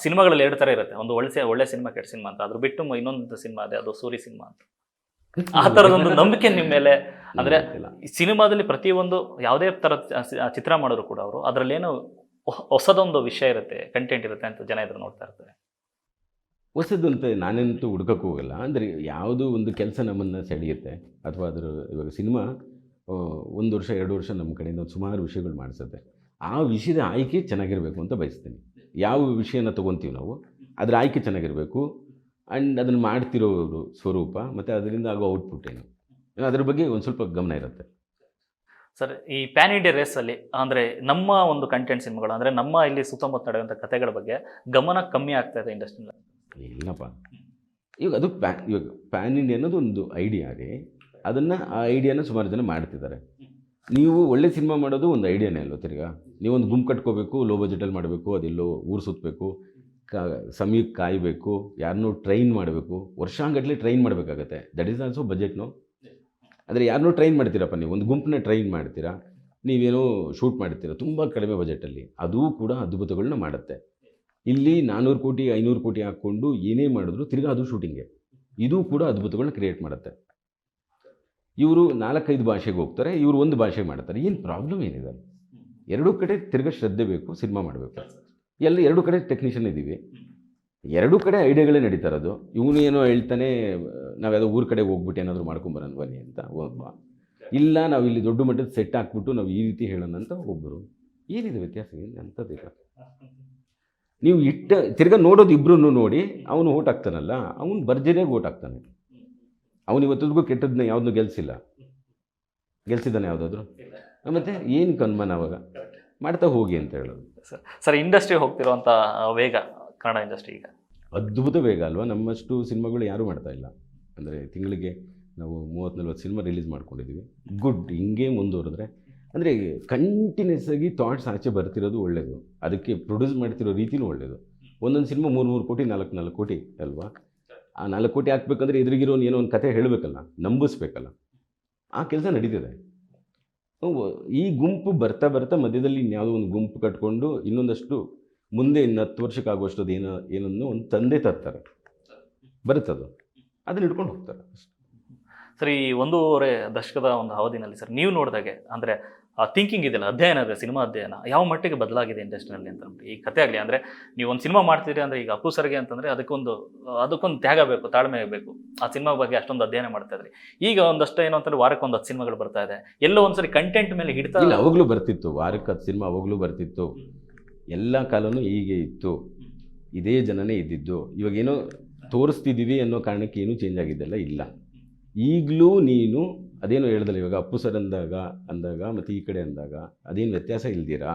ಸಿನಿಮಾಗಳಲ್ಲಿ 2 ಥರ ಇರುತ್ತೆ, ಒಂದು ಒಳ್ಳೆ ಸಿನಿಮಾ ಕೆಟ್ಟ ಸಿನಿಮಾ ಅಂತ. ಅದ್ರ ಬಿಟ್ಟು ಇನ್ನೊಂದು ಸಿನಿಮಾ ಇದೆ, ಅದು ಸೂರ್ಯ ಸಿನಿಮಾ ಅಂತ. ಆ ಥರದೊಂದು ನಂಬಿಕೆ ನಿಮ್ಮ ಮೇಲೆ, ಅಂದರೆ ಸಿನಿಮಾದಲ್ಲಿ ಪ್ರತಿಯೊಂದು ಯಾವುದೇ ಥರ ಚಿತ್ರ ಮಾಡಿದ್ರು ಕೂಡ ಅವರು ಅದರಲ್ಲೇನೋ ಹೊಸದೊಂದು ವಿಷಯ ಇರುತ್ತೆ, ಕಂಟೆಂಟ್ ಇರುತ್ತೆ ಅಂತ ಜನ ಎದುರು ನೋಡ್ತಾ ಇರ್ತಾರೆ.
ಹೊಸದಂತ ನಾನೇನಂತೂ ಹುಡ್ಕೋಕ್ಕೂ ಹೋಗಲ್ಲ. ಅಂದರೆ ಯಾವುದೋ ಒಂದು ಕೆಲಸ ನಮ್ಮನ್ನು ಸೆಳೆಯುತ್ತೆ ಅಥವಾ ಇವಾಗ ಸಿನಿಮಾ 1 ವರ್ಷ 2 ವರ್ಷ ನಮ್ಮ ಕಡೆಯಿಂದ ಸುಮಾರು ವಿಷಯಗಳು ಮಾಡಿಸುತ್ತೆ. ಆ ವಿಷಯದ ಆಯ್ಕೆ ಚೆನ್ನಾಗಿರಬೇಕು ಅಂತ ಬಯಸ್ತೀನಿ. ಯಾವ ವಿಷಯನ ತೊಗೊತೀವಿ ನಾವು, ಅದರ ಆಯ್ಕೆ ಚೆನ್ನಾಗಿರಬೇಕು. ಆ್ಯಂಡ್ ಅದನ್ನು ಮಾಡ್ತಿರೋರು ಸ್ವರೂಪ ಮತ್ತು ಅದರಿಂದ ಆಗೋ ಔಟ್ಪುಟ್ ಏನು, ಅದ್ರ ಬಗ್ಗೆ ಒಂದು ಸ್ವಲ್ಪ ಗಮನ ಇರುತ್ತೆ.
ಸರ್ ಈ ಪ್ಯಾನ್ ಇಂಡಿಯಾ ರೇಸಲ್ಲಿ ಅಂದರೆ ನಮ್ಮ ಒಂದು ಕಂಟೆಂಟ್ ಸಿನಿಮಾಗಳು ಅಂದರೆ ನಮ್ಮ ಇಲ್ಲಿ ಸುತ್ತಮುತ್ತ ನಡೆಯುವಂಥ ಕಥೆಗಳ ಬಗ್ಗೆ ಗಮನ ಕಮ್ಮಿ ಆಗ್ತಾ ಇದೆ ಇಂಡಸ್ಟ್ರಿಯಲ್ಲಿ.
ಇಲ್ಲಪ್ಪ, ಇವಾಗ ಅದು ಇವಾಗ ಪ್ಯಾನ್ ಇಂಡಿಯಾ ಅನ್ನೋದು ಒಂದು ಐಡಿಯಾ ರೀ. ಅದನ್ನು ಆ ಐಡಿಯಾನ ಸುಮಾರು ಜನ ಮಾಡ್ತಿದ್ದಾರೆ. ನೀವು ಒಳ್ಳೆ ಸಿನಿಮಾ ಮಾಡೋದು ಒಂದು ಐಡಿಯಾನೇ ಅಲ್ವ ತಿರ್ಗಾ. ನೀವೊಂದು ಗುಂಪು ಕಟ್ಕೋಬೇಕು, ಲೋ ಬಜೆಟಲ್ಲಿ ಮಾಡಬೇಕು, ಅದೆಲ್ಲೋ ಊರು ಸುತ್ತಬೇಕು, ಸಮಯಕ್ಕೆ ಕಾಯಬೇಕು, ಯಾರನ್ನೂ ಟ್ರೈನ್ ಮಾಡಬೇಕು, ವರ್ಷಾಂಗಟ್ಟಲೆ ಟ್ರೈನ್ ಮಾಡಬೇಕಾಗತ್ತೆ. ದಟ್ ಈಸ್ ಆಲ್ಸೋ ಬಜೆಟ್ನು. ಆದರೆ ಯಾರನ್ನೂ ಟ್ರೈನ್ ಮಾಡ್ತೀರಪ್ಪ, ನೀವು ಒಂದು ಗುಂಪನ್ನ ಟ್ರೈನ್ ಮಾಡ್ತೀರಾ, ನೀವೇನೋ ಶೂಟ್ ಮಾಡ್ತೀರಾ ತುಂಬ ಕಡಿಮೆ ಬಜೆಟಲ್ಲಿ, ಅದೂ ಕೂಡ ಅದ್ಭುತಗಳನ್ನ ಮಾಡುತ್ತೆ. ಇಲ್ಲಿ 400 ಕೋಟಿ 500 ಕೋಟಿ ಹಾಕ್ಕೊಂಡು ಏನೇ ಮಾಡಿದ್ರು ತಿರ್ಗಾ ಅದು ಶೂಟಿಂಗೆ, ಇದು ಕೂಡ ಅದ್ಭುತಗಳನ್ನ ಕ್ರಿಯೇಟ್ ಮಾಡುತ್ತೆ. ಇವರು 4-5 ಭಾಷೆಗೆ ಹೋಗ್ತಾರೆ, ಇವರು ಒಂದು ಭಾಷೆಗೆ ಮಾಡ್ತಾರೆ. ಏನು ಪ್ರಾಬ್ಲಮ್ ಏನಿದೆ? ಎರಡೂ ಕಡೆ ತಿರ್ಗಾ ಶ್ರದ್ಧೆ ಬೇಕು, ಸಿನಿಮಾ ಮಾಡಬೇಕು. ಎರಡೂ ಕಡೆ ಟೆಕ್ನಿಷಿಯನ್ ಇದ್ದೀವಿ, ಎರಡೂ ಕಡೆ ಐಡಿಯಾಗಳೇ ನಡೀತಾ ಇರೋದು. ಇವನು ಏನೋ ಹೇಳ್ತಾನೆ, ನಾವು ಯಾವುದೋ ಊರ ಕಡೆಗೆ ಹೋಗ್ಬಿಟ್ಟು ಏನಾದರೂ ಮಾಡ್ಕೊಂಬರೋಣ ಬನ್ನಿ ಅಂತ ಒಬ್ಬ, ಇಲ್ಲ ನಾವು ಇಲ್ಲಿ ದೊಡ್ಡ ಮಟ್ಟದ ಸೆಟ್ ಹಾಕ್ಬಿಟ್ಟು ನಾವು ಈ ರೀತಿ ಹೇಳೋಣ ಅಂತ ಒಬ್ಬರು. ಏನಿದೆ ವ್ಯತ್ಯಾಸ? ಏನು ಅಂಥದ್ದೀಗ? ನೀವು ತಿರ್ಗಾ ನೋಡೋದು ಇಬ್ಬರೂ ನೋಡಿ, ಅವನು ಓಟ್ ಹಾಕ್ತಾನಲ್ಲ, ಅವನು ಭರ್ಜರಿಯಾಗಿ ಓಟ್ ಹಾಕ್ತಾನೆ. ಅವನು ಇವತ್ತಿಗೂ ಕೆಟ್ಟದ್ದನ್ನ ಯಾವುದನ್ನೂ ಗೆಲ್ಸಿದ್ದಾನೆ ಯಾವುದಾದ್ರು? ಮತ್ತು ಏನು ಕನ್ಮಾನ ಅವಾಗ ಮಾಡ್ತಾ ಹೋಗಿ ಅಂತ ಹೇಳೋದು.
ಸರ್ ಇಂಡಸ್ಟ್ರಿ ಹೋಗ್ತಿರುವಂಥ ವೇಗ, ಕನ್ನಡ ಇಂಡಸ್ಟ್ರಿ ಈಗ
ಅದ್ಭುತ ವೇಗ ಅಲ್ವಾ? ನಮ್ಮಷ್ಟು ಸಿನಿಮಾಗಳು ಯಾರೂ ಮಾಡ್ತಾ ಇಲ್ಲ. ಅಂದರೆ ತಿಂಗಳಿಗೆ ನಾವು 30-40 ಸಿನಿಮಾ ರಿಲೀಸ್ ಮಾಡ್ಕೊಂಡಿದ್ದೀವಿ. ಗುಡ್. ಹಿಂಗೆ ಮುಂದುವರೆದ್ರೆ ಅಂದರೆ ಕಂಟಿನ್ಯೂಸ್ ಆಗಿ ಥಾಟ್ಸ್ ಆಚೆ ಬರ್ತಿರೋದು ಒಳ್ಳೆಯದು. ಅದಕ್ಕೆ ಪ್ರೊಡ್ಯೂಸ್ ಮಾಡ್ತಿರೋ ರೀತಿಯೂ ಒಳ್ಳೆಯದು. ಒಂದೊಂದು ಸಿನಿಮಾ 3-3 ಕೋಟಿ 4-4 ಕೋಟಿ ಅಲ್ವಾ? ಆ 4 ಕೋಟಿ ಹಾಕ್ಬೇಕಂದ್ರೆ ಎದುರಿಗಿರೋನು ಏನೋ ಒಂದು ಕತೆ ಹೇಳಬೇಕಲ್ಲ, ನಂಬಿಸ್ಬೇಕಲ್ಲ. ಆ ಕೆಲಸ ನಡೀತಿದೆ. ಈ ಗುಂಪು ಬರ್ತಾ ಬರ್ತಾ ಮಧ್ಯದಲ್ಲಿ ಇನ್ಯಾವುದೋ ಒಂದು ಗುಂಪು ಕಟ್ಕೊಂಡು ಇನ್ನೊಂದಷ್ಟು ಮುಂದೆ 10 ವರ್ಷಕ್ಕಾಗುವಷ್ಟು ಅದು ಏನನ್ನು ಒಂದು ತಂದೆ ತರ್ತಾರೆ, ಬರುತ್ತದು, ಅದನ್ನ ಹಿಡ್ಕೊಂಡು ಹೋಗ್ತಾರೆ.
ಸರ್ ಈ 1.5 ದಶಕದ ಒಂದು ಅವಧಿನಲ್ಲಿ ಸರ್ ನೀವು ನೋಡಿದಾಗೆ ಅಂದರೆ ಥಿಂಕಿಂಗ್ ಇದೆಯಲ್ಲ, ಅಧ್ಯಯನ ಇದೆ, ಸಿನಿಮಾ ಅಧ್ಯಯನ ಯಾವ ಮಟ್ಟಿಗೆ ಬದಲಾಗಿದೆ ಇಂಡಸ್ಟ್ರಿಯಲ್ಲಿ ಅಂತ ಈ ಕತೆ ಆಗಲಿ. ಅಂದರೆ ನೀವು ಒಂದು ಸಿನಿಮಾ ಮಾಡ್ತೀರಿ ಅಂದರೆ ಈಗ ಅಪ್ಪು ಸರ್ಗೆ ಅಂತಂದರೆ ಅದಕ್ಕೊಂದು ತ್ಯಾಗ ಬೇಕು, ತಾಳ್ಮೆ ಬೇಕು. ಆ ಸಿನಿಮಾ ಬಗ್ಗೆ ಅಷ್ಟೊಂದು ಅಧ್ಯಯನ ಮಾಡ್ತಾ ಇದ್ರಿ. ಈಗ ಒಂದಷ್ಟು ಏನು ಅಂತಂದರೆ ವಾರಕ್ಕೆ 10 ಸಿನಿಮಾಗಳು ಬರ್ತಾ ಇದೆ. ಎಲ್ಲೋ ಒಂದ್ಸರಿ ಕಂಟೆಂಟ್ ಮೇಲೆ ಹಿಡಿತಾ
ಇಲ್ಲ, ಅವಾಗಲೂ ಬರ್ತಿತ್ತು, ವಾರಕ್ಕೆ 10 ಸಿನಿಮಾ ಅವಾಗಲೂ ಬರ್ತಿತ್ತು. ಎಲ್ಲ ಕಾಲನೂ ಹೀಗೆ ಇತ್ತು, ಇದೇ ಜನನೇ ಇದ್ದಿದ್ದು. ಇವಾಗೇನೋ ತೋರಿಸ್ತಿದ್ದೀವಿ ಅನ್ನೋ ಕಾರಣಕ್ಕೆ ಏನೂ ಚೇಂಜ್ ಆಗಿದ್ದೆಲ್ಲ ಇಲ್ಲ. ಈಗಲೂ ನೀನು ಅದೇನೋ ಹೇಳ್ದಲ್ಲ, ಇವಾಗ ಅಪ್ಪು ಸರ್ ಅಂದಾಗ ಮತ್ತು ಈ ಕಡೆ ಅಂದಾಗ ಅದೇನು ವ್ಯತ್ಯಾಸ ಇಲ್ದಿರಾ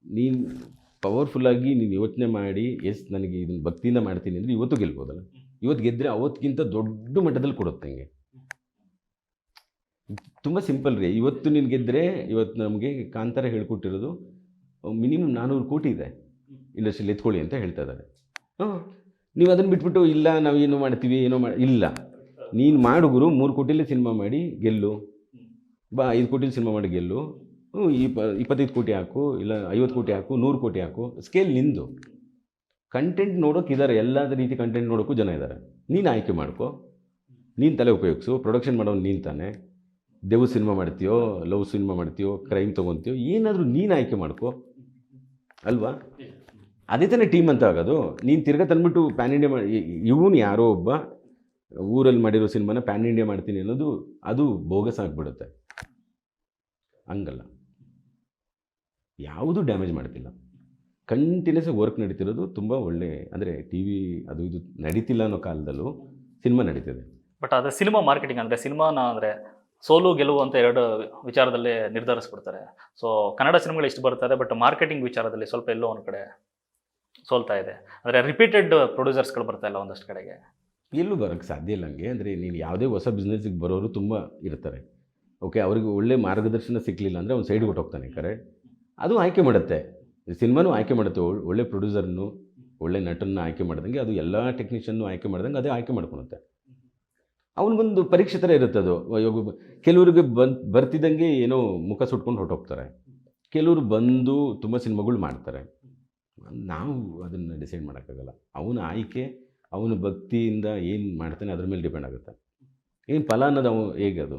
ನೀನು ಪವರ್ಫುಲ್ಲಾಗಿ ನೀನು ಯೋಚನೆ ಮಾಡಿ ನನಗೆ ಇದನ್ನು ಭಕ್ತಿಯಿಂದ ಮಾಡ್ತೀನಿ ಅಂದರೆ ಇವತ್ತು ಗೆಲ್ಬೋದಲ್ಲ. ಇವತ್ತು ಗೆದ್ದರೆ ಅವತ್ತಿಗಿಂತ ದೊಡ್ಡ ಮಟ್ಟದಲ್ಲಿ ಕೊಡುತ್ತೆ. ನನಗೆ ತುಂಬ ಸಿಂಪಲ್ ರೀ. ಇವತ್ತು ನೀನು ಗೆದ್ದರೆ, ಇವತ್ತು ನಮಗೆ ಕಾಂತಾರ ಹೇಳ್ಕೊಟ್ಟಿರೋದು ಮಿನಿಮಮ್ 400 ಕೋಟಿ ಇದೆ ಇಂಡಸ್ಟ್ರಿಯಲ್ಲಿ ಎತ್ಕೊಳ್ಳಿ ಅಂತ ಹೇಳ್ತಾ ಇದ್ದಾರೆ. ನೀವು ಅದನ್ನು ಬಿಟ್ಬಿಟ್ಟು ಇಲ್ಲ ನಾವು ಏನೋ ಮಾಡ್ತೀವಿ ಇಲ್ಲ, ನೀನು ಮಾಡುಗರು 3 ಕೋಟಿಲೇ ಸಿನಿಮಾ ಮಾಡಿ ಗೆಲ್ಲು, 5 ಕೋಟಿಲಿ ಸಿನಿಮಾ ಮಾಡಿ ಗೆಲ್ಲು, 25 ಕೋಟಿ ಹಾಕು, ಇಲ್ಲ 50 ಕೋಟಿ ಹಾಕು, 100 ಕೋಟಿ ಹಾಕು, ಸ್ಕೇಲ್ ನಿಂದು. ಕಂಟೆಂಟ್ ನೋಡೋಕ್ಕಿದ್ದಾರೆ, ಎಲ್ಲ ರೀತಿ ಕಂಟೆಂಟ್ ನೋಡೋಕ್ಕೂ ಜನ ಇದ್ದಾರೆ. ನೀನು ಆಯ್ಕೆ ಮಾಡ್ಕೊ, ನೀನು ತಲೆ ಉಪಯೋಗಿಸು. ಪ್ರೊಡಕ್ಷನ್ ಮಾಡೋನು ನೀನು ತಾನೆ. ದೇವ್ ಸಿನಿಮಾ ಮಾಡ್ತೀಯೋ, ಲವ್ ಸಿನಿಮಾ ಮಾಡ್ತೀಯೋ, ಕ್ರೈಮ್ ತೊಗೊತೀಯೋ, ಏನಾದರೂ ನೀನು ಆಯ್ಕೆ ಮಾಡ್ಕೊ ಅಲ್ವಾ? ಅದೇ ತಾನೇ ಟೀಮ್ ಅಂತ ಆಗೋದು. ನೀನು ತಿರ್ಗಾ ತಂದ್ಬಿಟ್ಟು ಪ್ಯಾನ್ ಇಂಡಿಯಾ ಇವನು ಯಾರೋ ಒಬ್ಬ ಊರಲ್ಲಿ ಮಾಡಿರೋ ಸಿನಿಮಾನ ಪ್ಯಾನ್ ಇಂಡಿಯಾ ಮಾಡ್ತೀನಿ ಅನ್ನೋದು ಅದು ಬೋಗಸ್ ಆಗಿಬಿಡುತ್ತೆ. ಹಂಗಲ್ಲ, ಯಾವುದೂ ಡ್ಯಾಮೇಜ್ ಮಾಡ್ತಿಲ್ಲ. ಕಂಟಿನ್ಯೂಸ್ ವರ್ಕ್ ನಡೀತಿರೋದು ತುಂಬ ಒಳ್ಳೆ. ಅಂದರೆ ಟಿ ವಿ ಅದು ಇದು ನಡೀತಿಲ್ಲ ಅನ್ನೋ ಕಾಲದಲ್ಲೂ ಸಿನಿಮಾ ನಡೀತಿದೆ.
ಬಟ್ ಅದೇ ಸಿನಿಮಾ ಮಾರ್ಕೆಟಿಂಗ್ ಅಂದರೆ ಸಿನಿಮಾನ ಅಂದರೆ ಸೋಲು ಗೆಲುವು ಅಂತ 2 ವಿಚಾರದಲ್ಲಿ ನಿರ್ಧರಿಸ್ಬಿಡ್ತಾರೆ. ಸೊ ಕನ್ನಡ ಸಿನಿಮಾಗಳು ಇಷ್ಟು ಬರ್ತಾ ಇದೆ, ಬಟ್ ಮಾರ್ಕೆಟಿಂಗ್ ವಿಚಾರದಲ್ಲಿ ಸ್ವಲ್ಪ ಎಲ್ಲೋ ಒಂದು ಕಡೆ ಸೋಲ್ತಾ ಇದೆ. ಅಂದರೆ ರಿಪೀಟೆಡ್ ಪ್ರೊಡ್ಯೂಸರ್ಸ್ಗಳು ಬರ್ತಾ ಇಲ್ಲ ಒಂದಷ್ಟು ಕಡೆಗೆ.
ಎಲ್ಲೂ ಬರೋಕ್ಕೆ ಸಾಧ್ಯ ಇಲ್ಲ ಹಂಗೆ. ಅಂದರೆ ನೀನು ಯಾವುದೇ ಹೊಸ ಬಿಸ್ನೆಸ್ಸಿಗೆ ಬರೋರು ತುಂಬ ಇರ್ತಾರೆ. ಓಕೆ, ಅವ್ರಿಗೆ ಒಳ್ಳೆ ಮಾರ್ಗದರ್ಶನ ಸಿಕ್ಕಲಿಲ್ಲ ಅಂದರೆ ಅವ್ನು ಸೈಡ್ಗೆ ಹೊಟ್ಟೋಗ್ತಾನೆ. ಅದು ಆಯ್ಕೆ ಮಾಡುತ್ತೆ, ಸಿನಿಮಾನೂ ಆಯ್ಕೆ ಮಾಡುತ್ತೆ. ಒಳ್ಳೆ ಪ್ರೊಡ್ಯೂಸರ್ನು, ಒಳ್ಳೆ ನಟನ್ನ ಆಯ್ಕೆ ಮಾಡ್ದಂಗೆ ಅದು ಎಲ್ಲ ಟೆಕ್ನಿಷಿಯನ್ನು ಆಯ್ಕೆ ಮಾಡ್ದಂಗೆ ಅದೇ ಆಯ್ಕೆ ಮಾಡ್ಕೊಳುತ್ತೆ. ಅವನಿಗೊಂದು ಪರೀಕ್ಷೆ ಥರ ಇರುತ್ತೆ ಅದು. ಕೆಲವ್ರಿಗೆ ಬರ್ತಿದ್ದಂಗೆ ಏನೋ ಮುಖ ಸುಟ್ಕೊಂಡು ಹೊರಟೋಗ್ತಾರೆ, ಕೆಲವರು ಬಂದು ತುಂಬ ಸಿನಿಮಾಗಳು ಮಾಡ್ತಾರೆ. ನಾವು ಅದನ್ನು ಡಿಸೈಡ್ ಮಾಡೋಕ್ಕಾಗಲ್ಲ. ಅವನ ಆಯ್ಕೆ, ಅವನ ಭಕ್ತಿಯಿಂದ ಏನು ಮಾಡ್ತಾನೆ ಅದ್ರ ಮೇಲೆ ಡಿಪೆಂಡ್ ಆಗುತ್ತೆ. ಏನು ಫಲ ಅನ್ನೋದು ಹೇಗೆ ಅದು.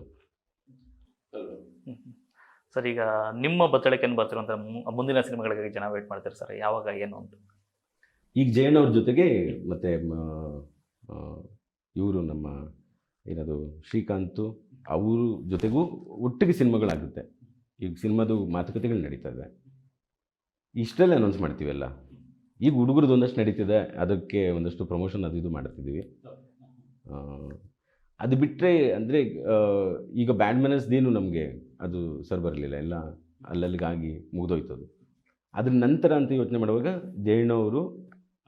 ಸರ್ ಈಗ ನಿಮ್ಮ ಬತ್ತಳಿಕೆಯನ್ನು ಬರ್ತಿರುವಂಥ ಮುಂದಿನ ಸಿನಿಮಾಗಳಿಗೆ ಜನ ವೇಟ್ ಮಾಡ್ತಾರೆ ಸರ್, ಯಾವಾಗ ಏನು ಅಂತ?
ಈಗ ಜಯಣ್ಣ ಅವ್ರ ಜೊತೆಗೆ ಮತ್ತು ಇವರು ನಮ್ಮ ಏನದು ಶ್ರೀಕಾಂತ್ ಅವ್ರ ಜೊತೆಗೂ ಒಟ್ಟಿಗೆ ಸಿನಿಮಾಗಳಾಗುತ್ತೆ. ಈಗ ಸಿನಿಮಾದು ಮಾತುಕತೆಗಳು ನಡೀತಾ ಇದೆ. ಇಷ್ಟರಲ್ಲೇ ಅನೌನ್ಸ್ ಮಾಡ್ತೀವಲ್ಲ. ಈಗ ಹುಡುಗರದ್ದು ಒಂದಷ್ಟು ನಡೀತಿದೆ, ಅದಕ್ಕೆ ಒಂದಷ್ಟು ಪ್ರಮೋಷನ್ ಅದು ಇದು ಮಾಡ್ತಿದ್ದೀವಿ. ಅದು ಬಿಟ್ಟರೆ ಅಂದರೆ ಈಗ ಬ್ಯಾಡ್ ಮ್ಯಾನರ್ಸ್ದೇನು ನಮಗೆ ಅದು ಸರ್ ಬರಲಿಲ್ಲ, ಎಲ್ಲ ಅಲ್ಲಲ್ಲಿಗಾಗಿ ಮುಗಿದೋಯ್ತದು. ಅದ್ರ ನಂತರ ಅಂತ ಯೋಚನೆ ಮಾಡುವಾಗ ಜಯಣ್ಣವರು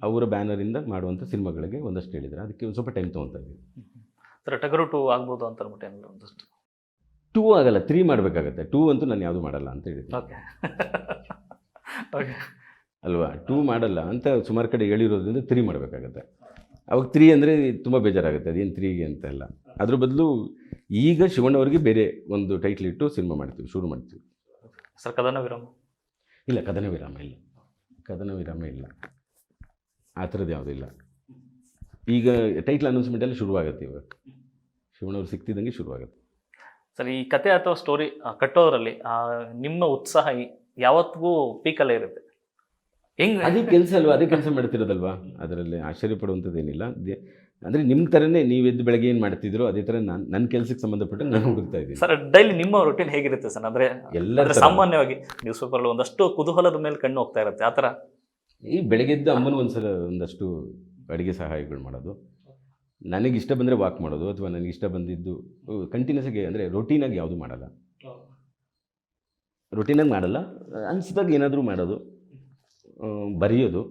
ಅವರ ಬ್ಯಾನರಿಂದ ಮಾಡುವಂಥ ಸಿನಿಮಾಗಳಿಗೆ ಒಂದಷ್ಟು ಹೇಳಿದ್ದಾರೆ, ಅದಕ್ಕೆ ಒಂದು ಸ್ವಲ್ಪ ಟೈಮ್ ತೊಗೊತಾ ಇದ್ದೀವಿ.
ಸರ್ ಟಗರು 2 ಆಗ್ಬೋದು ಅಂತ ಅನ್ಬಿಟ್ಟು ಏನಿಲ್ಲ ಒಂದಷ್ಟು.
2 ಆಗಲ್ಲ, 3 ಮಾಡಬೇಕಾಗತ್ತೆ. 2 ಅಂತೂ ನಾನು ಯಾವುದು ಮಾಡಲ್ಲ ಅಂತ ಹೇಳಿದ್ದೀನಿ
ಓಕೆ ಓಕೆ
ಅಲ್ವಾ. 2 ಮಾಡಲ್ಲ ಅಂತ ಸುಮಾರು ಕಡೆ ಹೇಳಿರೋದ್ರಿಂದ 3 ಮಾಡಬೇಕಾಗತ್ತೆ. ಅವಾಗ 3 ಅಂದರೆ ತುಂಬ ಬೇಜಾರಾಗುತ್ತೆ, ಅದೇನು 3ಗೆ ಅಂತ ಎಲ್ಲ. ಅದ್ರ ಬದಲು ಈಗ ಶಿವಣ್ಣವ್ರಿಗೆ ಬೇರೆ ಒಂದು ಟೈಟ್ಲ್ ಇಟ್ಟು ಸಿನಿಮಾ ಮಾಡ್ತೀವಿ, ಶುರು ಮಾಡ್ತೀವಿ.
ಸರ್ ಕದನ ವಿರಾಮ
ಇಲ್ಲ, ಕದನ ವಿರಾಮ ಇಲ್ಲ, ಕದನ ವಿರಾಮ ಇಲ್ಲ, ಆ ಥರದ್ದು ಯಾವುದೂ ಇಲ್ಲ. ಈಗ ಟೈಟ್ಲ್ ಅನೌನ್ಸ್ಮೆಂಟ್ ಎಲ್ಲ ಶುರುವಾಗುತ್ತೆ, ಇವಾಗ ಶಿವಣ್ಣವ್ರು ಸಿಕ್ತಿದ್ದಂಗೆ ಶುರುವಾಗುತ್ತೆ.
ಸರ್ ಈ ಕತೆ ಅಥವಾ ಸ್ಟೋರಿ ಕಟ್ಟೋದ್ರಲ್ಲಿ ನಿಮ್ಮ ಉತ್ಸಾಹ ಯಾವತ್ತಿಗೂ ಪೀಕಲ್ಲೇ ಇರುತ್ತೆ. ಹೆಂಗೆ
ಅದೇ ಕೆಲಸ ಅಲ್ವಾ, ಅದೇ ಕೆಲಸ ಮಾಡ್ತಿರೋದಲ್ವಾ, ಅದರಲ್ಲಿ ಆಶ್ಚರ್ಯ ಪಡುವಂಥದ್ದೇನಿಲ್ಲ. ಅಂದರೆ ನಿಮ್ಮ ಥರನೇ ನೀವೆದ್ದು ಬೆಳಗ್ಗೆ ಏನು ಮಾಡ್ತಿದ್ರು ಅದೇ ಥರ ನನ್ನ ಕೆಲಸಕ್ಕೆ ಸಂಬಂಧಪಟ್ಟ ನಾನು ಹುಡುಕ್ತಾ ಇದ್ದೀನಿ.
ಸರ್ ಡೈಲಿ ನಿಮ್ಮ ರೂಟೀನ್ ಹೇಗಿರುತ್ತೆ ಸರ್? ಅಂದರೆ
ಎಲ್ಲ
ಸಾಮಾನ್ಯವಾಗಿ ನ್ಯೂಸ್ ಪೇಪರ್ ಒಂದಷ್ಟು ಕುತೂಹಲದ ಮೇಲೆ ಕಣ್ಣು ಹೋಗ್ತಾ ಇರುತ್ತೆ ಆ ಥರ.
ಈ ಬೆಳಗ್ಗೆದ್ದು ಅಮ್ಮನ ಒಂದಷ್ಟು ಅಡುಗೆ ಸಹಾಯಗಳು ಮಾಡೋದು, ನನಗೆ ಇಷ್ಟ ಬಂದರೆ ವಾಕ್ ಮಾಡೋದು, ಅಥವಾ ನನಗೆ ಇಷ್ಟ ಬಂದಿದ್ದು ಕಂಟಿನ್ಯೂಸ್ ಆಗಿ, ಅಂದರೆ ರೊಟೀನಾಗಿ ಯಾವುದು ಮಾಡಲ್ಲ, ರೊಟೀನಾಗಿ ಮಾಡಲ್ಲ, ಅನಿಸಿದಾಗ ಏನಾದರೂ ಮಾಡೋದು, ಬರೆಯೋದು.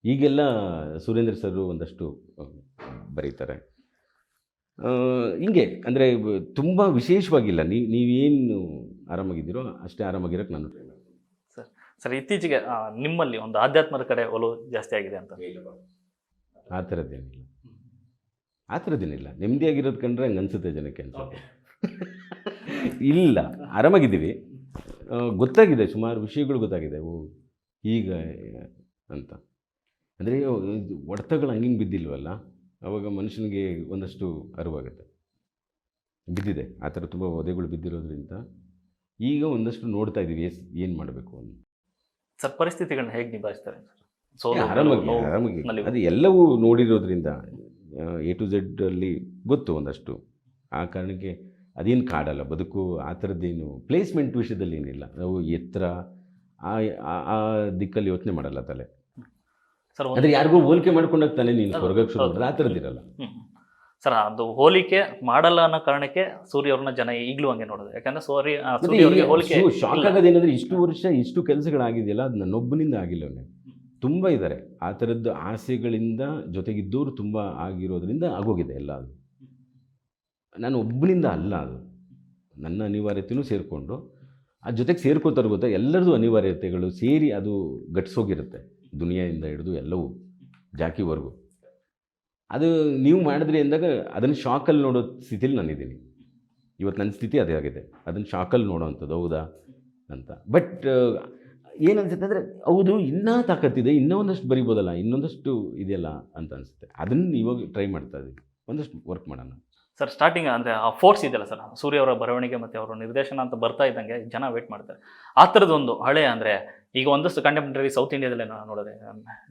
ಈಗೆಲ್ಲ ಸುರೇಂದ್ರ ಸರ್ ಒಂದಷ್ಟು ಬರೀತಾರೆ, ಹಿಂಗೆ. ಅಂದರೆ ತುಂಬ ವಿಶೇಷವಾಗಿಲ್ಲ, ನೀವೇನು ಆರಾಮಾಗಿದ್ದೀರೋ ಅಷ್ಟೇ ಆರಾಮಾಗಿರೋಕ್ಕೆ ನಾನು ಟ್ರೈ ಮಾಡ್ತೀನಿ.
ಸರ್ ಇತ್ತೀಚೆಗೆ ನಿಮ್ಮಲ್ಲಿ ಒಂದು ಆಧ್ಯಾತ್ಮದ ಕಡೆ ಒಲವು ಜಾಸ್ತಿ ಆಗಿದೆ ಅಂತ?
ಆ ಥರದ್ದೇನಿಲ್ಲ, ಆ ಥರದ್ದೇನಿಲ್ಲ. ನೆಮ್ಮದಿಯಾಗಿರೋದು ಕಂಡ್ರೆ ಹಂಗೆ ಅನಿಸುತ್ತೆ ಜನಕ್ಕೆ ಅನ್ಸುತ್ತೆ. ಇಲ್ಲ, ಆರಾಮಾಗಿದ್ದೀವಿ, ಗೊತ್ತಾಗಿದೆ, ಸುಮಾರು ವಿಷಯಗಳು ಗೊತ್ತಾಗಿದೆ, ಓ ಈಗ ಅಂತ. ಅಂದರೆ ಹೊಡೆತಗಳು ಹಂಗೆ ಬಿದ್ದಿಲ್ವಲ್ಲ, ಆವಾಗ ಮನುಷ್ಯನಿಗೆ ಒಂದಷ್ಟು ಅರಿವಾಗುತ್ತೆ. ಬಿದ್ದಿದೆ ಆ ಥರ ತುಂಬ ಒದೆಗಳು ಬಿದ್ದಿರೋದ್ರಿಂದ ಈಗ ಒಂದಷ್ಟು ನೋಡ್ತಾ ಇದ್ದೀವಿ ಏನು ಮಾಡಬೇಕು ಅಂತ.
ಸರ್ ಪರಿಸ್ಥಿತಿಗಳನ್ನ ಹೇಗೆ ನಿಭಾಯಿಸ್ತಾರೆ?
ಆರಾಮಾಗಿ ಅದು ಎಲ್ಲವೂ ನೋಡಿರೋದ್ರಿಂದ A to Z ಅಲ್ಲಿ ಗೊತ್ತು ಒಂದಷ್ಟು. ಆ ಕಾರಣಕ್ಕೆ ಅದೇನು ಕಾಡಲ್ಲ ಬದುಕು, ಆ ಥರದ್ದೇನು ಪ್ಲೇಸ್ಮೆಂಟ್ ವಿಷಯದಲ್ಲಿ ಏನಿಲ್ಲ. ನಾವು ಎತ್ತರ ಆ ದಿಕ್ಕಲ್ಲಿ ಯೋಚನೆ ಮಾಡಲ್ಲ ತಲೆ.
ಸರ್
ಅಂದರೆ ಯಾರಿಗೂ ಹೋಲಿಕೆ ಮಾಡ್ಕೊಂಡಾಗ್ತಾನೆ ನೀನು ಸ್ವರ್ಗಕ್ಕೆ ಶುರು ಮಾಡಿದ್ರೆ ಆ ಥರದ್ದಿರಲ್ಲ.
ಸರ್ ಅದು ಹೋಲಿಕೆ ಮಾಡಲ್ಲ ಅನ್ನೋ ಕಾರಣಕ್ಕೆ ಸೂರ್ಯ ಅವ್ರನ್ನ ಜನ ಈಗಲೂ ಹಂಗೆ ನೋಡೋದು. ಯಾಕಂದ್ರೆ ಹೋಲಿಕೆ
ಶಾಕ್ ಆಗೋದೇನಂದ್ರೆ ಇಷ್ಟು ವರ್ಷ ಇಷ್ಟು ಕೆಲಸಗಳಾಗಿದೆಯಲ್ಲ, ಅದು ನನ್ನೊಬ್ಬನಿಂದ ಆಗಿಲ್ಲ. ಅವನೇ ತುಂಬ ಇದ್ದಾರೆ ಆ ಥರದ್ದು ಆಸೆಗಳಿಂದ ಜೊತೆಗಿದ್ದವರು ತುಂಬ ಆಗಿರೋದ್ರಿಂದ ಆಗೋಗಿದೆ ಎಲ್ಲ. ಅದು ನಾನು ಒಬ್ಬನಿಂದ ಅಲ್ಲ, ಅದು ನನ್ನ ಅನಿವಾರ್ಯತೆಯೂ ಸೇರಿಕೊಂಡು ಆ ಜೊತೆಗೆ ಸೇರ್ಕೋತಾರೆ. ಗೊತ್ತಾ, ಎಲ್ಲರದ್ದು ಅನಿವಾರ್ಯತೆಗಳು ಸೇರಿ ಅದು ಗಟ್ಸೋಗಿರುತ್ತೆ, ದುನಿಯಾದಿಂದ ಹಿಡಿದು ಎಲ್ಲವೂ ಜಾಕಿವರೆಗೂ. ಅದು ನೀವು ಮಾಡಿದ್ರಿ ಅಂದಾಗ ಅದನ್ನು ಶಾಕಲ್ಲಿ ನೋಡೋ ಸ್ಥಿತಿಲಿ ನಾನಿದ್ದೀನಿ ಇವತ್ತು. ನನ್ನ ಸ್ಥಿತಿ ಅದೇ ಆಗಿದೆ, ಅದನ್ನು ಶಾಕಲ್ಲಿ ನೋಡೋವಂಥದ್ದು ಹೌದಾ ಅಂತ. ಬಟ್ ಏನನ್ಸುತ್ತೆ ಅಂದರೆ ಹೌದು, ಇನ್ನೂ ತಾಕತ್ತಿದೆ, ಇನ್ನೂ ಒಂದಷ್ಟು ಬರಿಬೋದಲ್ಲ, ಇನ್ನೊಂದಷ್ಟು ಇದೆಯಲ್ಲ ಅಂತ ಅನಿಸುತ್ತೆ. ಅದನ್ನು ಇವಾಗ ಟ್ರೈ ಮಾಡ್ತಾ ಇದ್ದೀವಿ, ಒಂದಷ್ಟು ವರ್ಕ್ ಮಾಡೋಣ.
ಸರ್ ಸ್ಟಾರ್ಟಿಂಗ್ ಅಂದರೆ ಆ ಫೋರ್ಸ್ ಇದೆಯಲ್ಲ ಸರ್, ಸೂರ್ಯ ಅವರ ಬರವಣಿಗೆ ಮತ್ತು ಅವರ ನಿರ್ದೇಶನ ಅಂತ ಬರ್ತಾ ಇದ್ದಂಗೆ ಜನ ವೇಟ್ ಮಾಡ್ತಾರೆ. ಆ ಥರದ್ದೊಂದು ಹಳೆ ಅಂದರೆ ಈಗ ಒಂದಷ್ಟು ಕಂಟೆಂಪ್ರರಿ ಸೌತ್ ಇಂಡಿಯಾದಲ್ಲೇ ನಾವು ನೋಡೋದೆ,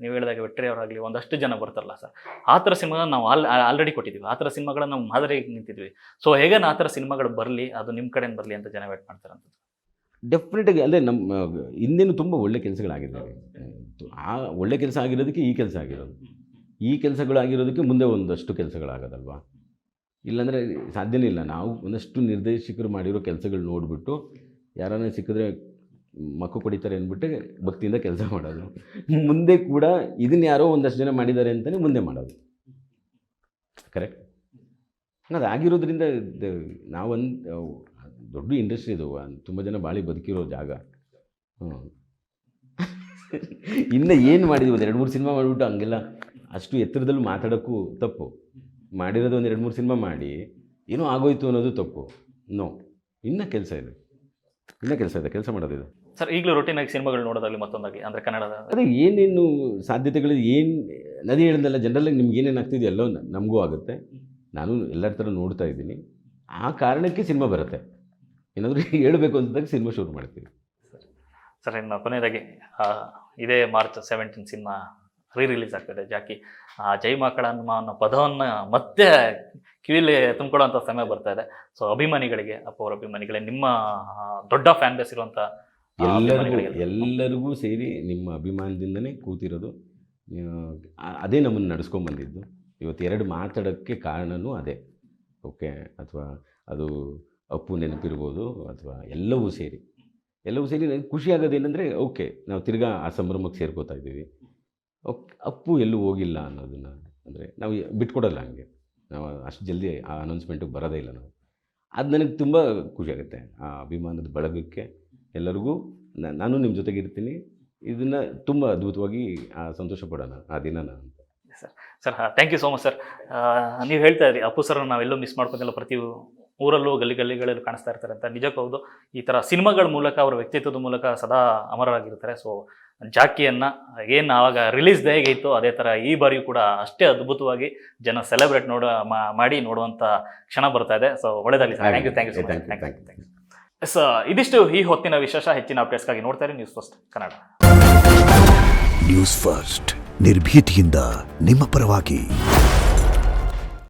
ನೀವು ಹೇಳಿದಾಗ ವೆಟ್ರಿ ಅವರಾಗಲಿ ಒಂದಷ್ಟು ಜನ ಬರ್ತಾರಲ್ಲ ಸರ್, ಆ ಥರ ಸಿನಿಮಾಗಳನ್ನ ನಾವು ಆಲ್ರೆಡಿ ಕೊಟ್ಟಿದ್ದೀವಿ. ಆ ಥರ ಸಿನಿಮಾಗಳನ್ನ ನಾವು ಮಾದರಿಗೆ ನಿಂತಿದ್ವಿ. ಸೊ ಹೇಗೆ ಆ ಥರ ಸಿನಿಮಾಗಳು ಬರಲಿ, ಅದು ನಿಮ್ಮ ಕಡೆಯಿಂದ ಬರಲಿ ಅಂತ ಜನ ವೇಟ್ ಮಾಡ್ತಾರೆ ಅಂತ.
ಡೆಫಿನೆಟಾಗಿ ಅಂದರೆ ನಮ್ಮ ಹಿಂದೇನು ತುಂಬ ಒಳ್ಳೆ ಕೆಲಸಗಳಾಗಿದ್ದಾವೆ. ಆ ಒಳ್ಳೆ ಕೆಲಸ ಆಗಿರೋದಕ್ಕೆ ಈ ಕೆಲಸ ಆಗಿರೋದು, ಈ ಕೆಲಸಗಳಾಗಿರೋದಕ್ಕೆ ಮುಂದೆ ಒಂದಷ್ಟು ಕೆಲಸಗಳಾಗೋದಲ್ವಾ. ಇಲ್ಲಾಂದರೆ ಸಾಧ್ಯನೇ ಇಲ್ಲ. ನಾವು ಒಂದಷ್ಟು ನಿರ್ದೇಶಕರು ಮಾಡಿರೋ ಕೆಲಸಗಳು ನೋಡಿಬಿಟ್ಟು ಯಾರನ್ನ ಸಿಕ್ಕಿದ್ರೆ ಮಕ್ಕು ಕೊಡಿತಾರೆ ಅಂದ್ಬಿಟ್ಟು ಭಕ್ತಿಯಿಂದ ಕೆಲಸ ಮಾಡೋದು. ಮುಂದೆ ಕೂಡ ಇದನ್ನು ಯಾರೋ ಒಂದಷ್ಟು ಜನ ಮಾಡಿದ್ದಾರೆ ಅಂತಲೇ ಮುಂದೆ ಮಾಡೋದು. ಕರೆಕ್ಟ್. ಅದು ಆಗಿರೋದ್ರಿಂದ ನಾವೊಂದು ದೊಡ್ಡ ಇಂಡಸ್ಟ್ರಿ ಇದು, ತುಂಬ ಜನ ಬಾಳಿ ಬದುಕಿರೋ ಜಾಗ. ಇನ್ನು ಏನು ಮಾಡಿದ್ವಿ, ಒಂದು 2-3 ಸಿನಿಮಾ ಮಾಡಿಬಿಟ್ಟು ಹಂಗೆಲ್ಲ ಅಷ್ಟು ಎತ್ತರದಲ್ಲಿ ಮಾತಾಡೋಕ್ಕೂ ತಪ್ಪು. ಮಾಡಿರೋದು ಒಂದು 2-3 ಸಿನಿಮಾ ಮಾಡಿ ಏನೋ ಆಗೋಯ್ತು ಅನ್ನೋದು ತಪ್ಪು. ನೋ, ಇನ್ನೂ ಕೆಲಸ ಇದೆ, ಕೆಲಸ ಮಾಡೋದಿದೆ
ಸರ್. ಈಗಲೂ ರೊಟೀನಾಗಿ ಸಿನಿಮಾಗಳು ನೋಡೋದಾಗಲಿ ಮತ್ತೊಂದಾಗಲಿ ಅಂದರೆ ಕನ್ನಡದ
ಅದೇ ಏನೇನು ಸಾಧ್ಯತೆಗಳು ಏನು ನದಿ ಹೇಳಿದಲ್ಲ, ಜನರಲ್ಲಾಗಿ ನಿಮ್ಗೆ ಏನೇನು ಆಗ್ತಿದೆಯೋ ಎಲ್ಲೋ ನಮಗೂ ಆಗುತ್ತೆ. ನಾನು ಎಲ್ಲರ ಥರ ನೋಡ್ತಾ ಇದ್ದೀನಿ. ಆ ಕಾರಣಕ್ಕೆ ಸಿನಿಮಾ ಬರುತ್ತೆ. ಏನಾದರೂ ಹೇಳಬೇಕು ಅಂದಾಗ ಸಿನಿಮಾ ಶುರು ಮಾಡ್ತೀವಿ.
ಸರ್ ಇನ್ನು ಕೊನೆಯದಾಗಿ ಇದೇ ಮಾರ್ಚ್ 17 ಸಿನಿಮಾ ರಿಲೀಸ್ ಆಗ್ತದೆ ಜಾಕಿ. ಜೈ ಮಕ್ಕಳಮ್ಮ ಅನ್ನೋ ಪದವನ್ನು ಮತ್ತೆ ಕಿವಿಲಿ ತುಂಬಿಕೊಳ್ಳುವಂಥ ಸಮಯ ಬರ್ತಾ ಇದೆ. ಸೊ ಅಭಿಮಾನಿಗಳಿಗೆ, ಅಪ್ಪವರ ಅಭಿಮಾನಿಗಳೇ, ನಿಮ್ಮ ದೊಡ್ಡ ಫ್ಯಾನ್ ಬೇಸ್ ಇರುವಂಥ
ಎಲ್ಲರಿಗೂ ಸೇರಿ ನಿಮ್ಮ ಅಭಿಮಾನದಿಂದನೇ ಕೂತಿರೋದು. ಅದೇ ನಮ್ಮನ್ನು ನಡೆಸ್ಕೊಂಬಂದಿದ್ದು. ಇವತ್ತು 2 ಮಾತಾಡೋಕ್ಕೆ ಕಾರಣವೂ ಅದೇ. ಓಕೆ, ಅಥವಾ ಅದು ಅಪ್ಪು ನೆನಪಿರ್ಬೋದು, ಅಥವಾ ಎಲ್ಲವೂ ಸೇರಿ ನನಗೆ ಖುಷಿ ಆಗೋದೇನೆಂದರೆ ಓಕೆ, ನಾವು ತಿರ್ಗಾ ಆ ಸಂಭ್ರಮಕ್ಕೆ ಸೇರ್ಕೋತಾ ಇದ್ದೀವಿ. ಓಕೆ, ಅಪ್ಪು ಎಲ್ಲೂ ಹೋಗಿಲ್ಲ ಅನ್ನೋದನ್ನು ಅಂದರೆ ನಾವು ಬಿಟ್ಕೊಡಲ್ಲ ಹಂಗೆ. ನಾವು ಅಷ್ಟು ಜಲ್ದಿ ಆ ಅನೌನ್ಸ್ಮೆಂಟಿಗೆ ಬರೋದೇ ಇಲ್ಲ ನಾವು. ಅದು ನನಗೆ ತುಂಬ ಖುಷಿ ಆಗುತ್ತೆ. ಆ ಅಭಿಮಾನದ ಬಳಗಕ್ಕೆ ಎಲ್ಲರಿಗೂ ನಾನು ನಿಮ್ಮ ಜೊತೆಗೆ ಇರ್ತೀನಿ. ಇದನ್ನು ತುಂಬ ಅದ್ಭುತವಾಗಿ ಸಂತೋಷ ಪಡೋಣ ಆ ದಿನನ ಅಂತ.
Sir thank you so much sir. ನೀವು ಹೇಳ್ತಾ ಇದ್ರಿ ಅಪ್ಪು ಸರ್ ನಾವೆಲ್ಲೂ ಮಿಸ್ ಮಾಡ್ಕೊತಿಲ್ಲ, ಪ್ರತಿ ಊರಲ್ಲೂ ಗಲ್ಲಿಗಳಲ್ಲೂ ಕಾಣಿಸ್ತಾ ಇರ್ತಾರೆ ಅಂತ. ನಿಜಕ್ಕೂ ಹೌದು. ಈ ಥರ ಸಿನಿಮಾಗಳ ಮೂಲಕ ಅವರ ವ್ಯಕ್ತಿತ್ವದ ಮೂಲಕ ಸದಾ ಅಮರರಾಗಿರ್ತಾರೆ. ಸೊ ಜಾಕಿಯನ್ನು ಏನು ಆವಾಗ ರಿಲೀಸ್ ಹೇಗೆ ಇತ್ತು ಅದೇ ಥರ ಈ ಬಾರಿಯೂ ಕೂಡ ಅಷ್ಟೇ ಅದ್ಭುತವಾಗಿ ಜನ ಸೆಲೆಬ್ರೇಟ್ ಮಾಡಿ ನೋಡುವಂಥ ಕ್ಷಣ ಬರ್ತಾ ಇದೆ. ಸೊ ಒಳ್ಳೆಯದಾಗಲಿ sir. Thank you thank you. Yes, ಇದಿಷ್ಟು ಈ ಹೊತ್ತಿನ ವಿಶೇಷ. ಹೆಚ್ಚಿನ ಅಪ್ಡೇಟ್ಸ್ಗಾಗಿ ನೋಡ್ತಾ ಇರಿ news first Kannada.
News first ನಿರ್ಭೀತಿಯಿಂದ ನಿಮ್ಮ ಪರವಾಗಿ.